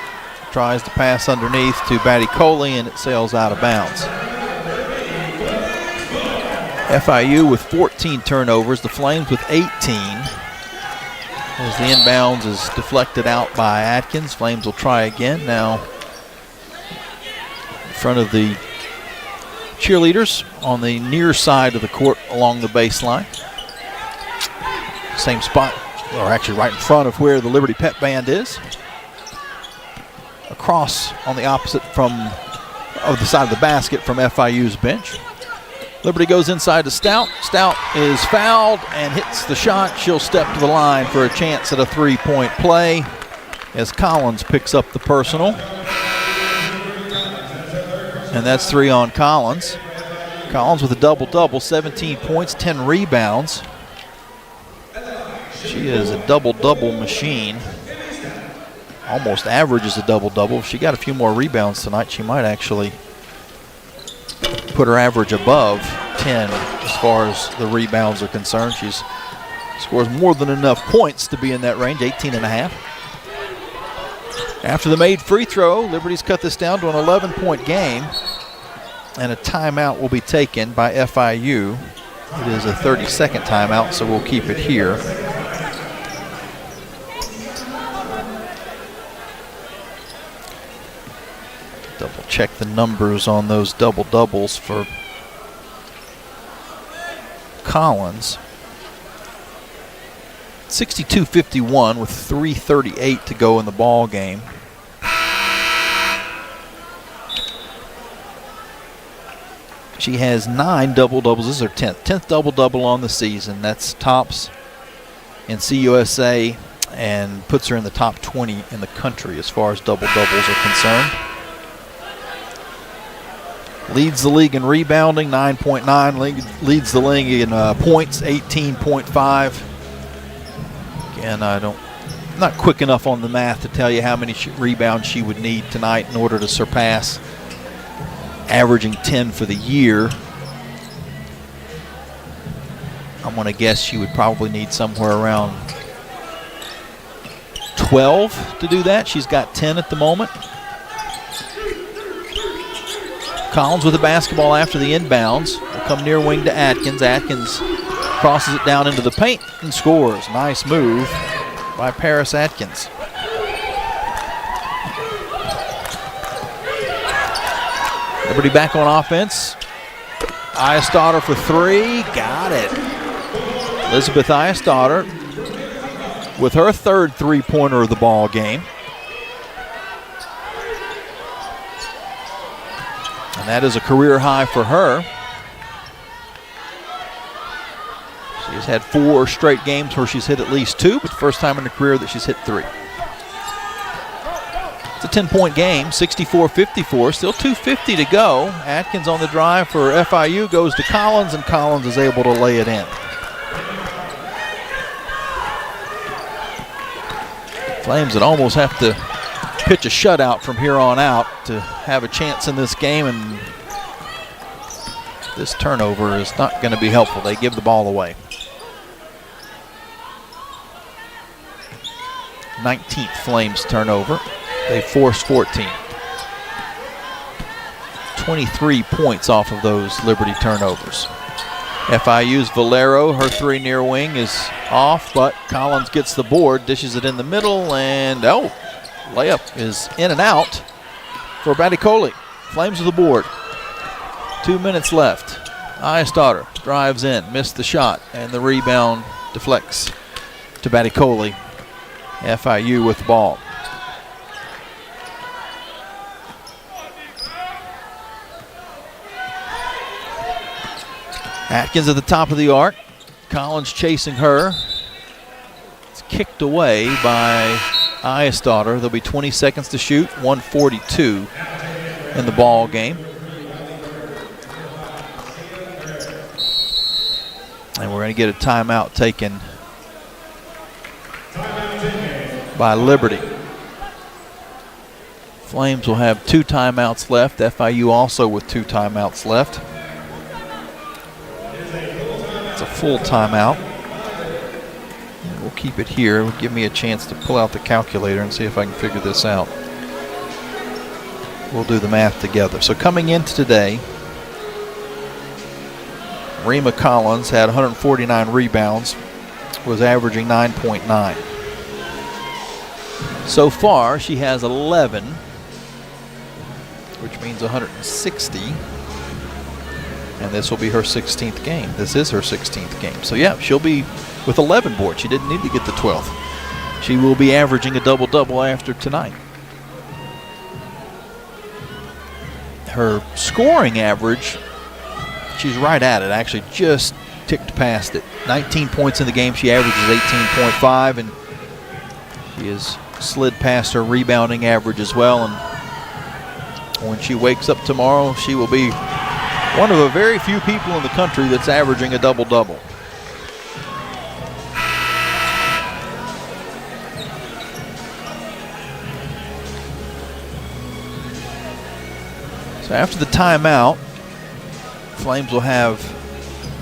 tries to pass underneath to Batty Coley, and it sails out of bounds. FIU with 14 turnovers, the Flames with 18. As the inbounds is deflected out by Atkins, Flames will try again now in front of the cheerleaders on the near side of the court along the baseline. Same spot, or actually right in front of where the Liberty Pep Band is. Across on the opposite of the side of the basket from FIU's bench. Liberty goes inside to Stout. Stout is fouled and hits the shot. She'll step to the line for a chance at a 3-point play as Collins picks up the personal. And that's 3 on Collins. Collins with a double-double, 17 points, 10 rebounds. She is a double-double machine. Almost averages a double-double. If she got a few more rebounds tonight, she might actually put her average above 10 as far as the rebounds are concerned. She scores more than enough points to be in that range, 18.5. After the made free throw, Liberty's cut this down to an 11-point game, and a timeout will be taken by FIU. It is a 30-second timeout, so we'll keep it here. Double check the numbers on those double doubles for Collins. 62-51 with 3:38 to go in the ball game. She has 9 double-doubles. This is her 10th double-double on the season. That's tops in CUSA and puts her in the top 20 in the country as far as double-doubles are concerned. Leads the league in rebounding, 9.9. Leads the league in points, 18.5. Again, I'm not quick enough on the math to tell you how many rebounds she would need tonight in order to surpass averaging 10 for the year. I'm going to guess she would probably need somewhere around 12 to do that. She's got 10 at the moment. Collins with the basketball after the inbounds. Will come near wing to Atkins. Atkins crosses it down into the paint and scores. Nice move by Paris Atkins. Liberty back on offense. Iastadter for 3. Got it. Elizabeth Iastadter with her 3rd three-pointer of the ball game. that is a career high for her. She's had 4 straight games where she's hit at least 2, but the first time in her career that she's hit 3. It's a 10-point game, 64-54, still 2:50 to go. Atkins on the drive for FIU goes to Collins, and Collins is able to lay it in. Flames would almost have to pitch a shutout from here on out to have a chance in this game, and this turnover is not going to be helpful. They give the ball away. 19th Flames turnover. They forced 14. 23 points off of those Liberty turnovers. FIU's Valero, her 3 near wing is off, but Collins gets the board, dishes it in the middle, and layup is in and out for Batticoli. Flames with the board. 2 minutes left. Eyestarter drives in, missed the shot, and the rebound deflects to Batticoli. FIU with the ball. Atkins at the top of the arc. Collins chasing her. It's kicked away by Eyestarter. There'll be 20 seconds to shoot. 1:42 in the ball game. And we're going to get a timeout taken by Liberty. Flames will have 2 timeouts left. FIU also with 2 timeouts left. It's a full timeout. We'll keep it here. It'll give me a chance to pull out the calculator and see if I can figure this out. We'll do the math together. So coming into today, Rima Collins had 149 rebounds, was averaging 9.9. So far, she has 11, which means 160. And this will be her 16th game. This is her 16th game. So, yeah, she'll be with 11 boards. She didn't need to get the 12th. She will be averaging a double-double after tonight. Her scoring average, she's right at it, actually just ticked past it. 19 points in the game. She averages 18.5, and she has slid past her rebounding average as well. And when she wakes up tomorrow, she will be one of a very few people in the country that's averaging a double-double. So after the timeout, Flames will have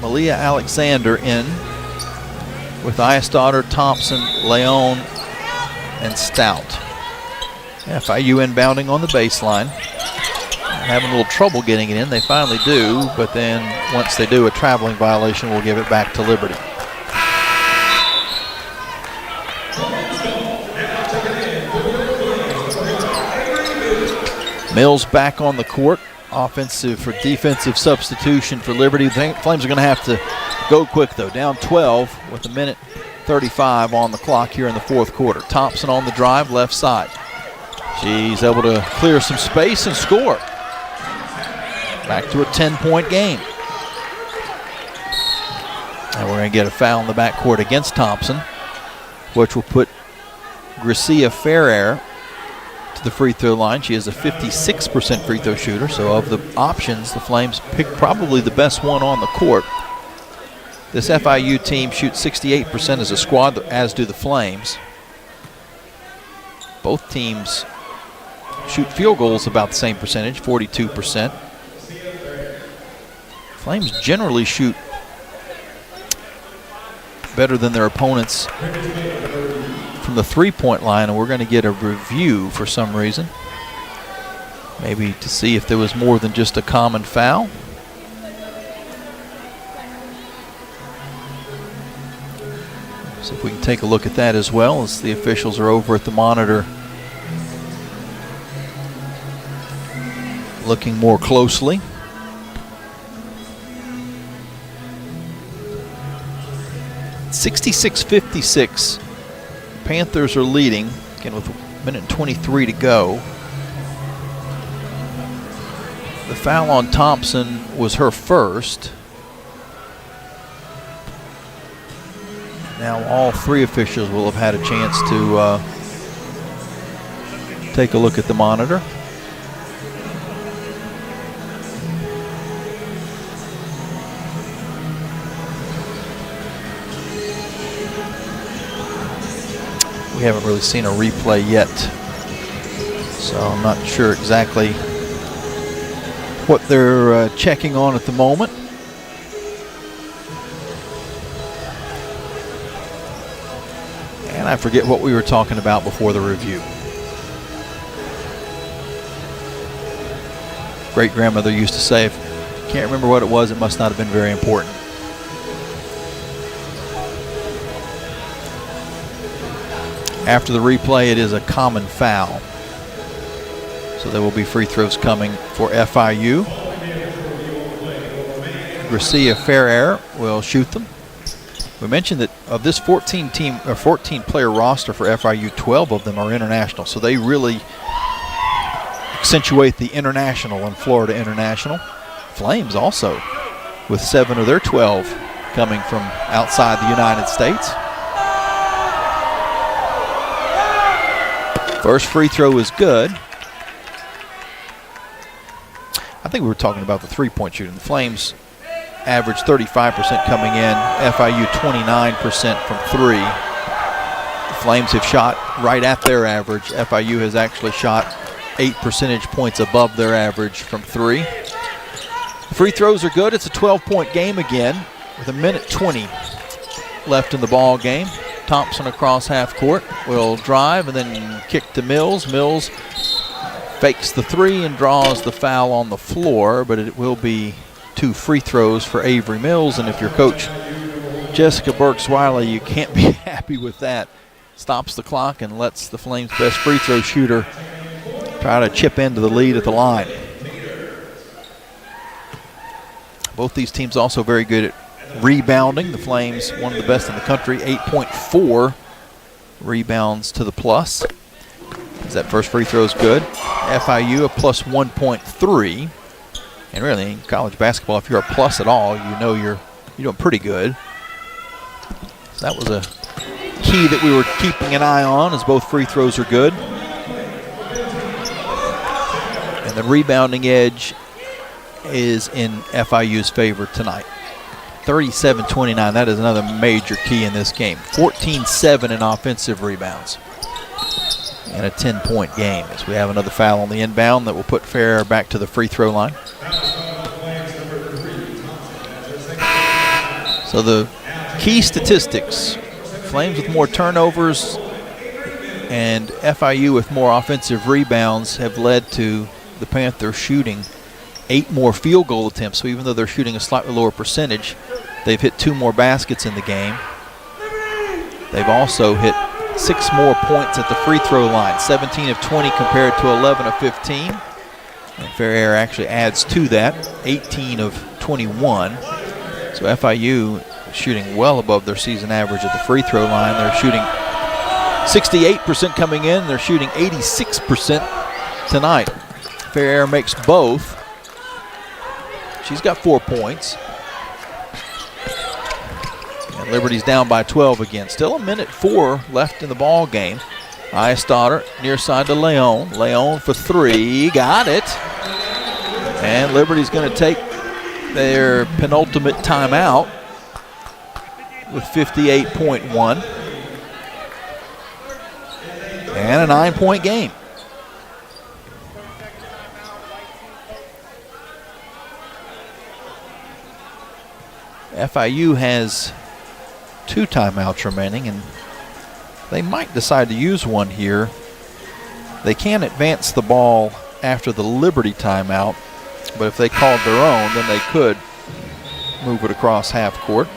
Malia Alexander in with Eyestarter, Thompson, Leon, and Stout. FIU inbounding on the baseline. Having a little trouble getting it in. They finally do, but then once they do, a traveling violation will give it back to Liberty. Mills back on the court. Offensive for defensive substitution for Liberty. The Flames are going to have to go quick, though. Down 12 with 1:35 on the clock here in the fourth quarter. Thompson on the drive, left side. She's able to clear some space and score. Back to a 10-point game. And we're going to get a foul in the backcourt against Thompson, which will put Gracia Ferrer to the free throw line. She is a 56% free throw shooter, so of the options, the Flames pick probably the best one on the court. This FIU team shoots 68% as a squad, as do the Flames. Both teams shoot field goals about the same percentage, 42%. Flames generally shoot better than their opponents from the three-point line, and we're going to get a review for some reason. Maybe to see if there was more than just a common foul. So if we can take a look at that as well, as the officials are over at the monitor looking more closely. (66-56). Panthers are leading, again with 1:23 to go. The foul on Thompson was her first. Now all three officials will have had a chance to take a look at the monitor. We haven't really seen a replay yet, so I'm not sure exactly what they're checking on at the moment. And I forget what we were talking about before the review. Great grandmother used to say, if you can't remember what it was, it must not have been very important. After the replay, it is a common foul. So there will be free throws coming for FIU. Garcia Ferrer will shoot them. We mentioned that of this 14-player roster for FIU, 12 of them are international. So they really accentuate the international and Florida International. Flames also with 7 of their 12 coming from outside the United States. First free throw is good. I think we were talking about the three-point shooting. The Flames average 35% coming in, FIU 29% from three. The Flames have shot right at their average. FIU has actually shot 8 percentage points above their average from three. The free throws are good. It's a 12-point game again with 1:20 left in the ball game. Thompson across half court will drive and then kick to Mills. Mills fakes the three and draws the foul on the floor, but it will be 2 free throws for Avery Mills. And if you're Coach Jessica Burks-Wiley, you can't be happy with that. Stops the clock and lets the Flames' best free throw shooter try to chip into the lead at the line. Both these teams also very good at rebounding. The Flames, one of the best in the country, 8.4 rebounds to the plus. As that first free throw is good. FIU a plus 1.3. And really in college basketball, if you're a plus at all, you know you're doing pretty good. So that was a key that we were keeping an eye on, as both free throws are good. And the rebounding edge is in FIU's favor tonight. 37-29, that is another major key in this game. 14-7 in offensive rebounds. And a 10-point game, as we have another foul on the inbound that will put Ferrer back to the free throw line. So the key statistics, Flames with more turnovers and FIU with more offensive rebounds, have led to the Panthers shooting 8 more field goal attempts. So even though they're shooting a slightly lower percentage, they've hit 2 more baskets in the game. They've also hit 6 more points at the free throw line, 17 of 20 compared to 11 of 15. And Ferrer actually adds to that, 18 of 21. So FIU is shooting well above their season average at the free throw line. They're shooting 68% coming in. They're shooting 86% tonight. Ferrer makes both. She's got 4 points. And Liberty's down by 12 again. Still 1:04 left in the ball game. Eisstotter near side to Leon. Leon for 3. Got it. And Liberty's going to take their penultimate timeout with 58.1. And a 9-point game. FIU has 2 timeouts remaining, and they might decide to use one here. They can advance the ball after the Liberty timeout, but if they called their own, then they could move it across half court.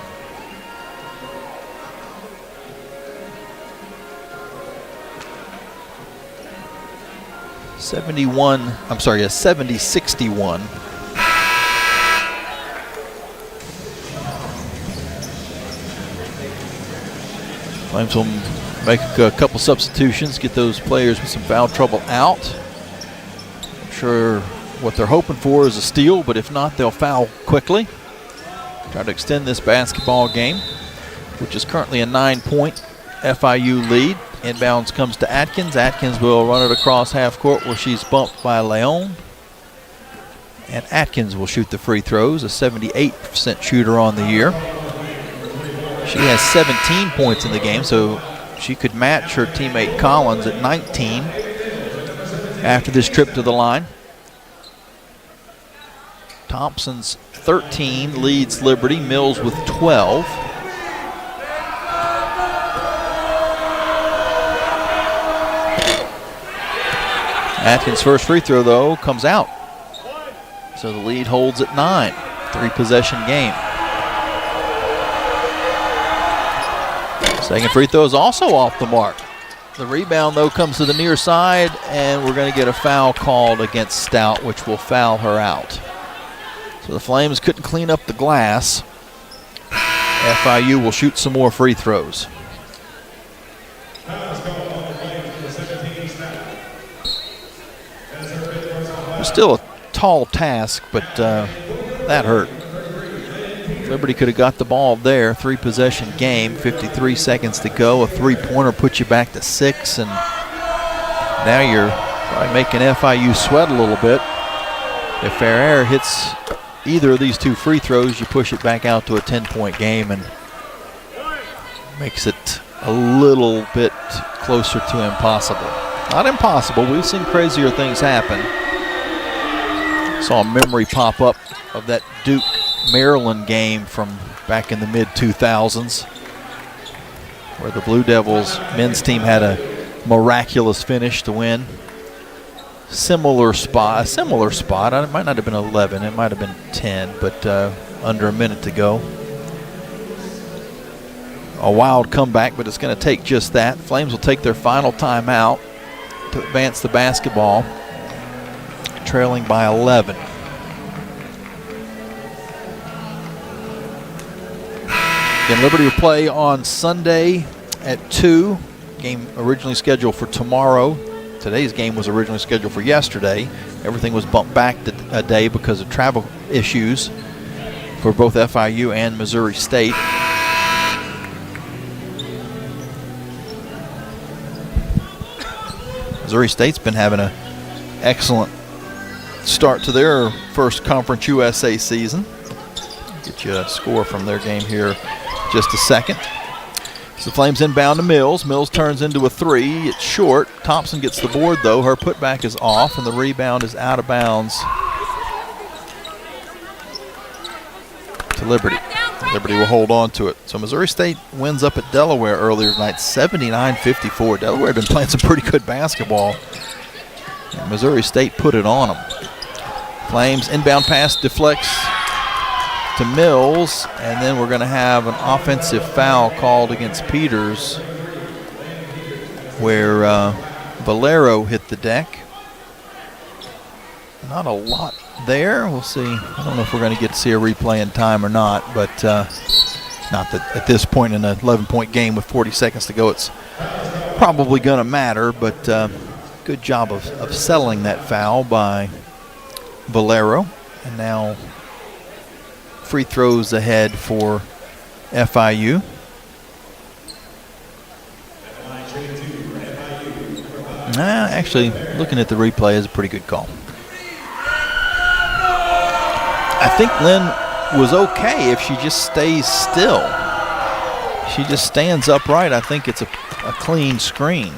A 70-61. Flames will make a couple substitutions, get those players with some foul trouble out. I'm sure What they're hoping for is a steal, but if not, they'll foul quickly. Try to extend this basketball game, which is currently a 9-point FIU lead. Inbounds comes to Atkins. Atkins will run it across half court where she's bumped by Leon. And Atkins will shoot the free throws, a 78% shooter on the year. She has 17 points in the game, so she could match her teammate Collins at 19 after this trip to the line. Thompson's 13 leads Liberty. Mills with 12. Atkins' first free throw, though, comes out. So the lead holds at 9. 3-possession game. Second free throw is also off the mark. The rebound, though, comes to the near side, and we're going to get a foul called against Stout, which will foul her out. So the Flames couldn't clean up the glass. FIU will shoot some more free throws. It's still a tall task, but that hurt. Liberty could have got the ball there. 3-possession game, 53 seconds to go. A 3-pointer puts you back to 6, and now you're probably making FIU sweat a little bit. If Ferrer hits either of these 2 free throws, you push it back out to a 10-point game and makes it a little bit closer to impossible. Not impossible. We've seen crazier things happen. Saw a memory pop up of that Duke Maryland game from back in the mid-2000s where the Blue Devils men's team had a miraculous finish to win. Similar spot. It might not have been 11. It might have been 10, but under a minute to go. A wild comeback, but it's going to take just that. Flames will take their final timeout to advance the basketball, trailing by 11. Again, Liberty will play on Sunday at 2. Game originally scheduled for tomorrow. Today's game was originally scheduled for yesterday. Everything was bumped back a day because of travel issues for both FIU and Missouri State. Missouri State's been having an excellent start to their first Conference USA season. Get you a score from their game here just a second. So Flames inbound to Mills. Mills turns into a 3. It's short. Thompson gets the board, though. Her putback is off, and the rebound is out of bounds to Liberty. Liberty will hold on to it. So Missouri State wins up at Delaware earlier tonight, 79-54. Delaware had been playing some pretty good basketball, and Missouri State put it on them. Flames inbound pass deflects to Mills, and then we're going to have an offensive foul called against Peters where Valero hit the deck. Not a lot there. We'll see. I don't know if we're going to get to see a replay in time or not, but not that at this point in an 11-point game with 40 seconds to go it's probably going to matter, but good job of settling that foul by Valero. And now free throws ahead for FIU. Actually, looking at the replay is a pretty good call. I think Lynn was okay if she just stays still. She just stands upright. I think it's a clean screen.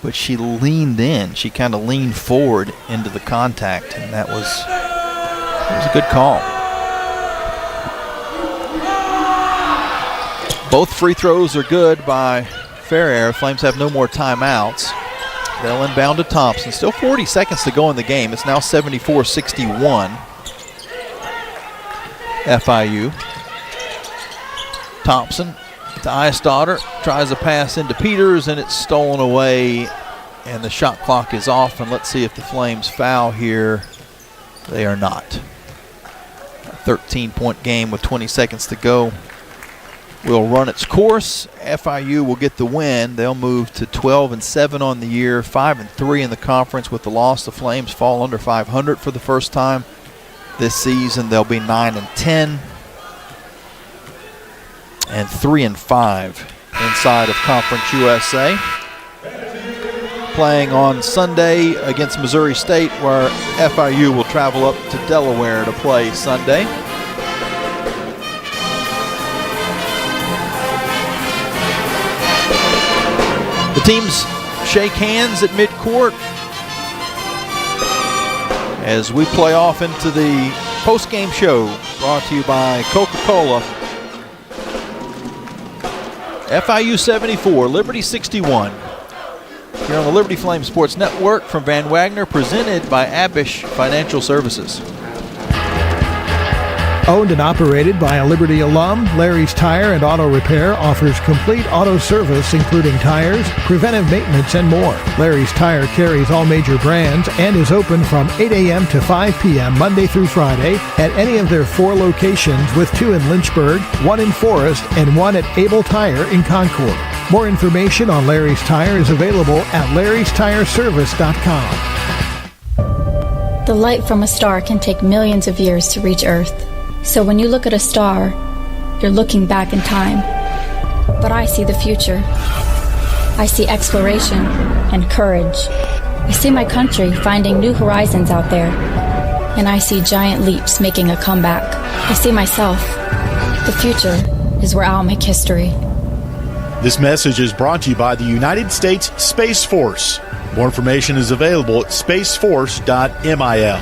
But she leaned in. She kind of leaned forward into the contact, and that was a good call. Both free throws are good by Ferrer. Flames have no more timeouts. They'll inbound to Thompson. Still 40 seconds to go in the game. It's now 74-61. FIU. Thompson to Eisdottir. Tries a pass into Peters, and it's stolen away. And the shot clock is off. And let's see if the Flames foul here. They are not. A 13-point game with 20 seconds to go. will run its course. FIU will get the win. They'll move to 12-7 on the year, 5-3 in the conference. With the loss, the Flames fall under 500 for the first time this season. They'll be 9-10 and 3-5 inside of Conference USA. Playing on Sunday against Missouri State, where FIU will travel up to Delaware to play Sunday. The teams shake hands at midcourt as we play off into the post-game show brought to you by Coca-Cola. FIU 74, Liberty 61. Here on the Liberty Flames Sports Network from Van Wagner, presented by Abish Financial Services. Owned and operated by a Liberty alum, Larry's Tire and Auto Repair offers complete auto service including tires, preventive maintenance, and more. Larry's Tire carries all major brands and is open from 8 a.m. to 5 p.m. Monday through Friday at any of their 4 locations, with 2 in Lynchburg, 1 in Forest, and 1 at Able Tire in Concord. More information on Larry's Tire is available at larrystireservice.com. The light from a star can take millions of years to reach Earth. So when you look at a star, you're looking back in time. But I see the future. I see exploration and courage. I see my country finding new horizons out there. And I see giant leaps making a comeback. I see myself. The future is where I'll make history. This message is brought to you by the United States Space Force. More information is available at spaceforce.mil.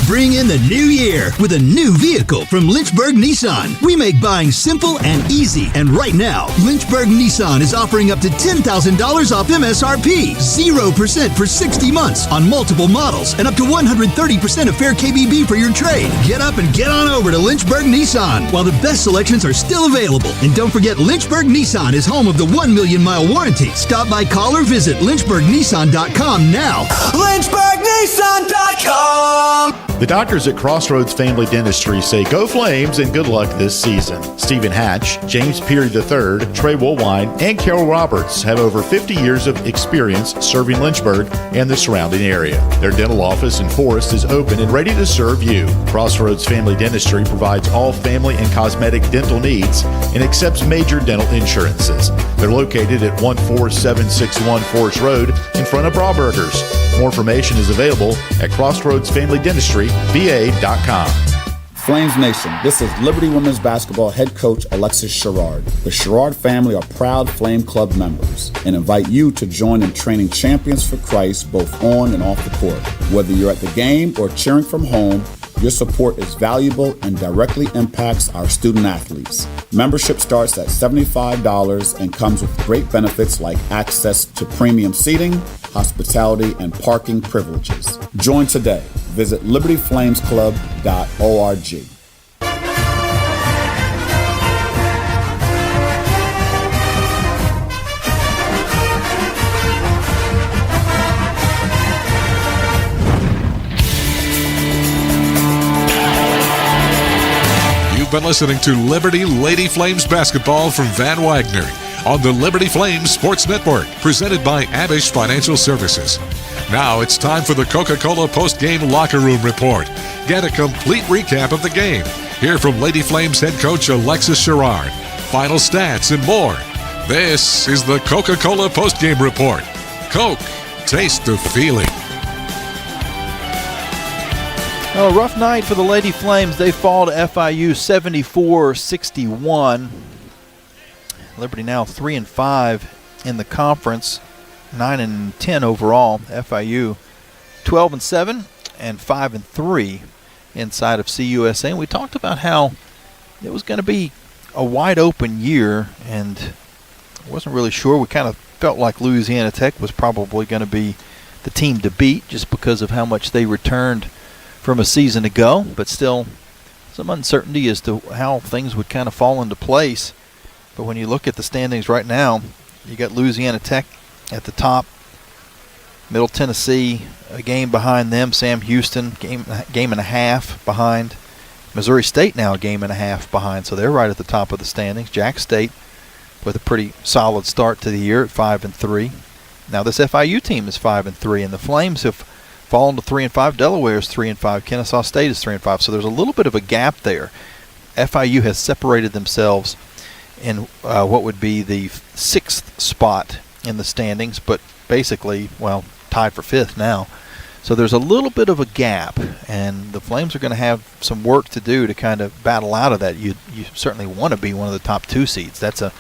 Bring in the new year with a new vehicle from Lynchburg Nissan. We make buying simple and easy. And right now, Lynchburg Nissan is offering up to $10,000 off MSRP, 0% for 60 months on multiple models, and up to 130% of fair KBB for your trade. Get up and get on over to Lynchburg Nissan while the best selections are still available. And don't forget, Lynchburg Nissan is home of the 1 million mile warranty. Stop by, call, or visit LynchburgNissan.com now. LynchburgNissan.com. The doctors at Crossroads Family Dentistry say go Flames and good luck this season. Stephen Hatch, James Peary III, Trey Woolwine, and Carol Roberts have over 50 years of experience serving Lynchburg and the surrounding area. Their dental office in Forest is open and ready to serve you. Crossroads Family Dentistry provides all family and cosmetic dental needs and accepts major dental insurances. They're located at 14761 Forest Road in front of Brauburgers. More information is available at CrossroadsFamilyDentistryVA.com. Flames Nation, this is Liberty Women's Basketball head coach Alexis Sherrard. The Sherrard family are proud Flame Club members and invite you to join in training champions for Christ both on and off the court. Whether you're at the game or cheering from home, your support is valuable and directly impacts our student athletes. Membership starts at $75 and comes with great benefits like access to premium seating, hospitality, and parking privileges. Join today. Visit libertyflamesclub.org. You've been listening to Liberty Lady Flames basketball from Van Wagner on the Liberty Flames Sports Network, presented by Abish Financial Services. Now it's time for the Coca-Cola post-game locker room report. Get a complete recap of the game. Hear from Lady Flames head coach Alexis Sherrard, final stats, and more. This is the Coca-Cola post-game report. Coke, taste the feeling. A rough night for the Lady Flames. They fall to FIU 74-61. Liberty now 3-5 in the conference, 9-10 overall. FIU 12-7 and 5-3 inside of CUSA. And we talked about how it was going to be a wide open year, and I wasn't really sure. We kind of felt like Louisiana Tech was probably going to be the team to beat just because of how much they returned from a season ago, but still some uncertainty as to how things would kind of fall into place. But when you look at the standings right now, you got Louisiana Tech at the top, Middle Tennessee a game behind them, Sam Houston game and a half behind Missouri State now a game and a half behind, so they're right at the top of the standings. Jack State with a pretty solid start to the year at 5-3. Now this FIU team is 5-3, and the Flames have fallen to 3-5. Delaware is 3-5. Kennesaw State is 3-5. So there's a little bit of a gap there. FIU has separated themselves in what would be the 6th spot in the standings, but basically, well, tied for 5th now. So there's a little bit of a gap, and the Flames are going to have some work to do to kind of battle out of that. You certainly want to be one of the top 2 seeds. That's a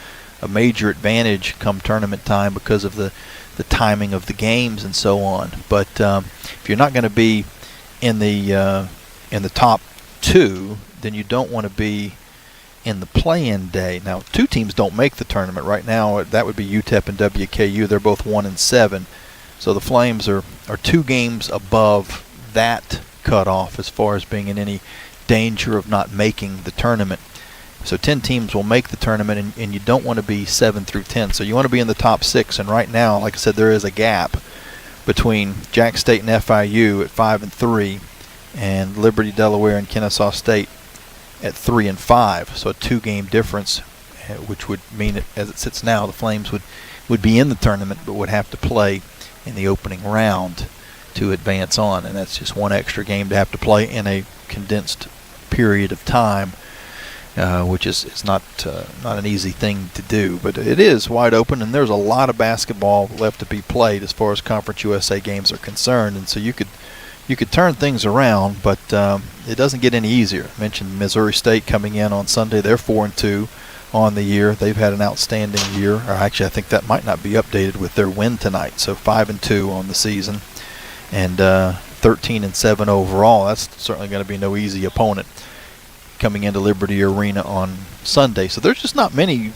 major advantage come tournament time because of the timing of the games and so on. But if you're not going to be in the top 2, then you don't want to be in the play-in day. Now, 2 teams don't make the tournament right now. That would be UTEP and WKU. They're both 1-7. So the Flames are 2 games above that cutoff as far as being in any danger of not making the tournament. So 10 teams will make the tournament, and you don't want to be 7 through 10. So you want to be in the top 6. And right now, like I said, there is a gap between Jack State and FIU at 5-3, and Liberty, Delaware, and Kennesaw State at 3-5. So a 2-game difference, which would mean that as it sits now, the Flames would be in the tournament, but would have to play in the opening round to advance on, and that's just one extra game to have to play in a condensed period of time, which is not an easy thing to do, but it is wide open, and there's a lot of basketball left to be played as far as Conference USA games are concerned, and so you could turn things around, but it doesn't get any easier. I mentioned Missouri State coming in on Sunday. They're 4-2 on the year. They've had an outstanding year. Or actually, I think that might not be updated with their win tonight. So 5-2 on the season, and 13-7 overall. That's certainly going to be no easy opponent coming into Liberty Arena on Sunday. So there's just not many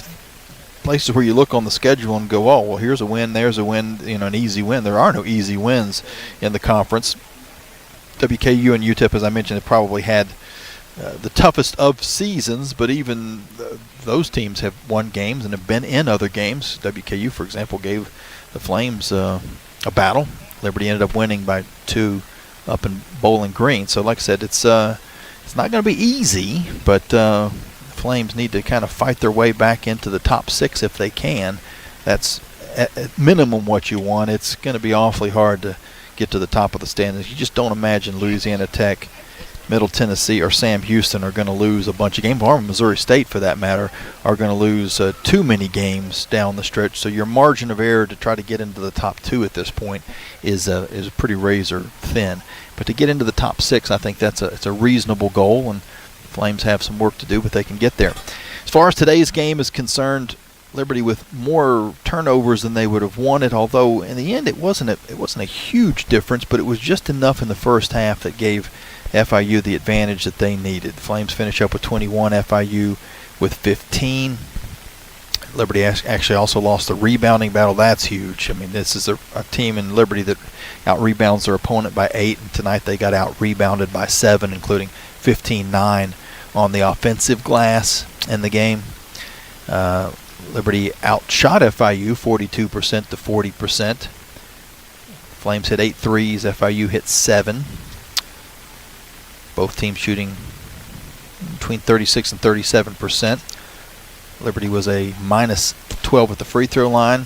places where you look on the schedule and go, oh, well, here's a win, there's a win, an easy win. There are no easy wins in the conference. WKU and UTEP, as I mentioned, have probably had the toughest of seasons, but even those teams have won games and have been in other games. WKU, for example, gave the Flames a battle. Liberty ended up winning by 2 up in Bowling Green. So like I said, it's not going to be easy, but the Flames need to kind of fight their way back into the top 6 if they can. That's at minimum what you want. It's going to be awfully hard to get to the top of the standings. You just don't imagine Louisiana Tech, Middle Tennessee, or Sam Houston are going to lose a bunch of games, or Missouri State for that matter, are going to lose too many games down the stretch. So your margin of error to try to get into the top 2 at this point is pretty razor thin. But to get into the top 6, I think it's a reasonable goal, and the Flames have some work to do, but they can get there. As far as today's game is concerned, Liberty with more turnovers than they would have wanted, although in the end it wasn't a huge difference, but it was just enough in the first half that gave FIU the advantage that they needed. The Flames finish up with 21, FIU with 15. Liberty actually also lost the rebounding battle. That's huge. I mean, this is a team in Liberty that out-rebounds their opponent by 8, and tonight they got out-rebounded by 7, including 15-9 on the offensive glass in the game. Liberty outshot FIU 42% to 40%. Flames hit 8 threes. FIU hit 7. Both teams shooting between 36 and 37%. Liberty was a -12 at the free throw line.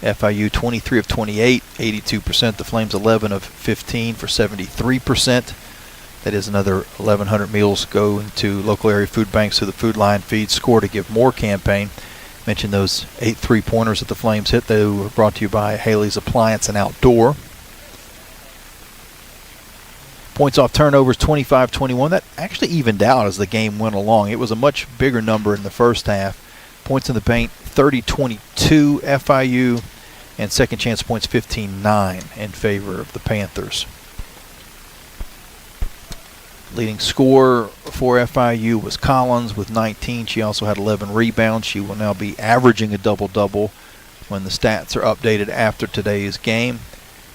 FIU 23 of 28, 82%. The Flames 11 of 15 for 73%. That is another 1,100 meals go into local area food banks through the Food Line Feed Score to Give More campaign. Mentioned those 8 3-pointers that the Flames hit. They were brought to you by Haley's Appliance and Outdoor. Points off turnovers, 25-21. That actually evened out as the game went along. It was a much bigger number in the first half. Points in the paint, 30-22 FIU, and second chance points 15-9 in favor of the Panthers. Leading scorer for FIU was Collins with 19. She also had 11 rebounds. She will now be averaging a double-double when the stats are updated after today's game.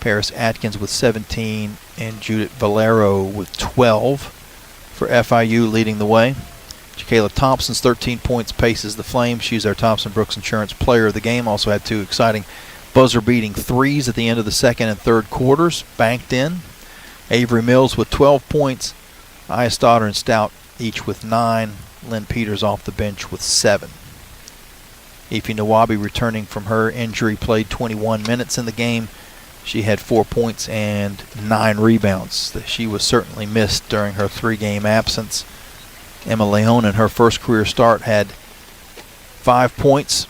Paris Atkins with 17 and Judith Valero with 12 for FIU leading the way. Jacayla Thompson's 13 points paces the Flames. She's our Thompson Brooks Insurance Player of the Game. Also had 2 exciting buzzer-beating threes at the end of the second and third quarters, banked in. Avery Mills with 12 points. Aya Stoddard and Stout each with 9. Lynn Peters off the bench with 7. Ify Nwabi, returning from her injury, played 21 minutes in the game. She had 4 points and 9 rebounds. She was certainly missed during her 3-game absence. Emma Leon, in her first career start, had 5 points,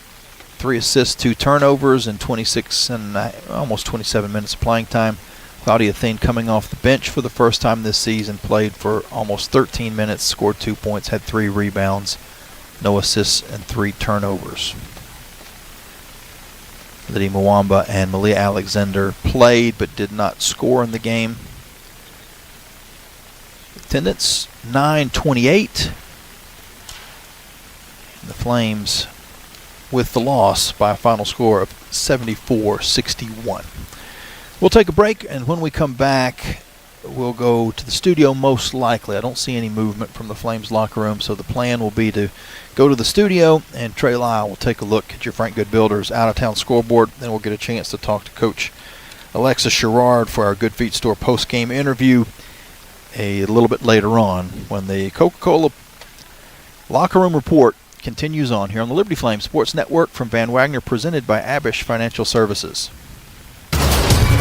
3 assists, 2 turnovers, and 26 and almost 27 minutes of playing time. Claudia Thien, coming off the bench for the first time this season, played for almost 13 minutes, scored 2 points, had 3 rebounds, no assists, and 3 turnovers. Lydia Mwamba and Malia Alexander played but did not score in the game. Attendance 928. The Flames with the loss by a final score of 74-61. We'll take a break, and when we come back, we'll go to the studio most likely. I don't see any movement from the Flames locker room, so the plan will be to go to the studio, and Trey Lyle will take a look at your Frank Good Builders out-of-town scoreboard. Then we'll get a chance to talk to Coach Alexis Sherrard for our Good Feet Store post-game interview a little bit later on when the Coca-Cola locker room report continues on here on the Liberty Flames Sports Network from Van Wagner, presented by Abish Financial Services.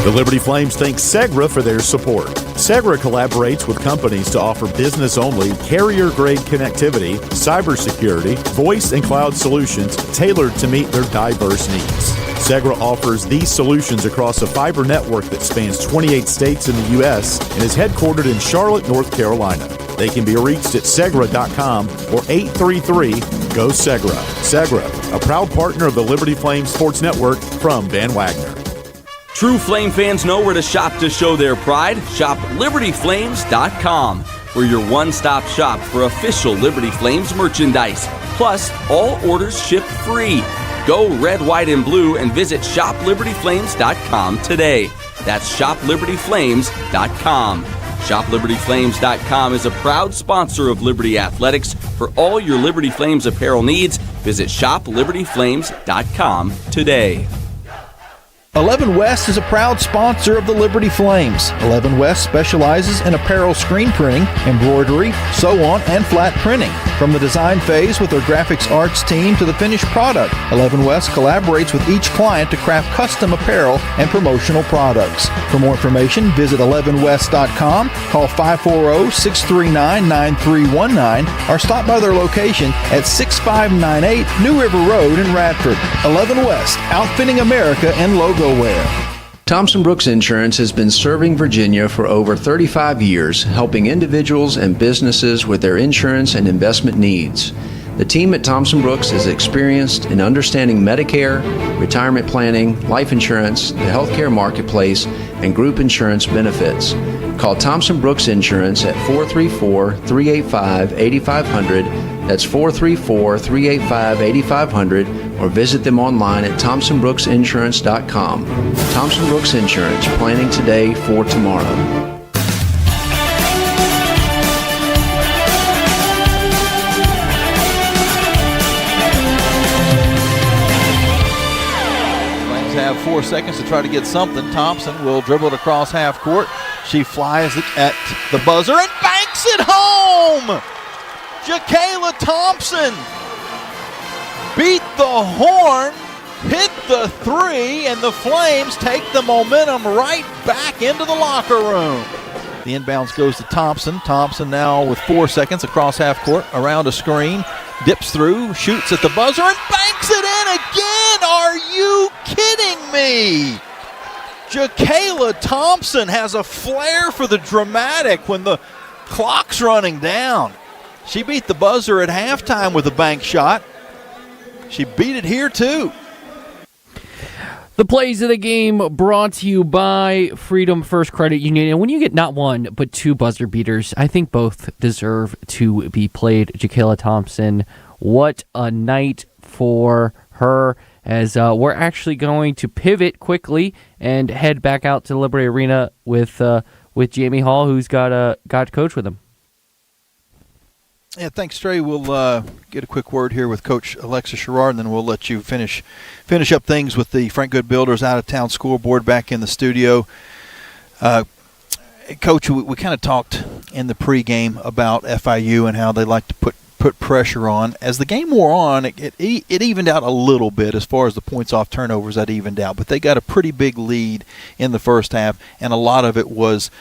The Liberty Flames thank Segra for their support. Segra collaborates with companies to offer business-only, carrier-grade connectivity, cybersecurity, voice and cloud solutions tailored to meet their diverse needs. Segra offers these solutions across a fiber network that spans 28 states in the U.S. and is headquartered in Charlotte, North Carolina. They can be reached at Segra.com or 833-GO-SEGRA. Segra, a proud partner of the Liberty Flames Sports Network from Van Wagner. True Flame fans know where to shop to show their pride. Shop LibertyFlames.com. We're your one-stop shop for official Liberty Flames merchandise. Plus, all orders ship free. Go red, white, and blue and visit ShopLibertyFlames.com today. That's ShopLibertyFlames.com. ShopLibertyFlames.com is a proud sponsor of Liberty Athletics. For all your Liberty Flames apparel needs, visit ShopLibertyFlames.com today. 11 West is a proud sponsor of the Liberty Flames. 11 West specializes in apparel screen printing, embroidery, sew-on, and flat printing. From the design phase with their graphics arts team to the finished product, 11 West collaborates with each client to craft custom apparel and promotional products. For more information, visit 11west.com, call 540-639-9319, or stop by their location at 6598 New River Road in Radford. 11 West, outfitting America and logo wear. Thompson Brooks Insurance has been serving Virginia for over 35 years, helping individuals and businesses with their insurance and investment needs. The team at Thompson Brooks is experienced in understanding Medicare, retirement planning, life insurance, the healthcare marketplace, and group insurance benefits. Call Thompson Brooks Insurance at 434-385-8500. That's 434-385-8500, or visit them online at ThompsonBrooksInsurance.com. Thompson Brooks Insurance, planning today for tomorrow. Flames have 4 seconds to try to get something. Thompson will dribble it across half court. She flies it at the buzzer and banks it home! Jacayla Thompson beat the horn, hit the 3, and the Flames take the momentum right back into the locker room. The inbounds goes to Thompson. Thompson now with 4 seconds across half court, around a screen, dips through, shoots at the buzzer, and banks it in again. Are you kidding me? Jacayla Thompson has a flair for the dramatic when the clock's running down. She beat the buzzer at halftime with a bank shot. She beat it here, too. The plays of the game brought to you by Freedom First Credit Union. And when you get not one, but 2 buzzer beaters, I think both deserve to be played. Jacayla Thompson, what a night for her. As we're actually going to pivot quickly and head back out to Liberty Arena with Jamie Hall, who's got to coach with him. Yeah, thanks, Trey. We'll get a quick word here with Coach Alexis Sherrard, and then we'll let you finish up things with the Frank Good Builders out-of-town scoreboard back in the studio. Coach, we kind of talked in the pregame about FIU and how they like to put pressure on. As the game wore on, it evened out a little bit as far as the points off turnovers. That evened out, but they got a pretty big lead in the first half, and a lot of it was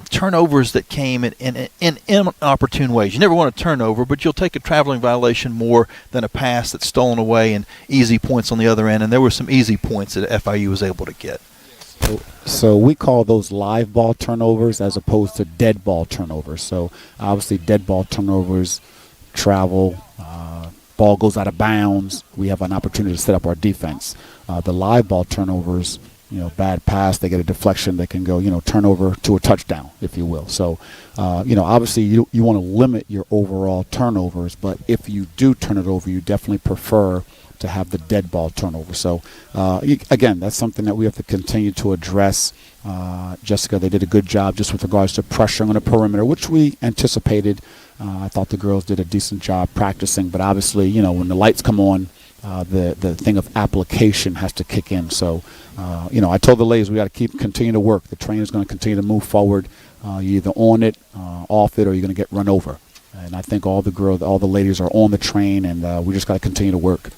turnovers that came in inopportune ways. You never want a turnover, but you'll take a traveling violation more than a pass that's stolen away and easy points on the other end, and there were some easy points that FIU was able to get. So we call those live ball turnovers as opposed to dead ball turnovers. So obviously dead ball turnovers travel, ball goes out of bounds, we have an opportunity to set up our defense. The live ball turnovers, bad pass, they get a deflection, they can go, turnover to a touchdown, if you will. So, obviously you want to limit your overall turnovers, but if you do turn it over, you definitely prefer to have the dead ball turnover. So, again, that's something that we have to continue to address. Jessica, they did a good job just with regards to pressuring on the perimeter, which we anticipated. I thought the girls did a decent job practicing, but obviously, when the lights come on, the thing of application has to kick in. So, I told the ladies we got to continue to work. The train is going to continue to move forward. You're either on it, off it, or you're going to get run over. And I think all the ladies are on the train, and we just got to continue to work.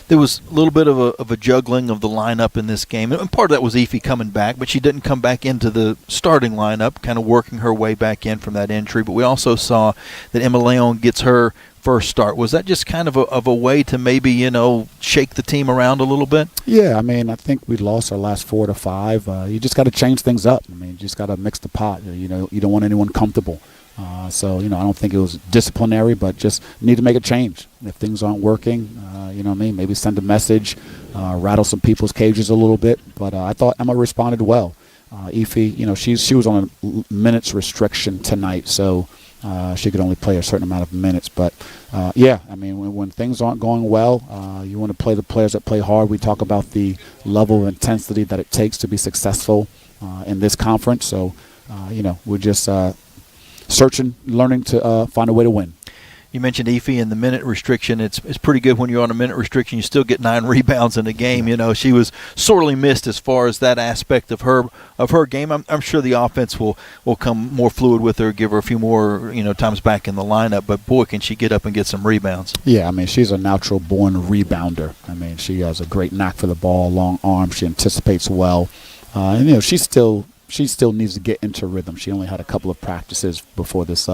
There was a little bit of a juggling of the lineup in this game, and part of that was Efi coming back, but she didn't come back into the starting lineup, kind of working her way back in from that injury. But we also saw that Emma Leon gets her first start. Was that just kind of a way to maybe, shake the team around a little bit? Yeah, I think we lost our last 4 to 5. You just got to change things up. You just got to mix the pot. You don't want anyone comfortable. So, I don't think it was disciplinary, but just need to make a change. If things aren't working, maybe send a message, rattle some people's cages a little bit. But I thought Emma responded well. Efi, she was on a minutes restriction tonight, so she could only play a certain amount of minutes. But, when things aren't going well, you want to play the players that play hard. We talk about the level of intensity that it takes to be successful in this conference. So, we're just searching, learning to find a way to win. You mentioned Efi and the minute restriction. It's pretty good when you're on a minute restriction. You still get 9 rebounds in a game. She was sorely missed as far as that aspect of her game. I'm sure the offense will come more fluid with her, give her a few more times back in the lineup. But boy, can she get up and get some rebounds. Yeah, she's a natural born rebounder. She has a great knack for the ball, long arm. She anticipates well, and she still needs to get into rhythm. She only had a couple of practices before this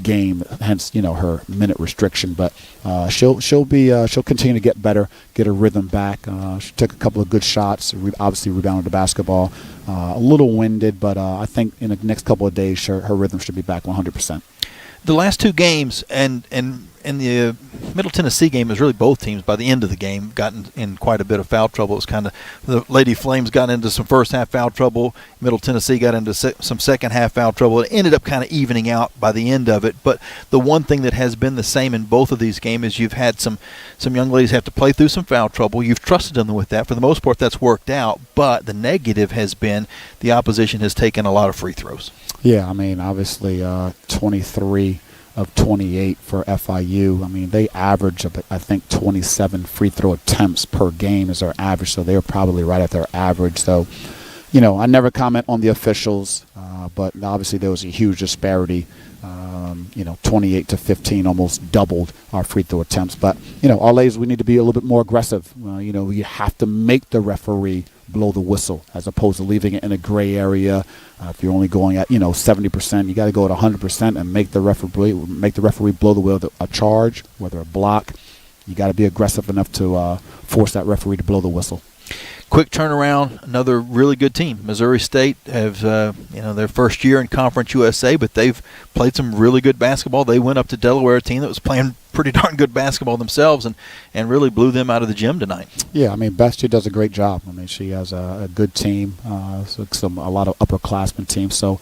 game, hence her minute restriction. But she'll continue to get better, get her rhythm back. She took a couple of good shots, obviously rebounded the basketball. A little winded, but I think in the next couple of days her rhythm should be back 100%. The last 2 games and the Middle Tennessee game is really both teams by the end of the game gotten in quite a bit of foul trouble. It was kind of the Lady Flames got into some first half foul trouble. Middle Tennessee got into some second half foul trouble. It ended up kind of evening out by the end of it. But the one thing that has been the same in both of these games is you've had some young ladies have to play through some foul trouble. You've trusted them with that. For the most part, that's worked out. But the negative has been the opposition has taken a lot of free throws. Yeah, obviously 23 of 28 for FIU. They average, I think, 27 free throw attempts per game is their average, so they're probably right at their average. So, I never comment on the officials, but obviously there was a huge disparity. 28 to 15 almost doubled our free throw attempts. But, our ladies, we need to be a little bit more aggressive. You have to make the referee blow the whistle as opposed to leaving it in a gray area. If you're only going at 70%, you got to go at 100% and make the referee blow the whistle. A charge, whether a block, you got to be aggressive enough to force that referee to blow the whistle. Quick turnaround, another really good team. Missouri State have their first year in Conference USA, but they've played some really good basketball. They went up to Delaware, a team that was playing pretty darn good basketball themselves, and really blew them out of the gym tonight. Yeah, Bestia does a great job. She has a good team, a lot of upperclassmen teams. So,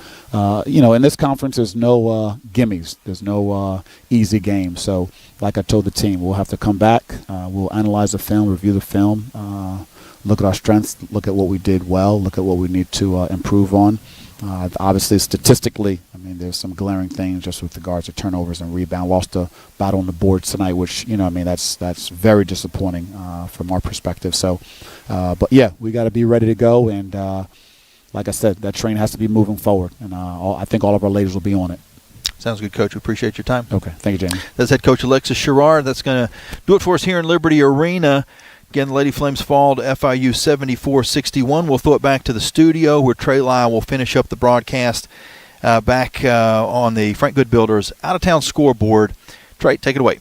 in this conference, there's no gimmies. There's no easy games. So, like I told the team, we'll have to come back. We'll analyze the film, review the film, look at our strengths, look at what we did well, look at what we need to improve on. Obviously, statistically, there's some glaring things just with regards to turnovers and rebound. Lost a battle on the boards tonight, which, that's very disappointing from our perspective. So, but yeah, we got to be ready to go. And, like I said, that train has to be moving forward, and I think all of our ladies will be on it. Sounds good, Coach. We appreciate your time. Okay. Thank you, Jamie. That's head coach Alexis Sherrard. That's going to do it for us here in Liberty Arena. Again, the Lady Flames fall to FIU 74-61. We'll throw it back to the studio where Trey Lyle will finish up the broadcast back on the Frank Good Builders out-of-town scoreboard. Trey, take it away.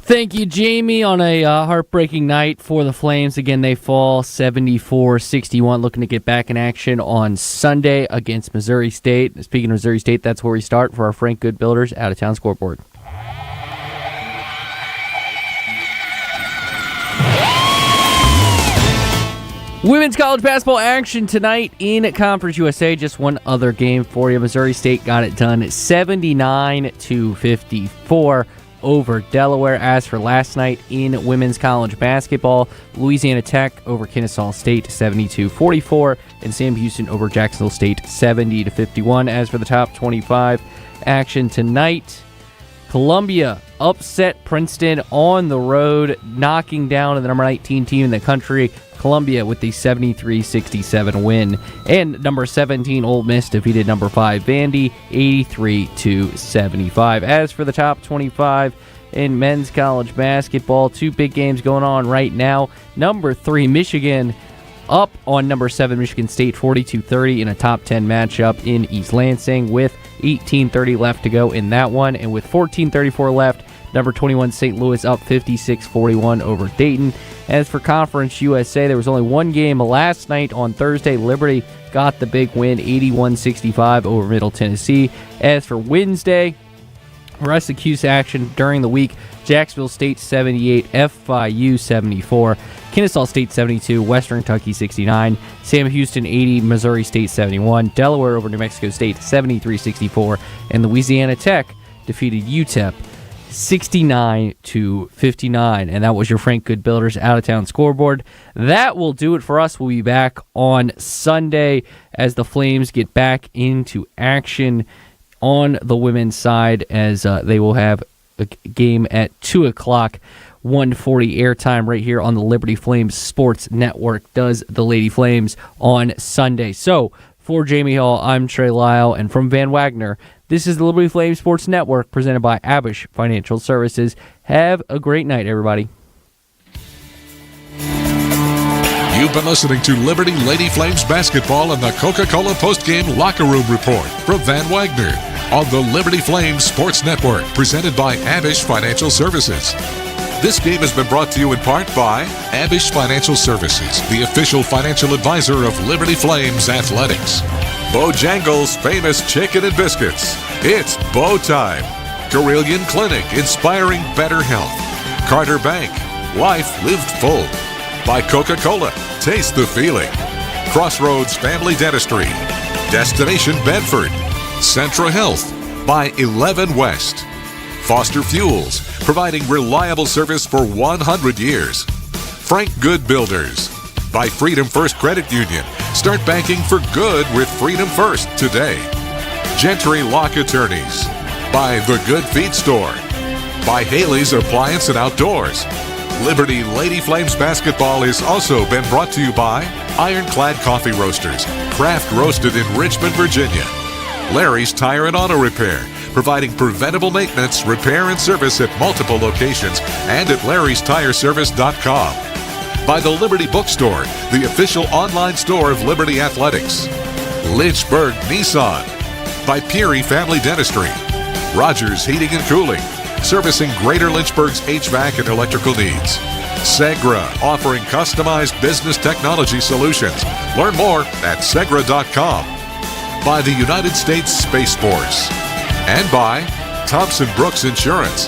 Thank you, Jamie. On a heartbreaking night for the Flames. Again, they fall 74-61, looking to get back in action on Sunday against Missouri State. Speaking of Missouri State, that's where we start for our Frank Good Builders out-of-town scoreboard. Women's college basketball action tonight in Conference USA. Just one other game for you. Missouri State got it done 79-54 over Delaware. As for last night in women's college basketball, Louisiana Tech over Kennesaw State 72-44, and Sam Houston over Jacksonville State 70-51. As for the top 25 action tonight, Columbia upset Princeton on the road, knocking down the number 19 team in the country, Columbia, with the 73-67 win. And number 17 Ole Miss defeated number 5 Vandy 83-75. As for the top 25 in men's college basketball, two big games going on right now. Number 3 Michigan up on number 7 Michigan State 42-30 in a top 10 matchup in East Lansing with 18:30 left to go in that one. And with 14:34 left, number 21 St. Louis up 56-41 over Dayton. As for Conference USA, there was only one game last night on Thursday. Liberty got the big win 81-65 over Middle Tennessee. As for Wednesday, rest of CUSA action during the week: Jacksonville State 78, FIU 74, Kennesaw State 72, Western Kentucky 69, Sam Houston 80, Missouri State 71, Delaware over New Mexico State 73-64, and Louisiana Tech defeated UTEP 69-59. And that was your Frank Good Builders out-of-town scoreboard. That will do it for us. We'll be back on Sunday as the Flames get back into action on the women's side, as they will have a game at 2 o'clock, 1:40 airtime right here on the Liberty Flames Sports Network. Does the Lady Flames on Sunday. So for Jamie Hall, I'm Trey Lyle, and from Van Wagner, this is the Liberty Flames Sports Network presented by Abish Financial Services. Have a great night, everybody. You've been listening to Liberty Lady Flames basketball and the Coca-Cola postgame locker room report from Van Wagner on the Liberty Flames Sports Network, presented by Abish Financial Services. This game has been brought to you in part by Abish Financial Services, the official financial advisor of Liberty Flames Athletics. Bojangles' famous chicken and biscuits. It's Bo time. Carillion Clinic, inspiring better health. Carter Bank, life lived full. By Coca-Cola, taste the feeling. Crossroads Family Dentistry. Destination Bedford. Centra Health by 11 West. Foster Fuels, providing reliable service for 100 years. Frank Good Builders by Freedom First Credit Union. Start banking for good with Freedom First today. Gentry Lock Attorneys by The Good Feet Store. By Haley's Appliance and Outdoors. Liberty Lady Flames basketball has also been brought to you by Ironclad Coffee Roasters, craft roasted in Richmond, Virginia. Larry's Tire and Auto Repair, providing preventable maintenance, repair, and service at multiple locations and at larrystireservice.com. By the Liberty Bookstore, the official online store of Liberty Athletics. Lynchburg Nissan. By Peary Family Dentistry. Rogers Heating and Cooling, servicing Greater Lynchburg's HVAC and electrical needs. Segra, offering customized business technology solutions. Learn more at segra.com. By the United States Space Force. And by Thompson Brooks Insurance.